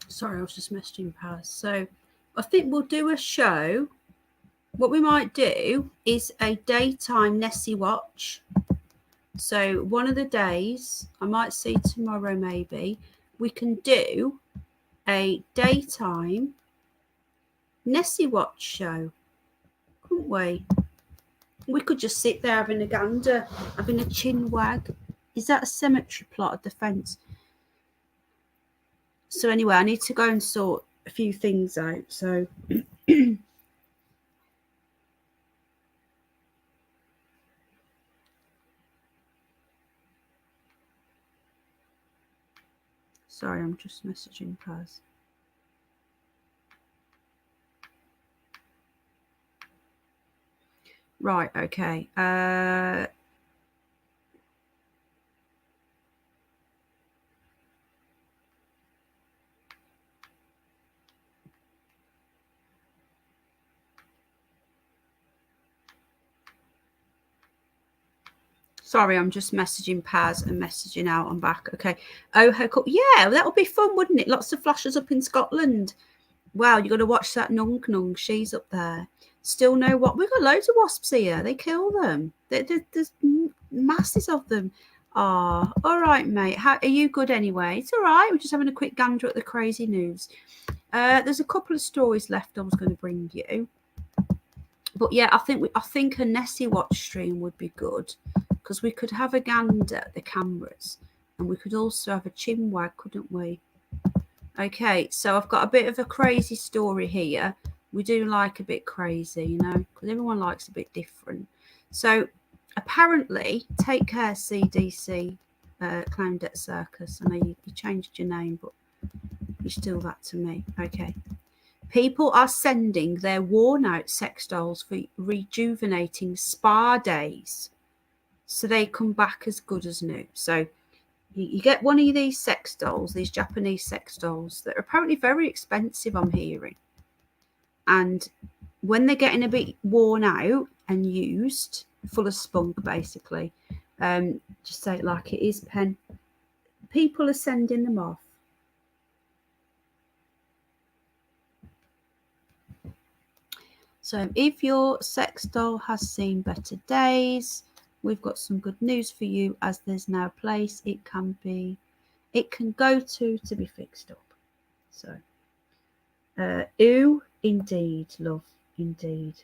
Sorry, I was just messaging Paz. So I think we'll do a show. What we might do is a daytime Nessie watch. So one of the days, I might see tomorrow maybe, we can do a daytime Nessie watch show, couldn't we? We could just sit there having a gander, having a chin wag. Is that a cemetery plot of defence? So anyway, I need to go and sort a few things out. So sorry, I'm just messaging Paz. Right, okay. Sorry, I'm just messaging Paz and messaging out. I'm back. Okay. Oh, yeah, that would be fun, wouldn't it? Lots of flashes up in Scotland. Wow, you got to watch that Nung Nung. She's up there. Still know what? We've got loads of wasps here. They kill them. There's masses of them. Ah, all right, mate. How are you? Good anyway. It's all right. We're just having a quick gander at the crazy news. There's a couple of stories left I was going to bring you. But yeah, I think a Nessie watch stream would be good because we could have a gander at the cameras and we could also have a chin wag, couldn't we? Okay, so I've got a bit of a crazy story here. We do like a bit crazy, you know, because everyone likes a bit different. So apparently, take care, CDC Clown Debt Circus. I know you changed your name, but you're still that to me. Okay. People are sending their worn-out sex dolls for rejuvenating spa days so they come back as good as new. So you get one of these sex dolls, these Japanese sex dolls that are apparently very expensive, I'm hearing. And when they're getting a bit worn out and used, full of spunk, basically, just say it like it is, Pen, People are sending them off. So if your sex doll has seen better days, we've got some good news for you, as there's now a place it can go to be fixed up. So ooh, indeed, love, indeed.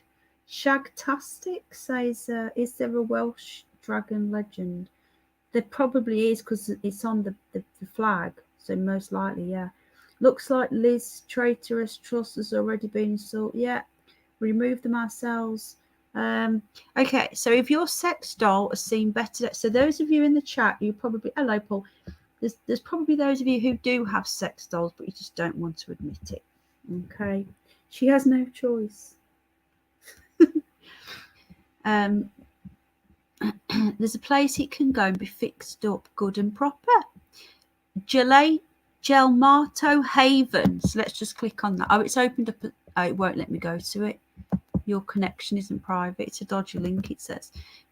Shagtastic says, is there a Welsh dragon legend? There probably is, because it's on the flag, so most likely, yeah. Looks like Liz Traitorous Trust has already been installed. Yeah, remove them ourselves. Okay, so if your sex doll has seen better, so those of you in the chat, you probably, hello Paul, there's probably those of you who do have sex dolls, but you just don't want to admit it. Okay, she has no choice. There's a place it can go and be fixed up good and proper. Gelmato Haven. So let's just click on that. Oh, it's opened up. Oh, it won't let me go to it. Your connection isn't private. It's a dodgy link, it says.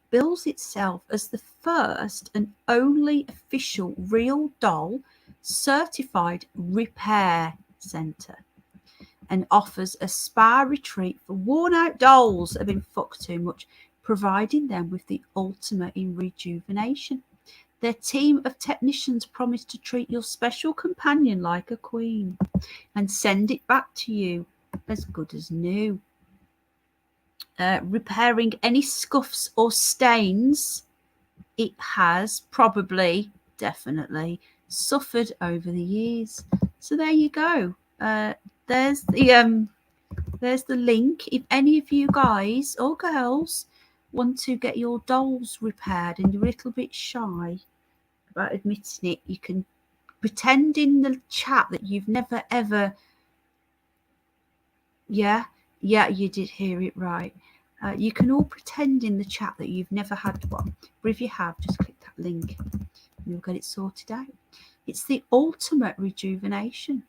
Bills itself as the first and only official real doll certified repair centre, and offers a spa retreat for worn out dolls that have been fucked too much, providing them with the ultimate in rejuvenation. Their team of technicians promise to treat your special companion like a queen and send it back to you as good as new. Repairing any scuffs or stains it has probably, definitely suffered over the years. So there you go. There's the link. If any of you guys or girls want to get your dolls repaired and you're a little bit shy about admitting it, you can pretend in the chat that you've never ever. Yeah, you did hear it right. You can all pretend in the chat that you've never had one, but if you have, just click that link and you'll get it sorted out. It's the ultimate rejuvenation.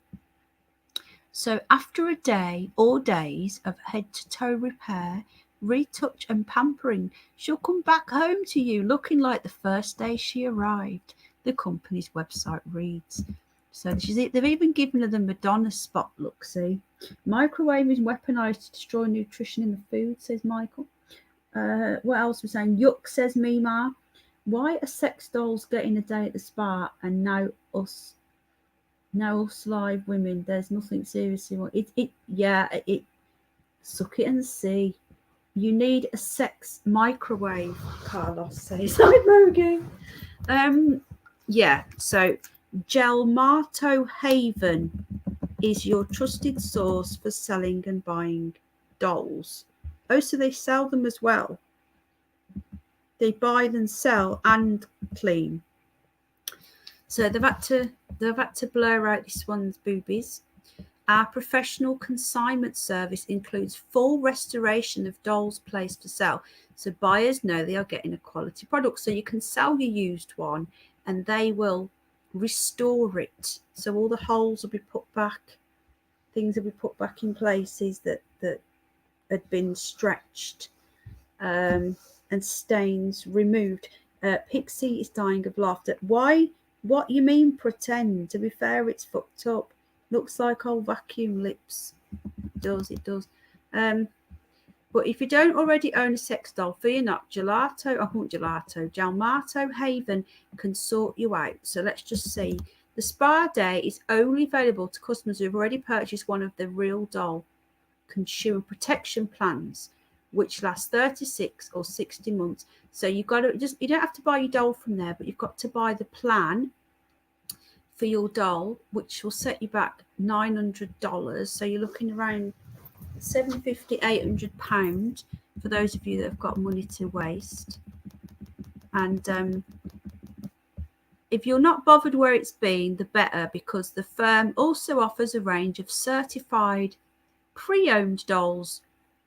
So after a day or days of head-to-toe repair, retouch and pampering, she'll come back home to you looking like the first day she arrived, the company's website reads. So they've even given her the Madonna spot look, see? Microwave is weaponized to destroy nutrition in the food, says Michael. What else we're saying? Yuck, says Mima. Why are sex dolls getting a day at the spa and now us live women? There's nothing seriously wrong. It suck it and see. You need a sex microwave, Carlos says. Hi, Mogi. So Gelmato Haven is your trusted source for selling and buying dolls. Oh, so they sell them as well. They buy and sell and clean. So they've had to blur out this one's boobies. Our professional consignment service includes full restoration of dolls placed for sale. So buyers know they are getting a quality product. So you can sell your used one and they will restore it. So all the holes will be put back. Things will be put back in places that had been stretched, and stains removed. Pixie is dying of laughter. Why? What you mean pretend? To be fair, it's fucked up. Looks like old vacuum lips. It does. But if you don't already own a sex doll, fear not. Gelmato Haven can sort you out. So let's just see. The spa day is only available to customers who have already purchased one of the real doll consumer protection plans, which lasts 36 or 60 months. So you don't have to buy your doll from there, but you've got to buy the plan for your doll, which will set you back $900. So you're looking around £750, £800 for those of you that have got money to waste. And if you're not bothered where it's been, the better, because the firm also offers a range of certified pre-owned dolls,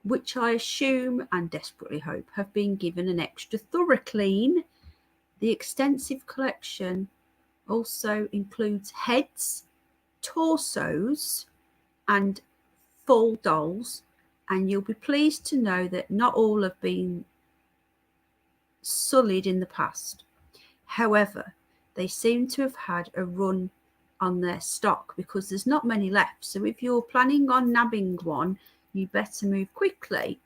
which I assume and desperately hope have been given an extra thorough clean. The extensive collection also includes heads, torsos, and full dolls, and you'll be pleased to know that not all have been sullied in the past. However, They seem to have had a run on their stock because there's not many left. So if you're planning on nabbing one, you better move quickly.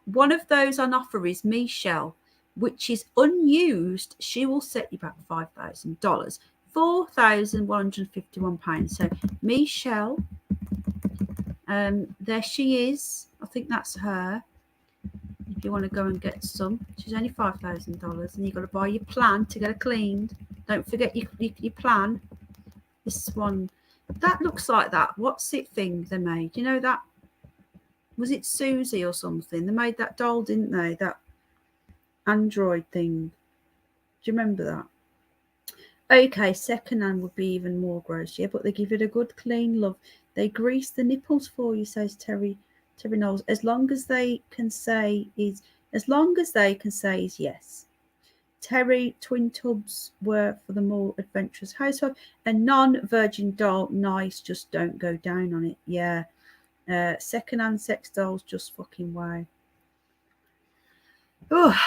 One of those on offer is Michelle, which is unused. She will set you back $5,000, £4,151. So Michelle, there she is. I think that's her. If you want to go and get some, she's only $5,000, and you've got to buy your plan to get her cleaned. Don't forget your plan. This one, that looks like that. What's it thing they made? You know that? Was it Susie or something? They made that doll, didn't they? That Android thing. Do you remember that? Okay, second hand would be even more gross, yeah, but they give it a good clean love. They grease the nipples for you, says Terry Knowles. As long as they can say is yes. Terry, twin tubs were for the more adventurous housewife. A non-virgin doll, nice, just don't go down on it. Yeah. Second-hand sex dolls, just fucking wow. Oh,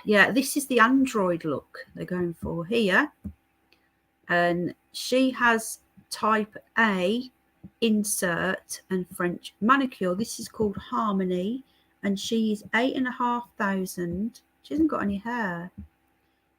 yeah, this is the Android look they're going for here. And she has type A insert and French manicure. This is called Harmony, and she is 8,500. She hasn't got any hair.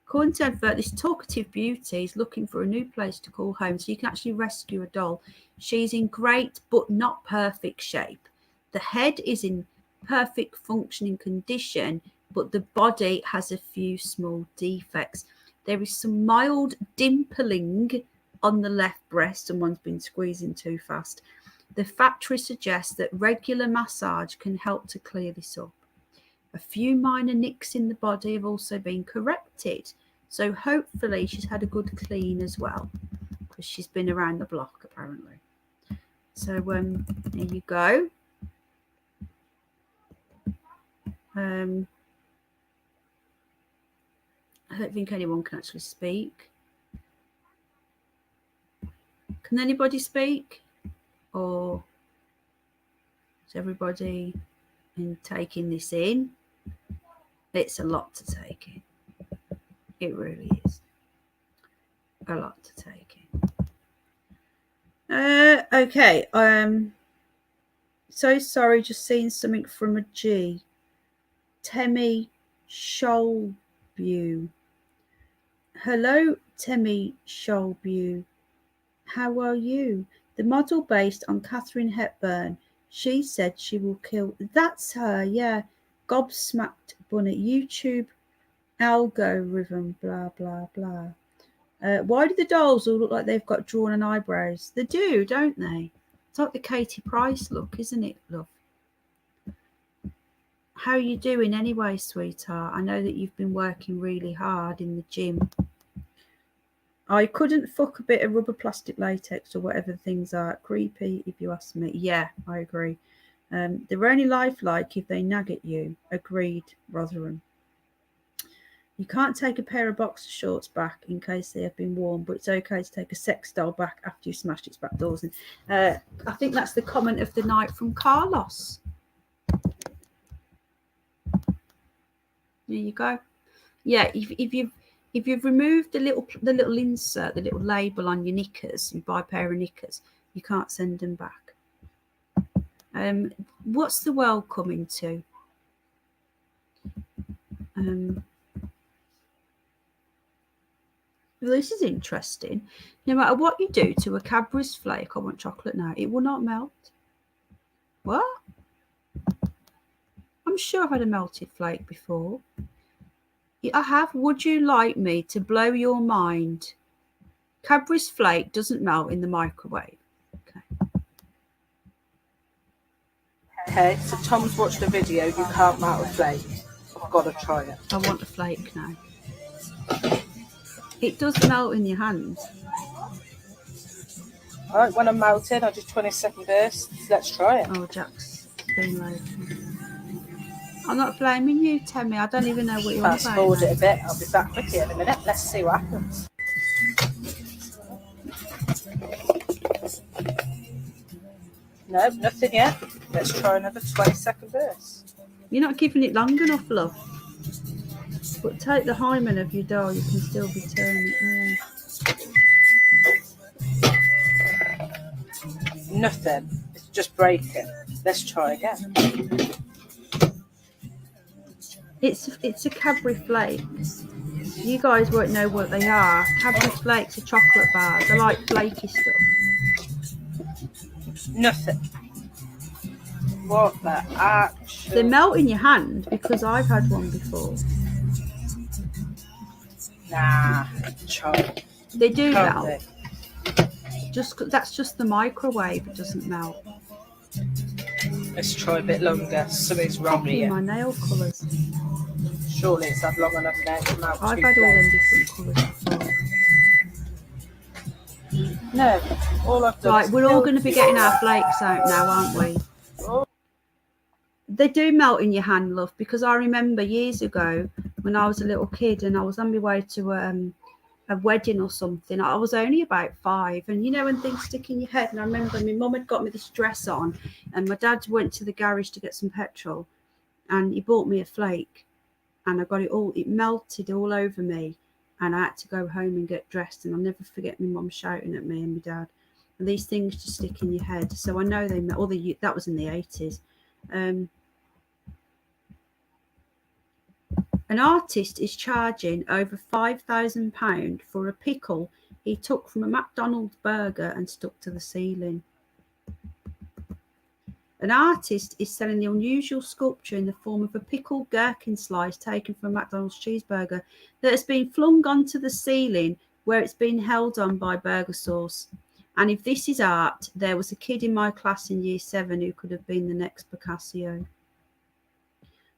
According to advert, this talkative beauty is looking for a new place to call home, so you can actually rescue a doll. She's in great but not perfect shape. The head is in perfect functioning condition, but the body has a few small defects. There is some mild dimpling on the left breast. Someone's been squeezing too fast. The factory suggests that regular massage can help to clear this up. A few minor nicks in the body have also been corrected. So hopefully she's had a good clean as well, because she's been around the block apparently. So there you go. I don't think anyone can actually speak. Can anybody speak? Or is everybody taking this in? It's a lot to take in. It really is. A lot to take in. Okay. So sorry, just seeing something from a G. Temi Sholbew. Hello, Temi Sholbew. How are you? The model based on Katharine Hepburn. She said she will kill. That's her, yeah. Gobsmacked Bunny. YouTube algorithm, blah, blah, blah. Why do the dolls all look like they've got drawn on eyebrows? They do, don't they? It's like the Katie Price look, isn't it, love? How are you doing anyway, sweetheart? I know that you've been working really hard in the gym. I couldn't fuck a bit of rubber, plastic, latex or whatever the things are. Creepy, if you ask me. Yeah, I agree. They're only lifelike if they nag at you. Agreed, Rotherham. You can't take a pair of boxer shorts back in case they have been worn, but it's okay to take a sex doll back after you smashed its back doors in. I think that's the comment of the night from Carlos. There you go. Yeah, if you've removed the little insert, the little label on your knickers, you buy a pair of knickers, you can't send them back. What's the world coming to? Well, this is interesting. No matter what you do to a Cadbury's flake, I want chocolate now, it will not melt. What? I'm sure I've had a melted flake before. I have. Would you like me to blow your mind? Cadbury's flake doesn't melt in the microwave. Okay. Okay, so Tom's watched the video. You can't melt a flake. I've got to try it. I want a flake now. It does melt in your hands. All right, when I'm melting, I'll do 20-second bursts. Let's try it. Oh, Jack's being low. I'm not blaming you, Temi. I don't even know what you're Fast forward it a bit. I'll be back with you in a minute. Let's see what happens. No, nothing yet. Let's try another 20-second burst. You're not giving it long enough, love. But take the hymen of your dial, you can still return it. Nothing. It's just breaking. Let's try again. It's a Cadbury Flakes. You guys won't know what they are. Cadbury Flakes are chocolate bars. I like flaky stuff. Nothing. What the actual? They melt in your hand because I've had one before. Nah, try. They do Can't melt. That's just the microwave. It doesn't melt. Let's try a bit longer. Something's wrong Copying here. my nail colours. Surely it's had long enough now to melt. I've two had all them flakes. different colours before. No, all I've done. Right, is we're all fill- going to be getting our flakes out now, aren't we? Oh, They do melt in your hand, love, because I remember years ago when I was a little kid and I was on my way to a wedding or something. I was only about 5, and you know when things stick in your head. And I remember my mum had got me this dress on, and my dad went to the garage to get some petrol, and he bought me a flake, and I got it melted all over me, and I had to go home and get dressed. And I'll never forget my mum shouting at me and my dad. And these things just stick in your head, so I know they melt. That was in the 80s. An artist is charging over £5,000 for a pickle he took from a McDonald's burger and stuck to the ceiling. An artist is selling the unusual sculpture in the form of a pickled gherkin slice taken from a McDonald's cheeseburger that has been flung onto the ceiling where it's been held on by burger sauce. And if this is art, there was a kid in my class in year 7 who could have been the next Picasso.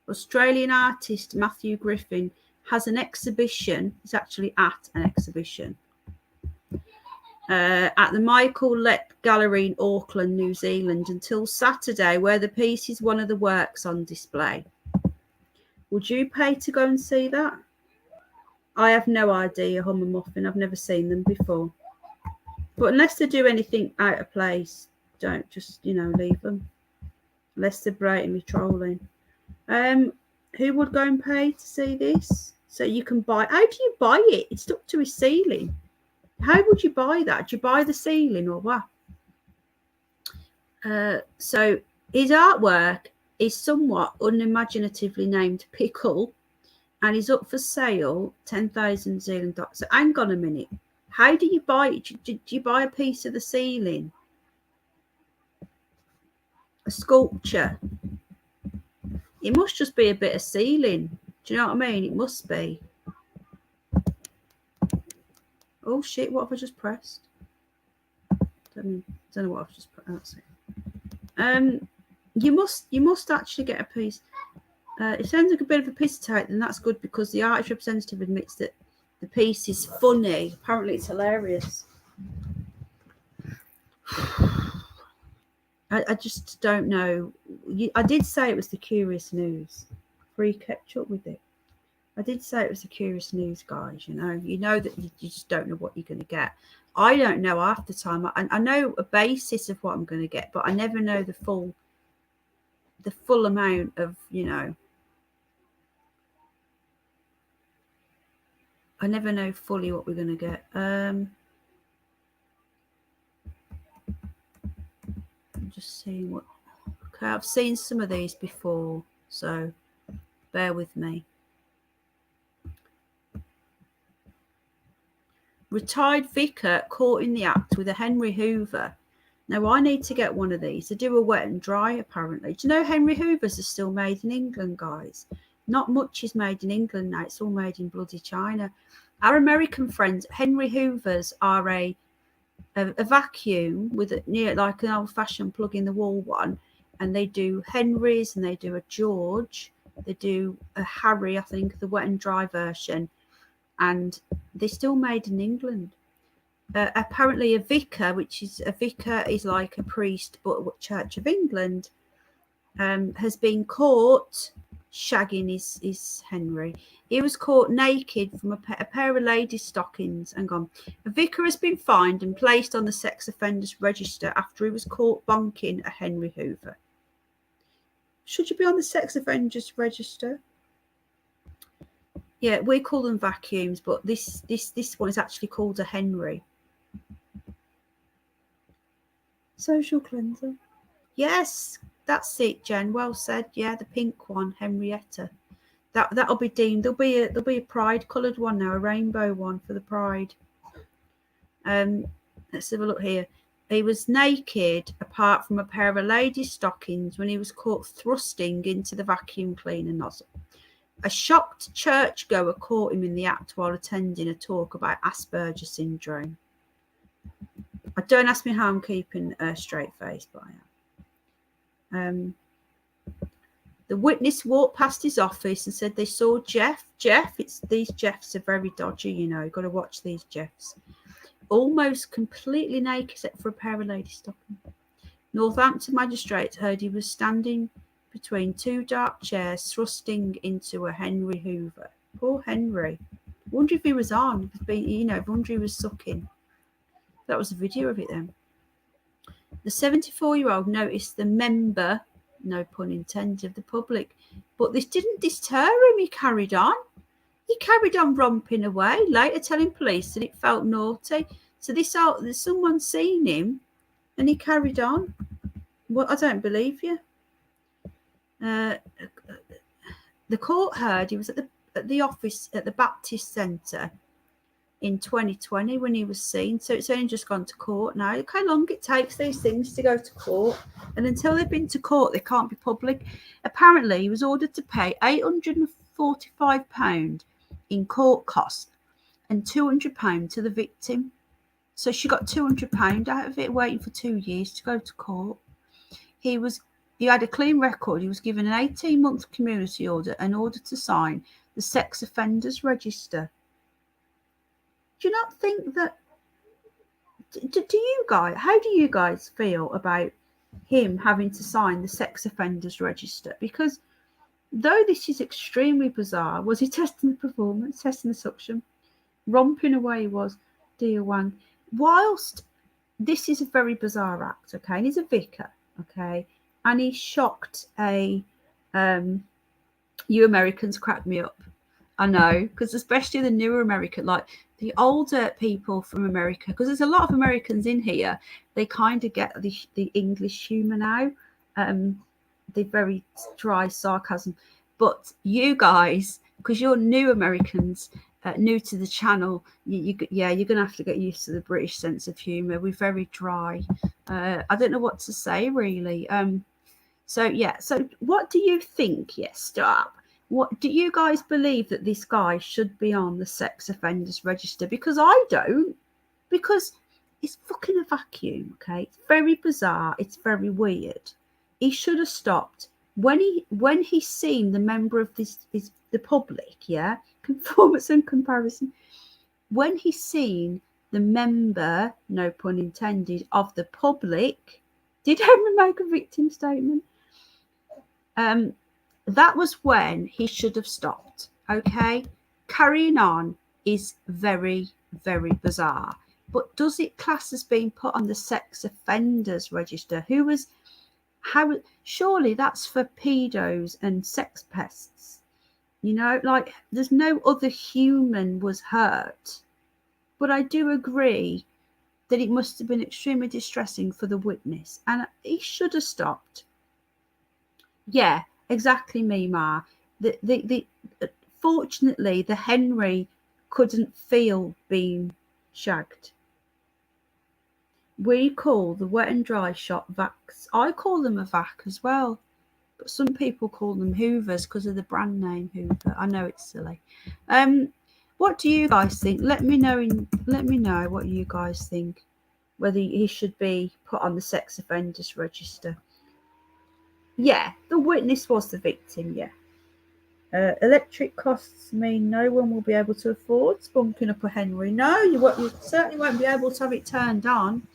Australian artist Matthew Griffin has an exhibition. He's actually at an exhibition at the Michael Lett Gallery in Auckland, New Zealand, until Saturday, where the piece is one of the works on display. Would you pay to go and see that? I have no idea, Hum and Muffin. I've never seen them before. But unless they do anything out of place, don't just, leave them. Unless they're blatantly trolling. Who would go and pay to see this? So you can buy. How do you buy it? It's stuck to a ceiling. How would you buy that? Do you buy the ceiling or what? So his artwork is somewhat unimaginatively named Pickle, and is up for sale 10,000 Zealand dollars. So hang on a minute. How do you buy it? Do you buy a piece of the ceiling? A sculpture? It must just be a bit of ceiling. Do you know what I mean? It must be. Oh shit! What have I just pressed? Don't know what I've just pressed. You must actually get a piece. It sounds like a bit of a piss take. Then that's good because the artist representative admits that the piece is funny. Apparently, it's hilarious. I just don't know. I did say it was the Curious News. Free kept up with it. I did say it was the Curious News, guys. You know that you just don't know what you're going to get. I don't know half the time. I know a basis of what I'm going to get, but I never know the full amount of, I never know fully what we're going to get. I'm just seeing what. Okay, I've seen some of these before, so bear with me. Retired vicar caught in the act with a Henry Hoover. Now, I need to get one of these. They do a wet and dry, apparently. Do you know Henry Hoovers are still made in England, guys? Not much is made in England now. It's all made in bloody China. Our American friends, Henry Hoovers, are a vacuum with like an old-fashioned plug-in-the-wall one. And they do Henrys and they do a George. They do a Harry, I think, the wet and dry version. And they're still made in England. Apparently a vicar is like a priest, but Church of England, has been caught shagging his Henry. He was caught naked from a pair of ladies' stockings. Hang on. A vicar has been fined and placed on the sex offenders register after he was caught bonking a Henry Hoover. Should you be on the sex offenders register? Yeah, we call them vacuums, but this one is actually called a Henry. Social cleanser. Yes, that's it, Jen. Well said. Yeah, the pink one, Henrietta. That'll be deemed. There'll be a pride coloured one now, a rainbow one for the pride. Let's have a look here. He was naked apart from a pair of ladies' stockings when he was caught thrusting into the vacuum cleaner nozzle. A shocked churchgoer caught him in the act while attending a talk about Asperger's syndrome. Don't ask me how I'm keeping a straight face, but I am. The witness walked past his office and said they saw Jeff. These Jeffs are very dodgy, you know. You've got to watch these Jeffs. Almost completely naked except for a pair of lady stockings. Northampton magistrates heard he was standing between two dark chairs, thrusting into a Henry Hoover. Poor Henry. Wonder if he was on. Wonder if he was sucking. That was a video of it then. The 74-year-old noticed the member, no pun intended, of the public, but this didn't deter him. He carried on. He carried on romping away, later telling police that it felt naughty. So there's someone seen him, and he carried on. Well, I don't believe you. The court heard he was at the office at the Baptist Centre in 2020 when he was seen. So it's only just gone to court now. Look how long it takes these things to go to court. And until they've been to court, they can't be public. Apparently, he was ordered to pay £845 in court costs and £200 to the victim. So she got £200 out of it, waiting for 2 years to go to court. He had a clean record. He was given an 18-month community order and ordered to sign the sex offenders register. Do you not think that? How do you guys feel about him having to sign the sex offenders register? Because though this is extremely bizarre, was he testing the performance, testing the suction, romping away was dear one? Whilst this is a very bizarre act, okay, and he's a vicar, okay, and he shocked you Americans crack me up. I know, because especially the newer American, like the older people from America, because there's a lot of Americans in here, they kind of get the English humour now, the very dry sarcasm. But you guys, because you're new Americans, new to the channel, you're going to have to get used to the British sense of humour. We're very dry. I don't know what to say, really. So what do you think? Yes, stop. What do you guys believe that this guy should be on the sex offenders register? Because I don't. Because it's fucking a vacuum, okay? It's very bizarre. It's very weird. He should have stopped when he's seen the member of the public, yeah, conformance and comparison. When he's seen the member, no pun intended, of the public. Did Henry make a victim statement? That was when he should have stopped, okay? Carrying on is very, very bizarre. But does it class as being put on the sex offenders register? Surely that's for pedos and sex pests. You know, like there's no other human was hurt. But I do agree that it must have been extremely distressing for the witness. And he should have stopped. Yeah. Exactly, Mima. Fortunately, the Henry couldn't feel being shagged. We call the wet and dry shop vacs. I call them a vac as well, but some people call them Hoovers because of the brand name Hoover. I know it's silly. What do you guys think? Let me know what you guys think. Whether he should be put on the sex offenders register. Yeah, the witness was the victim, yeah. Electric costs mean no one will be able to afford spunking up a Henry. No, you certainly won't be able to have it turned on.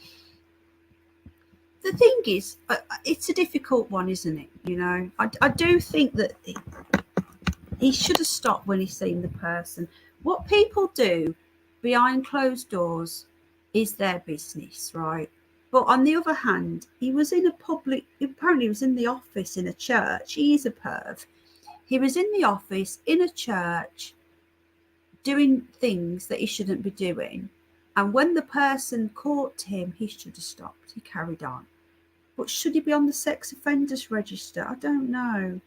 The thing is, it's a difficult one, isn't it? You know, I do think that he should have stopped when he's seen the person. What people do behind closed doors is their business, right? But on the other hand, he was in a public, apparently he was in the office in a church. He is a perv. He was in the office in a church doing things that he shouldn't be doing. And when the person caught him, he should have stopped. He carried on. But should he be on the sex offenders register? I don't know.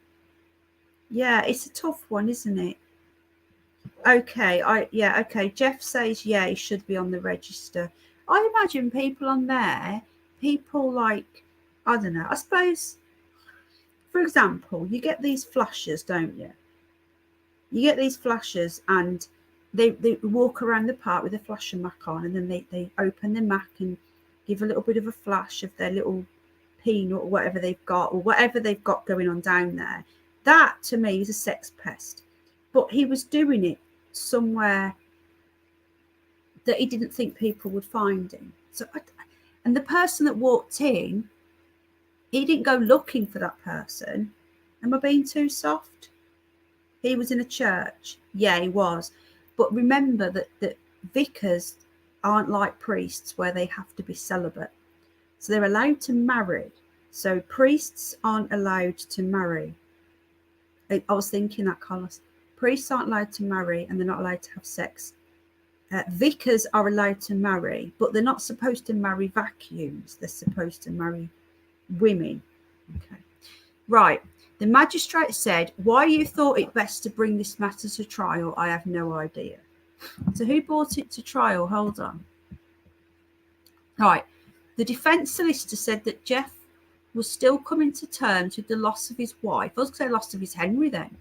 Yeah, it's a tough one, isn't it? Okay, okay. Jeff says, yeah, he should be on the register. I imagine people on there, people like, I don't know, I suppose, for example, you get these flashers, don't you? You get these flashers and they walk around the park with a flasher Mac on, and then they open their Mac and give a little bit of a flash of their little peanut or whatever they've got, or whatever they've got going on down there. That, to me, is a sex pest. But he was doing it somewhere that he didn't think people would find him. So, and the person that walked in, he didn't go looking for that person. Am I being too soft? He was in a church. Yeah, he was. But remember that vicars aren't like priests where they have to be celibate. So they're allowed to marry. So priests aren't allowed to marry. I was thinking that, Carlos. Priests aren't allowed to marry, and they're not allowed to have sex. Vicars are allowed to marry, but they're not supposed to marry vacuums. They're supposed to marry women. Okay. Right. The magistrate said, why you thought it best to bring this matter to trial, I have no idea. So who brought it to trial? Hold on. Right. The defence solicitor said that Jeff was still coming to terms with the loss of his wife. I was going to say loss of his Henry then,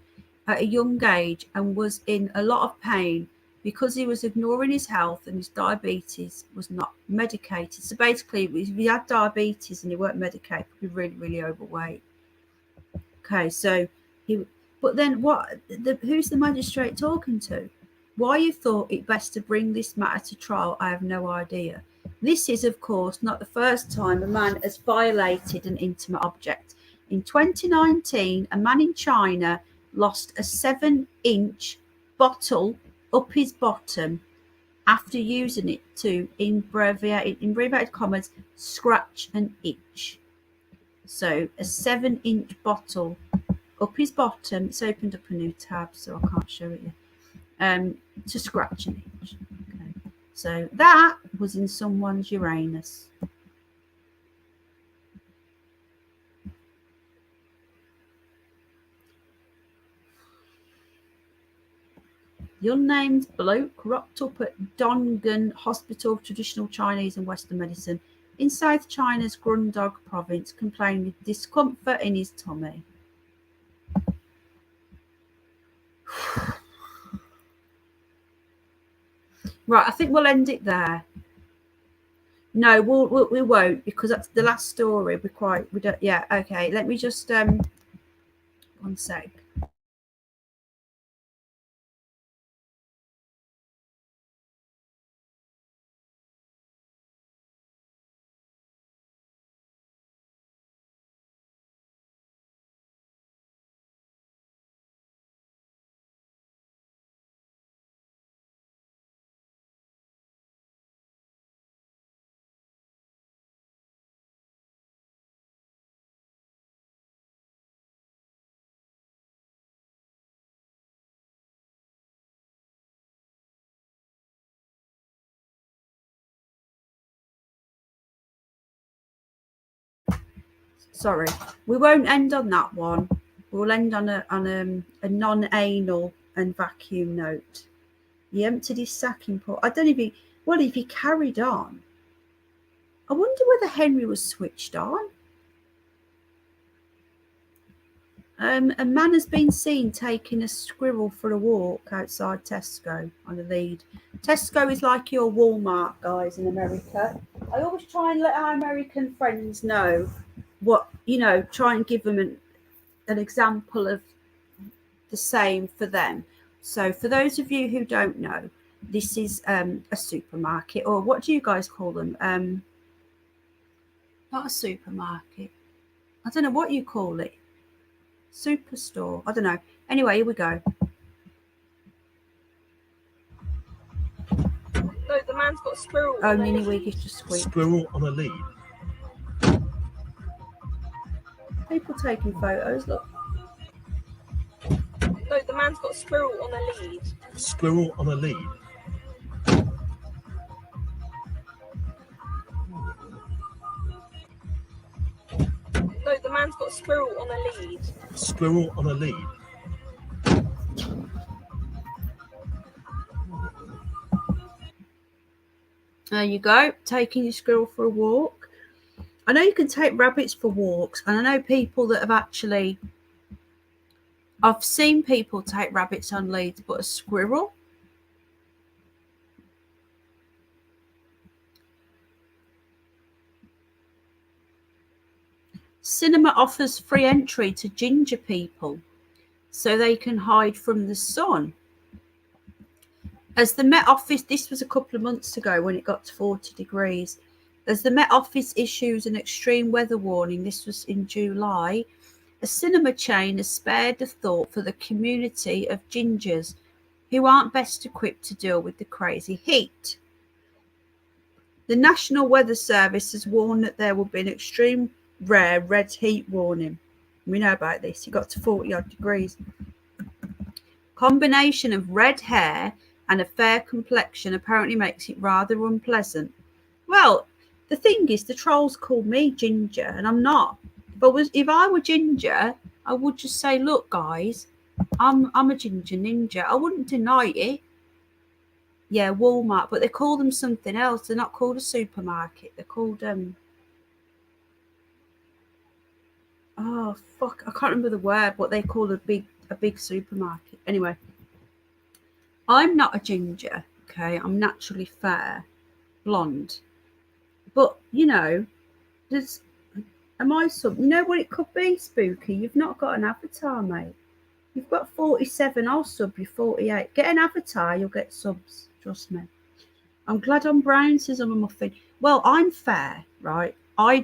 at a young age, and was in a lot of pain because he was ignoring his health and his diabetes was not medicated. So basically, if he had diabetes and he weren't medicated, he'd be really, really overweight. Okay, so but then who's the magistrate talking to? Why you thought it best to bring this matter to trial, I have no idea. This is, of course, not the first time a man has violated an intimate object. In 2019, a man in China lost a 7-inch bottle up his bottom after using it to, in abbreviated commas, scratch an itch. So a 7-inch bottle up his bottom. It's opened up a new tab, so I can't show it yet. To scratch an itch. Okay. So that was in someone's Uranus. The unnamed bloke rocked up at Dong'an Hospital of Traditional Chinese and Western Medicine in South China's Guangdong province, complaining of discomfort in his tummy. Right, I think we'll end it there. No, we won't, because that's the last story. We don't. Yeah, okay. Let me just 1 sec. Sorry, we won't end on that one. We'll end on a non-anal and vacuum note. He emptied his sack in port. I don't know if he carried on. I wonder whether Henry was switched on. A man has been seen taking a squirrel for a walk outside Tesco on a lead. Tesco is like your Walmart, guys, in America. I always try and let our American friends know what, try and give them an example of the same for them. So for those of you who don't know, this is a supermarket, or what do you guys call them? Not a supermarket. I don't know what you call it. Superstore. I don't know. Anyway, here we go. No, the man's got a squirrel. Oh, Nini Week is just squeak. Squirrel on a lead. People taking photos, look. No, the man's got a squirrel on a lead. Squirrel on a lead. No, the man's got a squirrel on a lead. Squirrel on a lead. There you go, taking your squirrel for a walk. I know you can take rabbits for walks, and I know people that have actually, I've seen people take rabbits on leads, but a squirrel? Cinema offers free entry to ginger people so they can hide from the sun. As the Met Office, this was a couple of months ago when it got to 40 degrees. As the Met Office issues an extreme weather warning, this was in July, a cinema chain has spared a thought for the community of gingers who aren't best equipped to deal with the crazy heat. The National Weather Service has warned that there will be an extreme rare red heat warning. We know about this. It got to 40 odd degrees. Combination of red hair and a fair complexion apparently makes it rather unpleasant. Well, the thing is, the trolls call me ginger, and I'm not. If I were ginger, I would just say, look, guys, I'm a ginger ninja. I wouldn't deny it. Yeah, Walmart, but they call them something else. They're not called a supermarket. They're called oh fuck, I can't remember the word, what they call a big supermarket. Anyway, I'm not a ginger, okay? I'm naturally fair, blonde. But, you know, you know what it could be, Spooky? You've not got an avatar, mate. You've got 47, I'll sub you 48. Get an avatar, you'll get subs, trust me. I'm glad I'm brown, says I'm a muffin. Well, I'm fair, right? I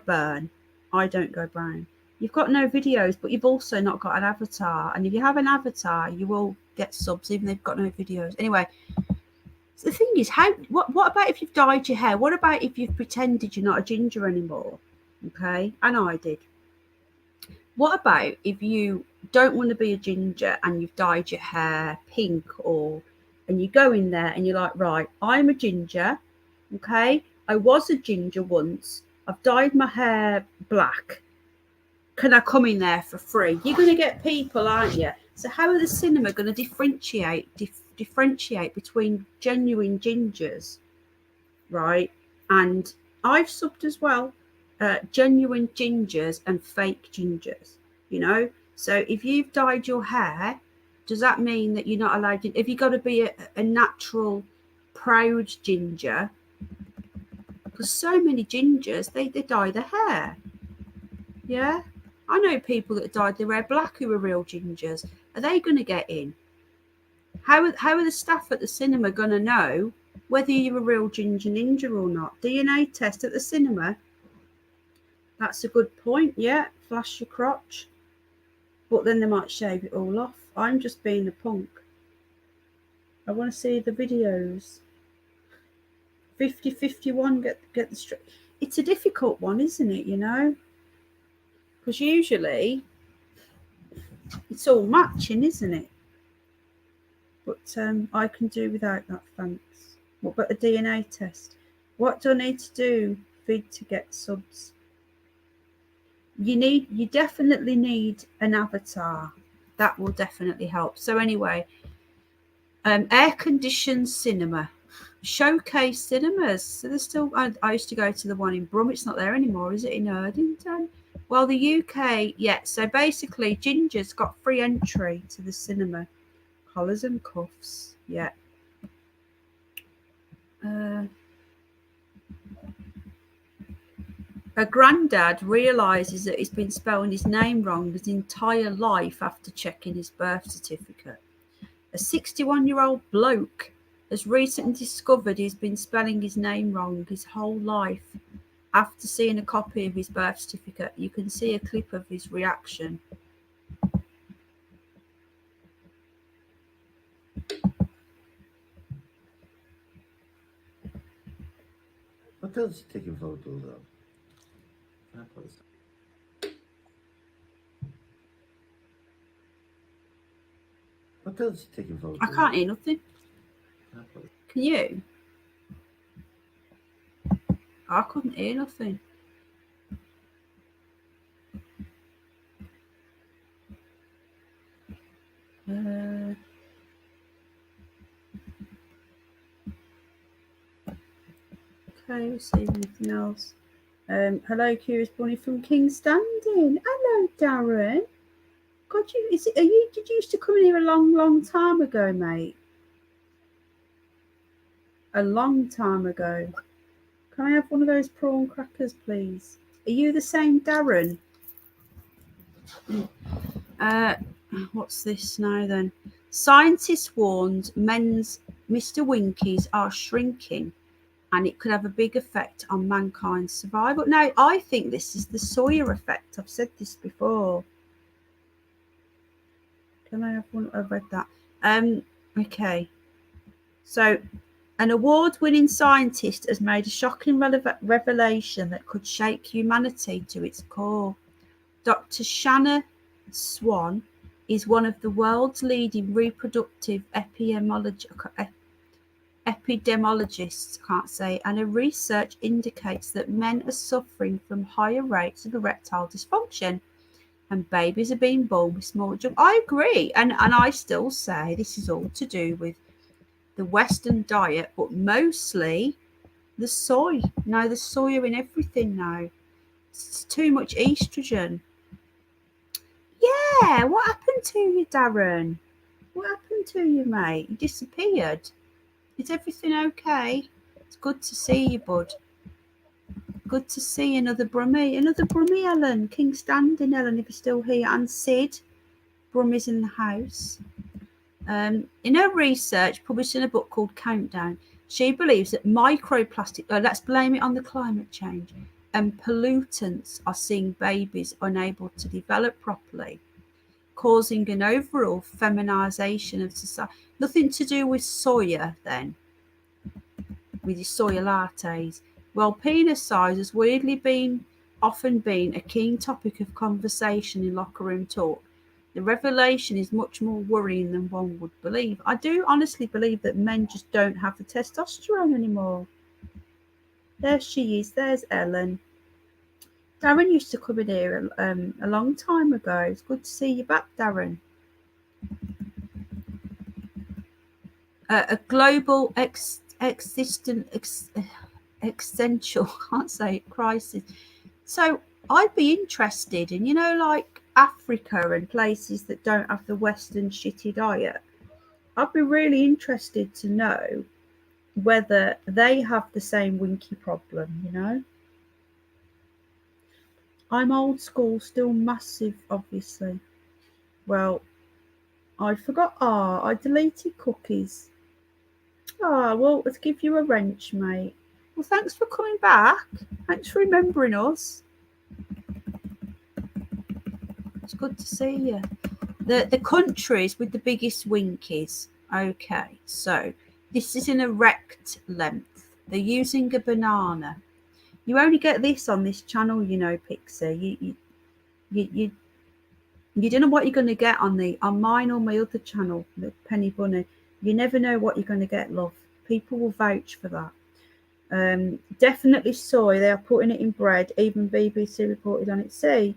burn. I don't go brown. You've got no videos, but you've also not got an avatar. And if you have an avatar, you will get subs, even if they've got no videos. Anyway, the thing is, what about if you've dyed your hair? What about if you've pretended you're not a ginger anymore? Okay, and I did. What about if you don't want to be a ginger and you've dyed your hair pink, and you go in there and you're like, right, I'm a ginger, okay? I was a ginger once. I've dyed my hair black. Can I come in there for free? You're going to get people, aren't you? So how are the cinema going to differentiate between genuine gingers, right? And I've subbed as well, genuine gingers and fake gingers, you know? So if you've dyed your hair, does that mean that you're not allowed to? If you've got to be a natural, proud ginger, because so many gingers, they dye their hair. Yeah? I know people that dyed their hair black who are real gingers. Are they going to get in? How are the staff at the cinema going to know whether you're a real ginger ninja or not? DNA test at the cinema? That's a good point, yeah. Flash your crotch. But then they might shave it all off. I'm just being a punk. I want to see the videos. 50-51, get the straight. It's a difficult one, isn't it, you know? Because usually it's all matching, isn't it? But I can do without that, thanks. What about the DNA test? What do I need to do, Vid, to get subs? You definitely need an avatar. That will definitely help. So anyway, air-conditioned cinema. Showcase cinemas. So there's still, I used to go to the one in Brum. It's not there anymore, is it, in Erdington? Well, the UK, yeah. So basically, gingers got free entry to the cinema. Collars and cuffs, yeah. A granddad realises that he's been spelling his name wrong his entire life after checking his birth certificate. A 61-year-old bloke has recently discovered he's been spelling his name wrong his whole life after seeing a copy of his birth certificate. You can see a clip of his reaction. What else is taking photos of? What else is taking photos? I can't hear nothing. Can you? I couldn't hear nothing. Okay, we'll see anything else. Hello, Curious Bunny from King Standing. Hello, Darren. God, did you used to come in here a long time ago, mate? A long time ago. Can I have one of those prawn crackers, please? Are you the same Darren? What's this now then? Scientists warned men's Mr. Winkies are shrinking and it could have a big effect on mankind's survival. Now, I think this is the Sawyer effect. I've said this before. Can I have one? I've read that. Okay. So, an award-winning scientist has made a shocking revelation that could shake humanity to its core. Dr. Shanna Swan is one of the world's leading reproductive epidemiologists, and her research indicates that men are suffering from higher rates of erectile dysfunction and babies are being born with small junk. I agree, and I still say this is all to do with the Western diet, but mostly the soy. Now, the soy are in everything now. It's too much estrogen. Yeah, what happened to you, Darren? What happened to you, mate? You disappeared. Is everything okay? It's good to see you, bud. Good to see another Brummie. Another Brummie, Ellen. King Standing, Ellen, if you're still here. And Sid. Brummie's in the house. In her research, published in a book called Countdown, she believes that microplastic, let's blame it on the climate change, and pollutants are seeing babies unable to develop properly, causing an overall feminization of society. Nothing to do with soya then, with your soya lattes. Well, penis size has often been a keen topic of conversation in locker room talk. The revelation is much more worrying than one would believe. I do honestly believe that men just don't have the testosterone anymore. There she is. There's Ellen. Darren used to come in here a long time ago. It's good to see you back, Darren. A global existential, can't say it, crisis. So I'd be interested in, like Africa and places that don't have the Western shitty diet. I'd be really interested to know whether they have the same winky problem, I'm old school, still massive, obviously. Well, I forgot. I deleted cookies. Well, let's give you a wrench, mate. Well, thanks for coming back. Thanks for remembering us. It's good to see you. The countries with the biggest winkies. Okay, so this is an erect length. They're using a banana. You only get this on this channel, Pixie. You don't know what you're going to get on mine or my other channel, the Penny Bunny. You never know what you're going to get, love. People will vouch for that. Definitely soy. They are putting it in bread. Even BBC reported on it. See,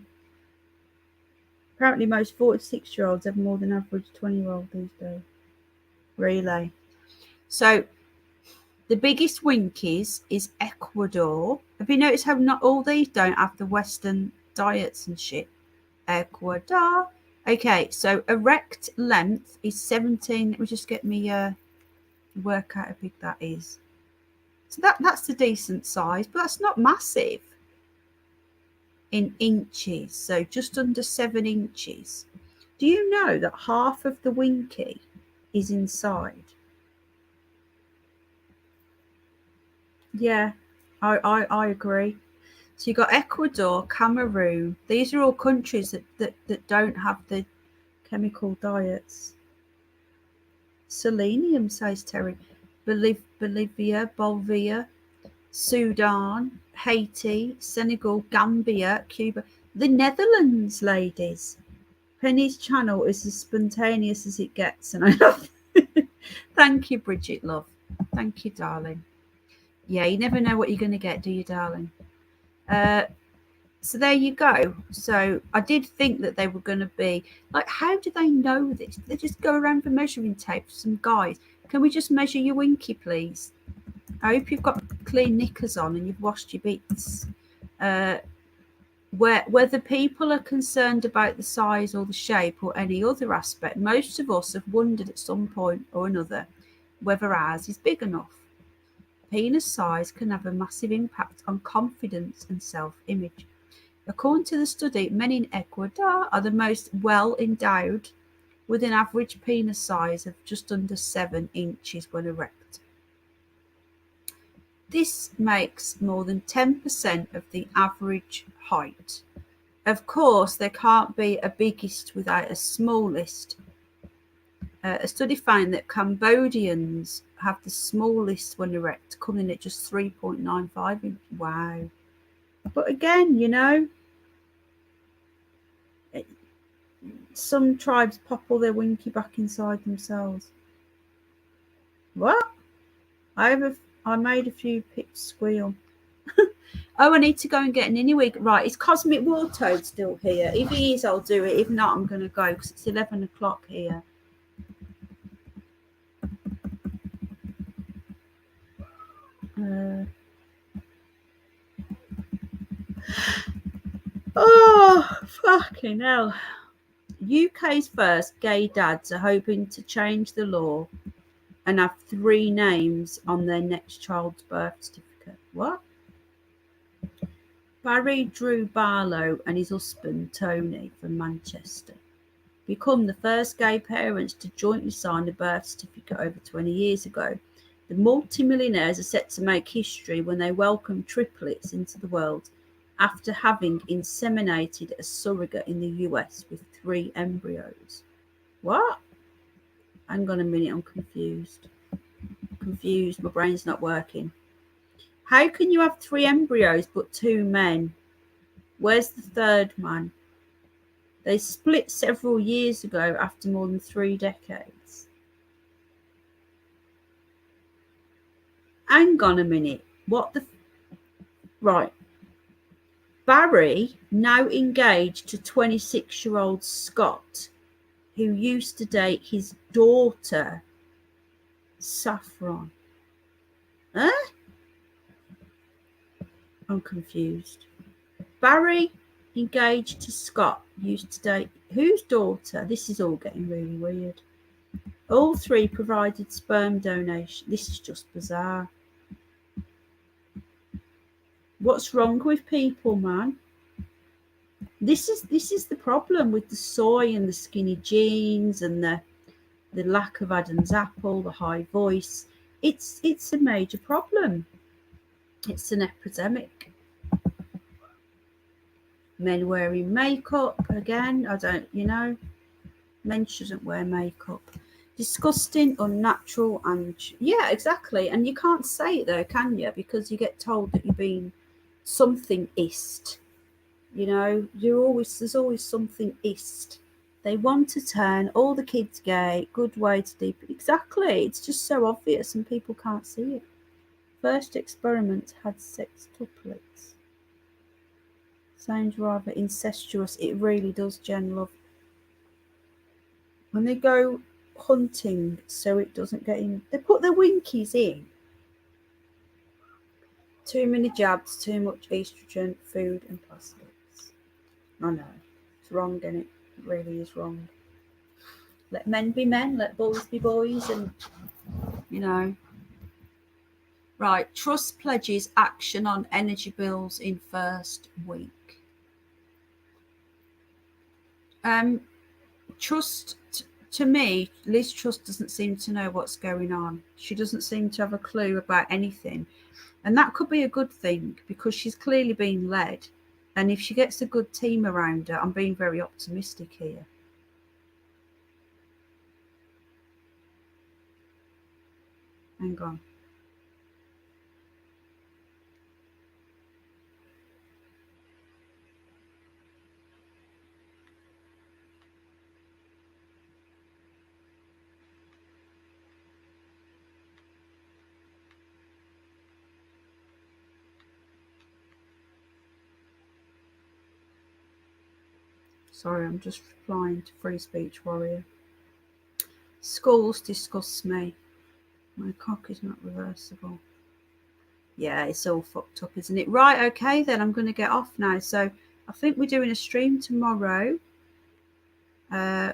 apparently most 46-year-olds have more than average 20-year-old these days. Really. So the biggest winkies is Ecuador. Have you noticed how not all these don't have the Western diets and shit? Ecuador. Okay, so erect length is 17. Let me just get me work out how big that is. So that's a decent size, but that's not massive in inches. So just under 7 inches. Do you know that half of the winky is inside? Yeah, I agree. So you've got Ecuador, Cameroon. These are all countries that don't have the chemical diets. Selenium, says Terry. Bolivia, Sudan, Haiti, Senegal, Gambia, Cuba. The Netherlands, ladies. Penny's channel is as spontaneous as it gets, and I love Thank you, Bridget, love. Thank you, darling. Yeah, you never know what you're going to get, do you, darling? So there you go. So I did think that they were going to be like, how do they know this? They just go around with measuring tape. Some guys, can we just measure your winky, please? I hope you've got clean knickers on and you've washed your bits. Whether people are concerned about the size or the shape or any other aspect, most of us have wondered at some point or another whether ours is big enough. Penis size can have a massive impact on confidence and self-image. According to the study, men in Ecuador are the most well endowed, with an average penis size of just under 7 inches when erect. This makes more than 10% of the average height. Of course, there can't be a biggest without a smallest. A study found that Cambodians have the smallest when erect, coming at just 3.95 inches. Wow. But again, you know, some tribes pop all their winky back inside themselves. What? I made a few pigs squeal. Oh, I need to go and get an Inuit. Right, is Cosmic Wartoad still here? If he is, I'll do it. If not, I'm going to go because it's 11 o'clock here. Oh, fucking hell. UK's first gay dads are hoping to change the law and have 3 names on their next child's birth certificate. What? Barry Drew Barlow and his husband Tony from Manchester become the first gay parents to jointly sign a birth certificate over 20 years ago. The multimillionaires are set to make history when they welcome triplets into the world after having inseminated a surrogate in the US with 3 embryos. What? Hang on a minute, I'm confused. My brain's not working. How can you have 3 embryos but 2 men? Where's the 3rd man? They split several years ago after more than 3 decades. Hang on a minute. What the... Right. Barry, now engaged to 26-year-old Scott, who used to date his daughter, Saffron. Huh? I'm confused. Barry, engaged to Scott, used to date whose daughter? This is all getting really weird. All 3 provided sperm donation. This is just bizarre. What's wrong with people, man? This is the problem with the soy and the skinny jeans and the lack of Adam's apple, the high voice. It's a major problem. It's an epidemic. Men wearing makeup again. I don't, you know, men shouldn't wear makeup. Disgusting, unnatural, and yeah, exactly. And you can't say it though, can you? Because you get told that you're being something-ist. You know, there's always something-ist. They want to turn all the kids gay. Good way to deep. Exactly. It's just so obvious and people can't see it. First experiment had sextuplets. Sounds rather incestuous. It really does, Jen Love. When they go hunting so it doesn't get in, they put their winkies in. Too many jabs, too much estrogen, food and plastics. I know. It's wrong, isn't it? It really is wrong. Let men be men, let boys be boys, and, you know. Right, Trust pledges action on energy bills in first week. Trust, to me, Liz Truss doesn't seem to know what's going on. She doesn't seem to have a clue about anything. And that could be a good thing because she's clearly being led. And if she gets a good team around her, I'm being very optimistic here. Hang on. Sorry, I'm just replying to Free Speech Warrior. Schools disgust me. My cock is not reversible. Yeah, it's all fucked up, isn't it? Right, okay, then I'm going to get off now. So I think we're doing a stream tomorrow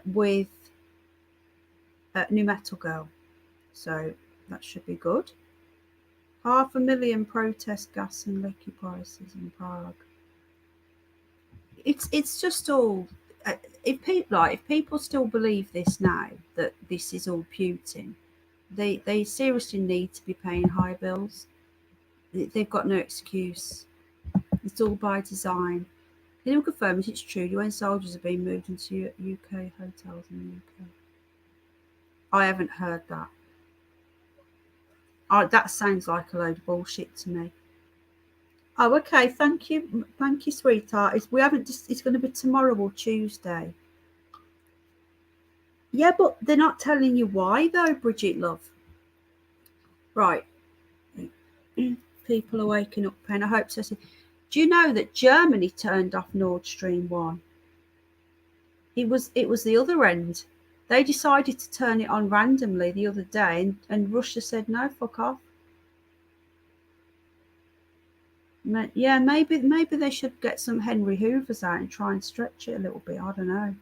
with New Metal Girl. So that should be good. 500,000 protest gas and liquor prices in Prague. It's just all. If people still believe this now, that this is all Putin, they seriously need to be paying high bills. They've got no excuse. It's all by design. Can you confirm if it's true? UN soldiers are being moved into UK hotels in the UK. I haven't heard that. That sounds like a load of bullshit to me. Oh, okay. Thank you, sweetheart. It's going to be tomorrow or Tuesday. Yeah, but they're not telling you why, though, Bridget, love. Right. People are waking up, and I hope so. Do you know that Germany turned off Nord Stream 1? It was the other end. They decided to turn it on randomly the other day, and Russia said, no, fuck off. Yeah, maybe they should get some Henry Hoovers out and try and stretch it a little bit. I don't know.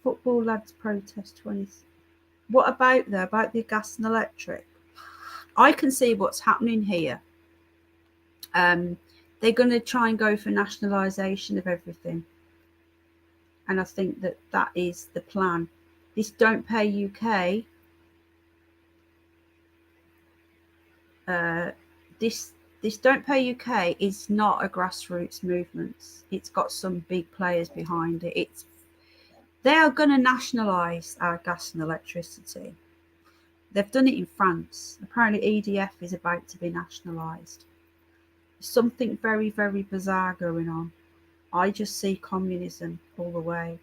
Football lads protest 20. What about the gas and electric? I can see what's happening here. They're going to try and go for nationalisation of everything. And I think that is the plan. This Don't Pay UK, this Don't Pay UK is not a grassroots movement. It's got some big players behind it. They are going to nationalise our gas and electricity. They've done it in France. Apparently EDF is about to be nationalised. Something very, very bizarre going on. I just see communism all the way.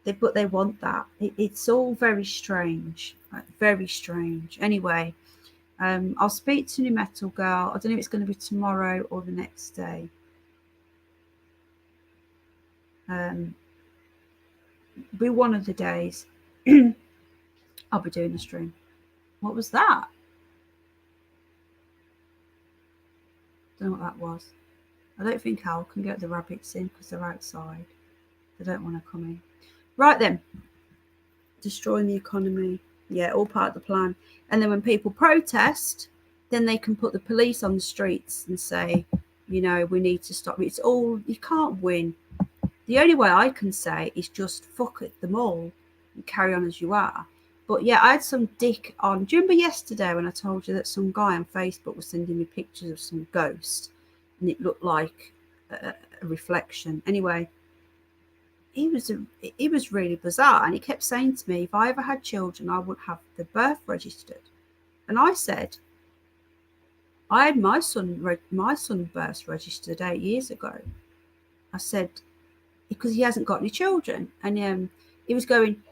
But they want that. It's all very strange. Very strange. Anyway, I'll speak to New Metal Girl. I don't know if it's going to be tomorrow or the next day. Be one of the days. I'll be doing a stream. What was that? Don't know what that was. I don't think Al can get the rabbits in because they're outside. They don't want to come in. Right then. Destroying the economy. Yeah, all part of the plan. And then when people protest, then they can put the police on the streets and say, we need to stop. It's all, you can't win. The only way I can say is just fuck it them all and carry on as you are. But yeah, I had some dick on. Do you remember yesterday when I told you that some guy on Facebook was sending me pictures of some ghost and it looked like a reflection? Anyway, he was really bizarre, and he kept saying to me, if I ever had children, I would have the birth registered. And I said, I had my son birth registered 8 years ago. I said, because he hasn't got any children. And he was going,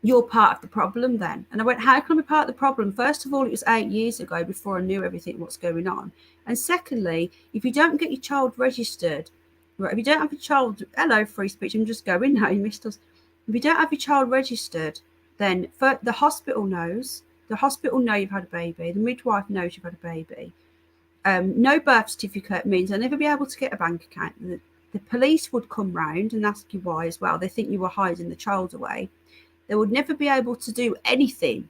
you're part of the problem then. And I went, how can I be part of the problem? First of all, it was 8 years ago before I knew everything what's going on. And secondly, if you don't get your child registered, right, if you don't have a child, hello, Free Speech, I'm just going now, you missed us. If you don't have your child registered, then the hospital knows. The hospital know you've had a baby. The midwife knows you've had a baby. No birth certificate means I'll never be able to get a bank account. The police would come round and ask you why as well. They think you were hiding the child away. They would never be able to do anything.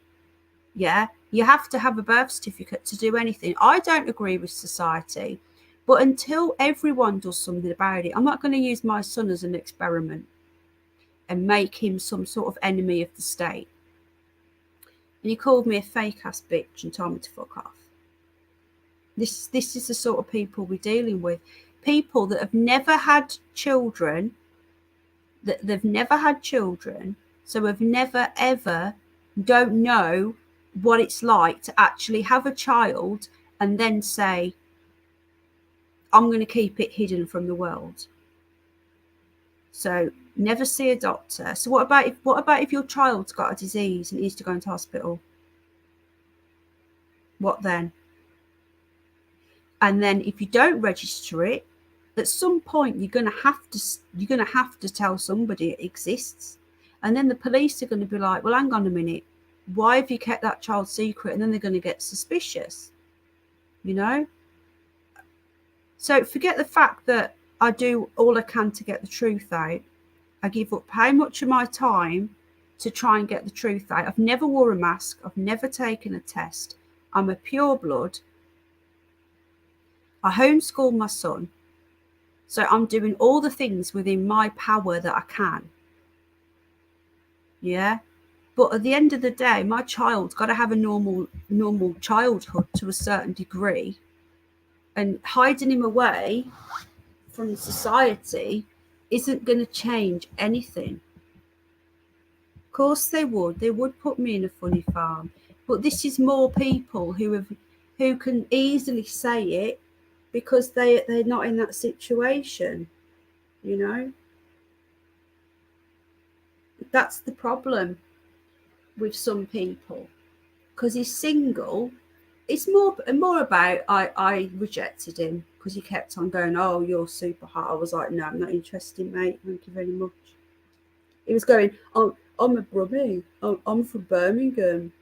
Yeah, you have to have a birth certificate to do anything. I don't agree with society, but until everyone does something about it, I'm not going to use my son as an experiment and make him some sort of enemy of the state. And he called me a fake ass bitch and told me to fuck off. This is the sort of people we're dealing with. People that have never had children, so have never ever, don't know what it's like to actually have a child and then say, I'm going to keep it hidden from the world. So never see a doctor. So what about if your child's got a disease and needs to go into hospital? What then? And then if you don't register it, At some point, you're going to have to tell somebody it exists, and then the police are going to be like, well, hang on a minute, why have you kept that child secret? And then they're going to get suspicious, you know. So forget the fact that I do all I can to get the truth out. I give up how much of my time to try and get the truth out. I've never wore a mask. I've never taken a test. I'm a pure blood. I homeschool my son. So I'm doing all the things within my power that I can. Yeah. But at the end of the day, my child's got to have a normal childhood to a certain degree. And hiding him away from society isn't going to change anything. Of course they would. They would put me in a funny farm. But this is more people who can easily say it because they're not in that situation, you know. That's the problem with some people. Because he's single. It's more about I rejected him because he kept on going, oh, you're super hot. I was like, no, I'm not interested, mate. Thank you very much. He was going, oh, I'm a Brummie. Oh, I'm from Birmingham.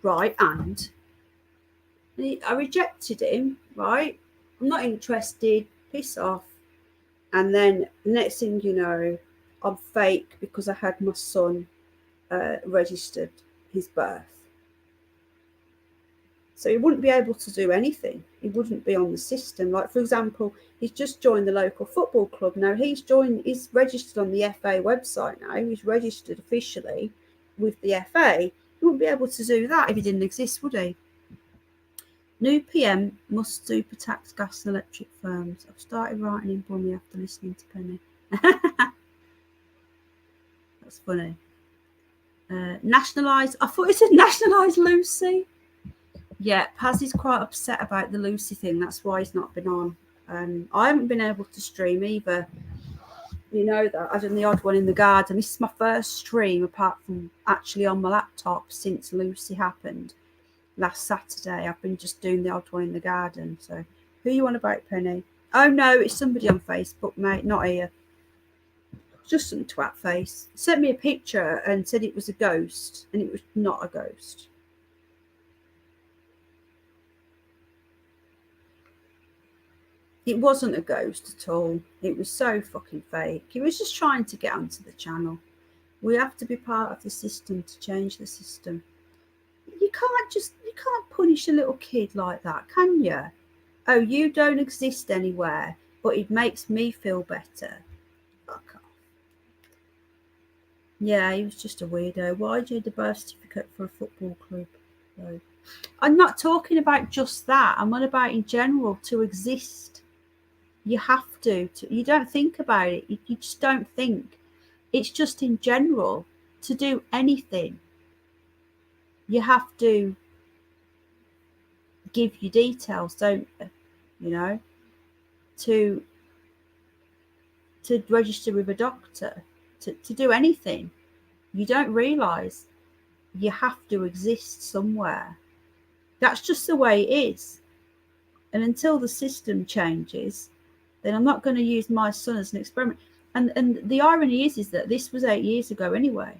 Right, and I rejected him, right? I'm not interested. Piss off. And then the next thing you know, I'm fake because I had my son registered his birth. So he wouldn't be able to do anything. He wouldn't be on the system. Like, for example, he's just joined the local football club. Now, he's registered on the FA website now. He's registered officially with the FA. He wouldn't be able to do that if he didn't exist, would he? New PM must super tax gas and electric firms. I've started writing in Brummie after listening to Penny. That's funny. Nationalise. I thought it said nationalise Lucy. Yeah, Paz is quite upset about the Lucy thing. That's why he's not been on. I haven't been able to stream either. You know that. I've done the odd one in the garden. This is my first stream, apart from actually on my laptop, since Lucy happened last Saturday. I've been just doing the odd one in the garden. So, who you on about, Penny? Oh, no, it's somebody on Facebook, mate. Not here. Just some twat face. Sent me a picture and said it was a ghost, and it was not a ghost. It wasn't a ghost at all. It was so fucking fake. He was just trying to get onto the channel. We have to be part of the system to change the system. You can't punish a little kid like that, can you? Oh, you don't exist anywhere, but it makes me feel better. Fuck off. Yeah, he was just a weirdo. Why do you need a birth certificate for a football club? No. I'm not talking about just that. I'm on about in general to exist. You have to. You don't think about it. You just don't think. It's just in general. To do anything, you have to give your details, don't you? You know, to register with a doctor, to do anything. You don't realise you have to exist somewhere. That's just the way it is. And until the system changes, then I'm not going to use my son as an experiment. And the irony is that this was 8 years ago anyway.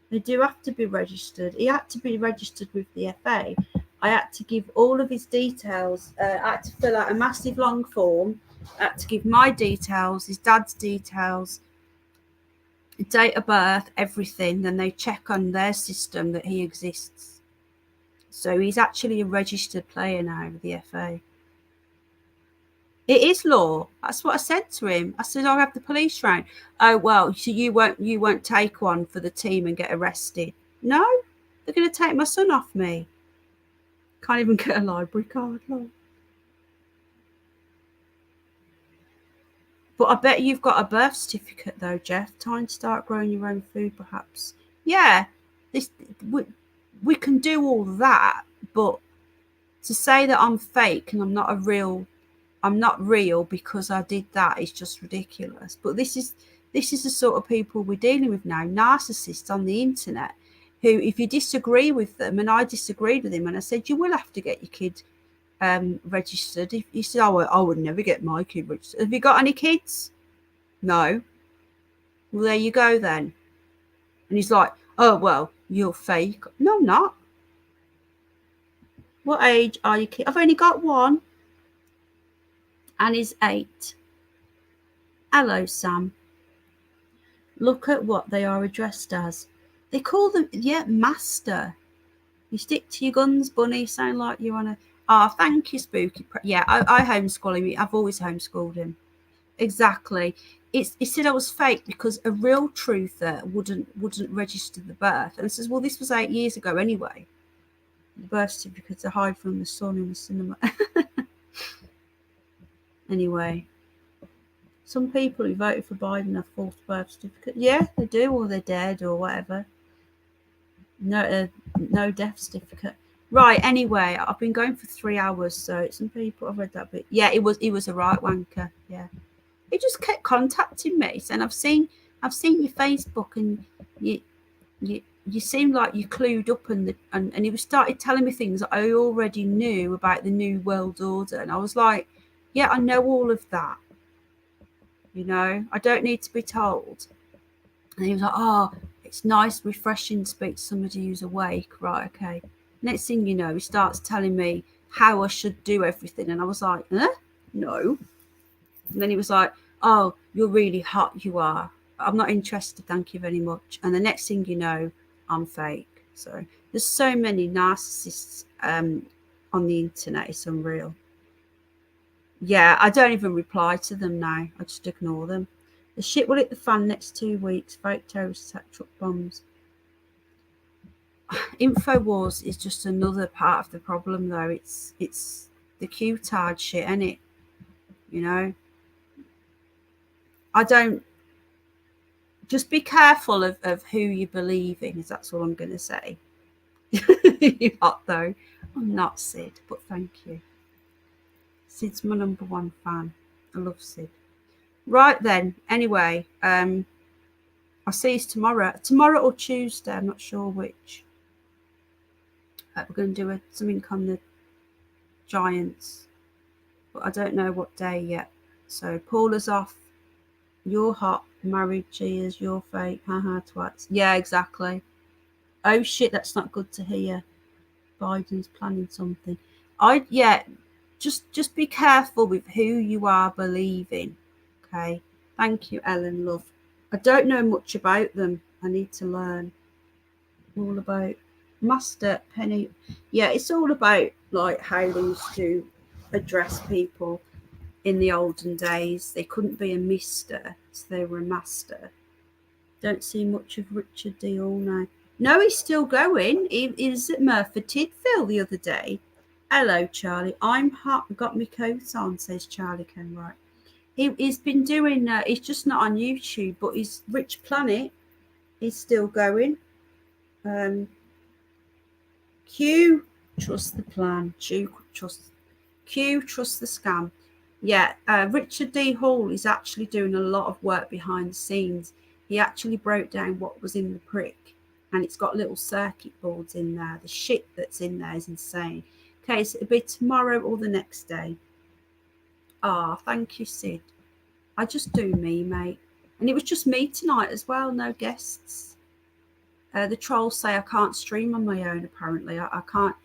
They do have to be registered. He had to be registered with the FA. I had to give all of his details. I had to fill out a massive long form. I had to give my details, his dad's details, date of birth, everything. Then they check on their system that he exists. So he's actually a registered player now with the FA. It is law. That's what I said to him. I said, I'll have the police round. Oh, well, so you won't take one for the team and get arrested. No, they're going to take my son off me. Can't even get a library card. Love. But I bet you've got a birth certificate though, Jeff. Time to start growing your own food, perhaps. Yeah, we can do all that, but to say that I'm fake and I'm not real because I did that is just ridiculous. But this is the sort of people we're dealing with now, narcissists on the internet, who, if you disagree with them, and I disagreed with him, and I said, you will have to get your kid registered. He said, "Oh, I would never get my kid registered." Have you got any kids? No. Well, there you go then. And he's like, "Oh, well, you're fake." No, I'm not. What age are your kids? I've only got one. And he's 8. Hello, Sam. Look at what they are addressed as. They call them, master. You stick to your guns, bunny. Sound like you want to. Oh, thank you, Spooky. Yeah, I homeschool him. I've always homeschooled him. Exactly. He said I was fake because a real truther wouldn't register the birth. And it says, well, this was 8 years ago anyway. The birth certificate to hide from the sun in the cinema. Anyway, some people who voted for Biden have false birth certificate. Yeah, they do, or they're dead, or whatever. No death certificate. Right. Anyway, I've been going for 3 hours, so some people I've read that bit. Yeah, he was a right wanker. Yeah, he just kept contacting me, saying I've seen your Facebook, and you seem like you clued up, and he started telling me things that I already knew about the New World Order, and I was like, yeah, I know all of that. You know, I don't need to be told. And he was like, oh, it's nice, refreshing to speak to somebody who's awake. Right, okay. Next thing you know, he starts telling me how I should do everything. And I was like, no. And then he was like, oh, you're really hot, you are. I'm not interested, thank you very much. And the next thing you know, I'm fake. So there's so many narcissists on the internet. It's unreal. Yeah, I don't even reply to them now. I just ignore them. The shit will hit the fan next 2 weeks. Fake terrorist attack, truck bombs. InfoWars is just another part of the problem, though. It's the Q-tard shit, isn't it? You know? I don't... Just be careful of who you believe in, is that's all I'm going to say. You're hot, though. I'm not Sid, but thank you. Sid's my #1 fan. I love Sid. Right then. Anyway, I'll see you tomorrow. Tomorrow or Tuesday. I'm not sure which. We're going to do something on the Giants, but I don't know what day yet. So Paula's off. You're hot. Married. Cheers. You're fake. Haha. Twats. Yeah, exactly. Oh shit, that's not good to hear. Biden's planning something. Just be careful with who you are believing. Okay. Thank you, Ellen, love. I don't know much about them. I need to learn all about Master Penny. Yeah, it's all about like how they used to address people in the olden days. They couldn't be a mister, so they were a master. Don't see much of Richard D. Hall now. No, he's still going. He was at Murphy Tidfield the other day. Hello, Charlie. I'm hot. Got my coat on, says Charlie Kenwright. He's been doing, he's just not on YouTube, but his Rich Planet is still going. Q, trust the plan. Q, trust the scam. Yeah, Richard D. Hall is actually doing a lot of work behind the scenes. He actually broke down what was in the prick, and it's got little circuit boards in there. The shit that's in there is insane. Okay, so it'll be tomorrow or the next day. Thank you, Sid. I just do me, mate. And it was just me tonight as well, no guests. The trolls say I can't stream on my own, apparently. I can't.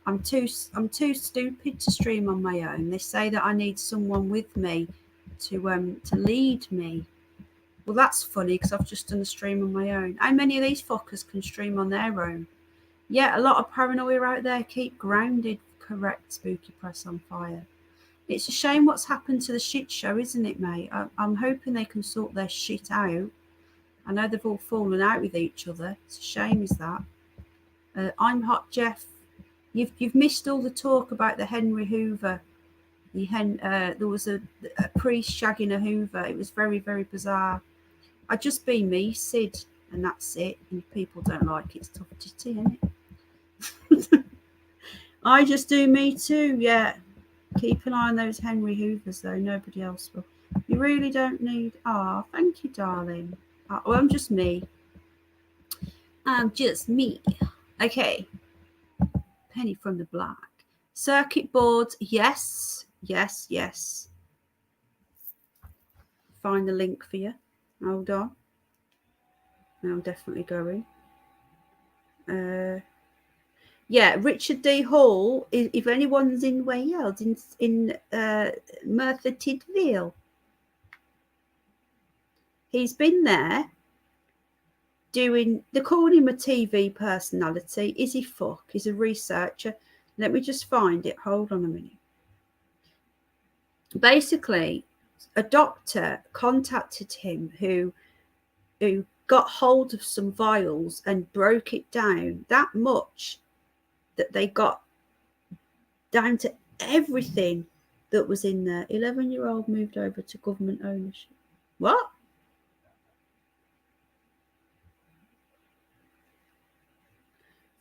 I'm too stupid to stream on my own. They say that I need someone with me to lead me. Well, that's funny because I've just done a stream on my own. How many of these fuckers can stream on their own? Yeah, a lot of paranoia out there. Keep grounded. Correct, Spooky Press on fire. It's a shame what's happened to the shit show, isn't it, mate? I'm hoping they can sort their shit out. I know they've all fallen out with each other. It's a shame, is that? I'm hot, Jeff. You've missed all the talk about the Henry Hoover. There was a priest shagging a Hoover. It was very, very bizarre. I'd just be me, Sid, and that's it. And if people don't like it, it's tough titty, isn't it? I just do me too, yeah. Keep an eye on those Henry Hoovers, though. Nobody else will. You really don't need... thank you, darling. Well, I'm just me. I'm just me. Okay. Penny from the block. Circuit boards, yes. Find the link for you. Hold on. I'm definitely going. Yeah, Richard D. Hall. If anyone's in Wales, in Merthyr Tydfil, he's been there doing. They're calling him a TV personality. Is he fuck? He's a researcher. Let me just find it. Hold on a minute. Basically, a doctor contacted him who got hold of some vials and broke it down that much that they got down to everything that was in there. 11-year-old moved over to government ownership. What?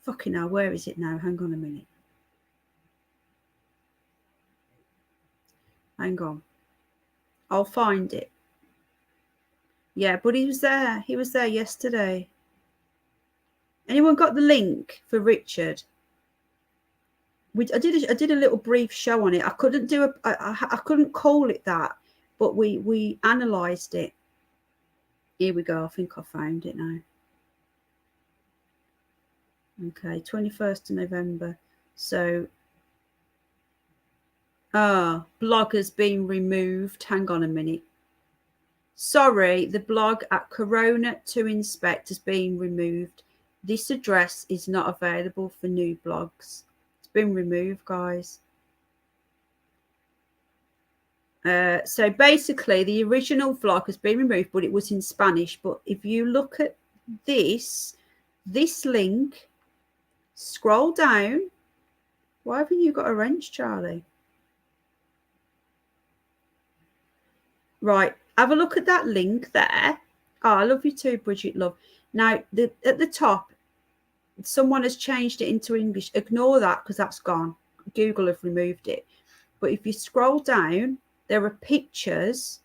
Fucking hell, where is it now? Hang on a minute. Hang on. I'll find it. Yeah, but he was there. He was there yesterday. Anyone got the link for Richard? I did a little brief show on it. I couldn't do I couldn't call it that, but we analysed it. Here we go. I think I found it now. Okay, 21st of November. So, blog has been removed. Hang on a minute. Sorry, the blog at Corona to Inspect has been removed. This address is not available for new blogs. It's been removed, guys. So basically, the original vlog has been removed, but it was in Spanish. But if you look at this link, scroll down. Why haven't you got a wrench, Charlie? Right, have a look at that link there. Oh, I love you too, Bridget, love. Now, at the top, someone has changed it into English. Ignore that because that's gone. Google have removed it. But if you scroll down, there are pictures.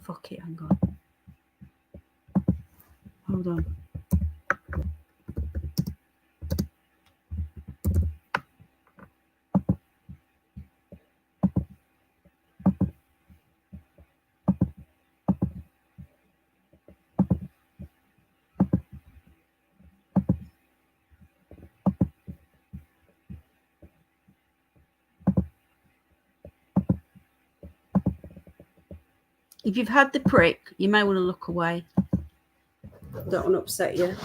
Fuck it, hang on. Hold on. If you've had the prick, you may want to look away. Don't want to upset you.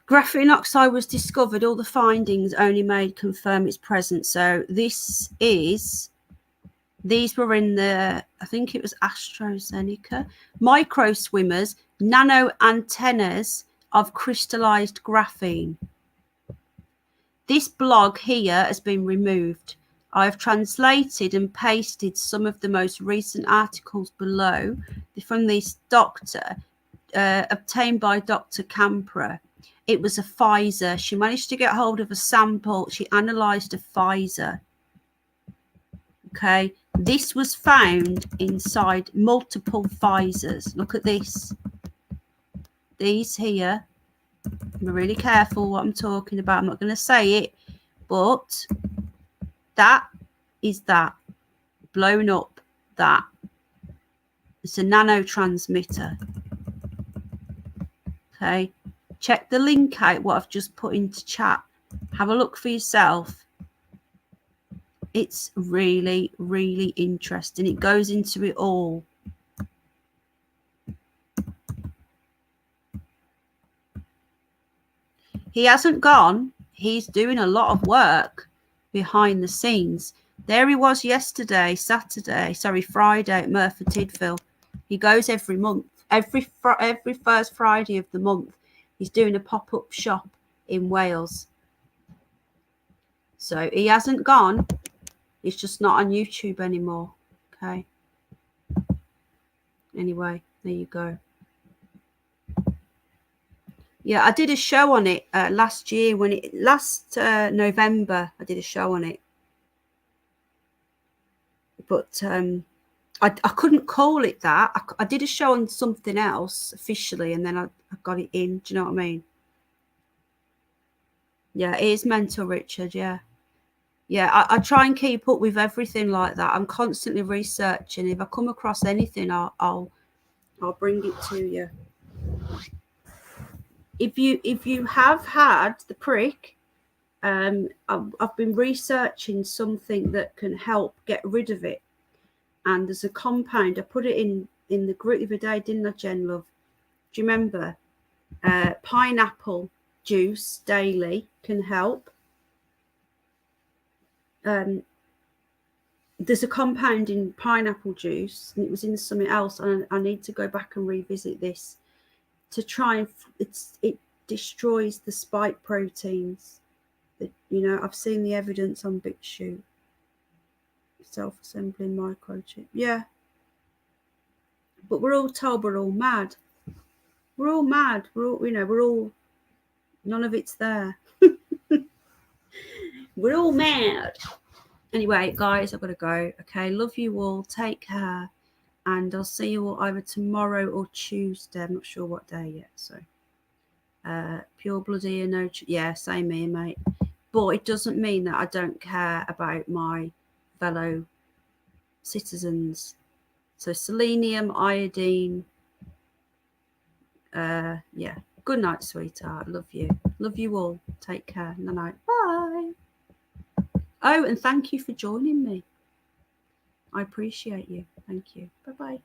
Graphene oxide was discovered. All the findings only made confirm its presence. So these were in the, I think it was AstraZeneca. Micro swimmers, nano antennas of crystallized graphene. This blog here has been removed. I have translated and pasted some of the most recent articles below from this doctor, obtained by Dr. Campra. It was a Pfizer. She managed to get hold of a sample. She analysed a Pfizer. Okay, this was found inside multiple Pfizers. Look at this. These here. I'm really careful what I'm talking about. I'm not going to say it, but that is that blown up. That it's a nano transmitter. Okay, check the link out. What I've just put into chat. Have a look for yourself. It's really, really interesting. It goes into it all. He hasn't gone. He's doing a lot of work behind the scenes. There he was yesterday, Friday at Merthyr Tydfil. He goes every month, every first Friday of the month. He's doing a pop-up shop in Wales. So he hasn't gone. He's just not on YouTube anymore. Okay. Anyway, there you go. Yeah, I did a show on it last year November. I did a show on it, but I couldn't call it that. I did a show on something else officially, and then I got it in. Do you know what I mean? Yeah, it is mental, Richard. Yeah. I try and keep up with everything like that. I'm constantly researching. If I come across anything, I'll bring it to you. If you have had the prick, I've been researching something that can help get rid of it. And there's a compound. I put it in the group the other day, didn't I, Jen Love? Do you remember? Pineapple juice daily can help. There's a compound in pineapple juice, and it was in something else, and I need to go back and revisit this to try and it destroys the spike proteins. That, you know, I've seen the evidence on BitChute. Self-assembling microchip. Yeah. But we're all told we're all mad. We're all mad. We're all none of it's there. We're all mad. Anyway, guys, I've got to go. Okay, love you all. Take care. And I'll see you all either tomorrow or Tuesday. I'm not sure what day yet. So, pure bloody and no. Yeah, same here, mate. But it doesn't mean that I don't care about my fellow citizens. So, selenium, iodine. Yeah. Good night, sweetheart. Love you. Love you all. Take care. Good night. Bye. Oh, and thank you for joining me. I appreciate you. Thank you. Bye-bye.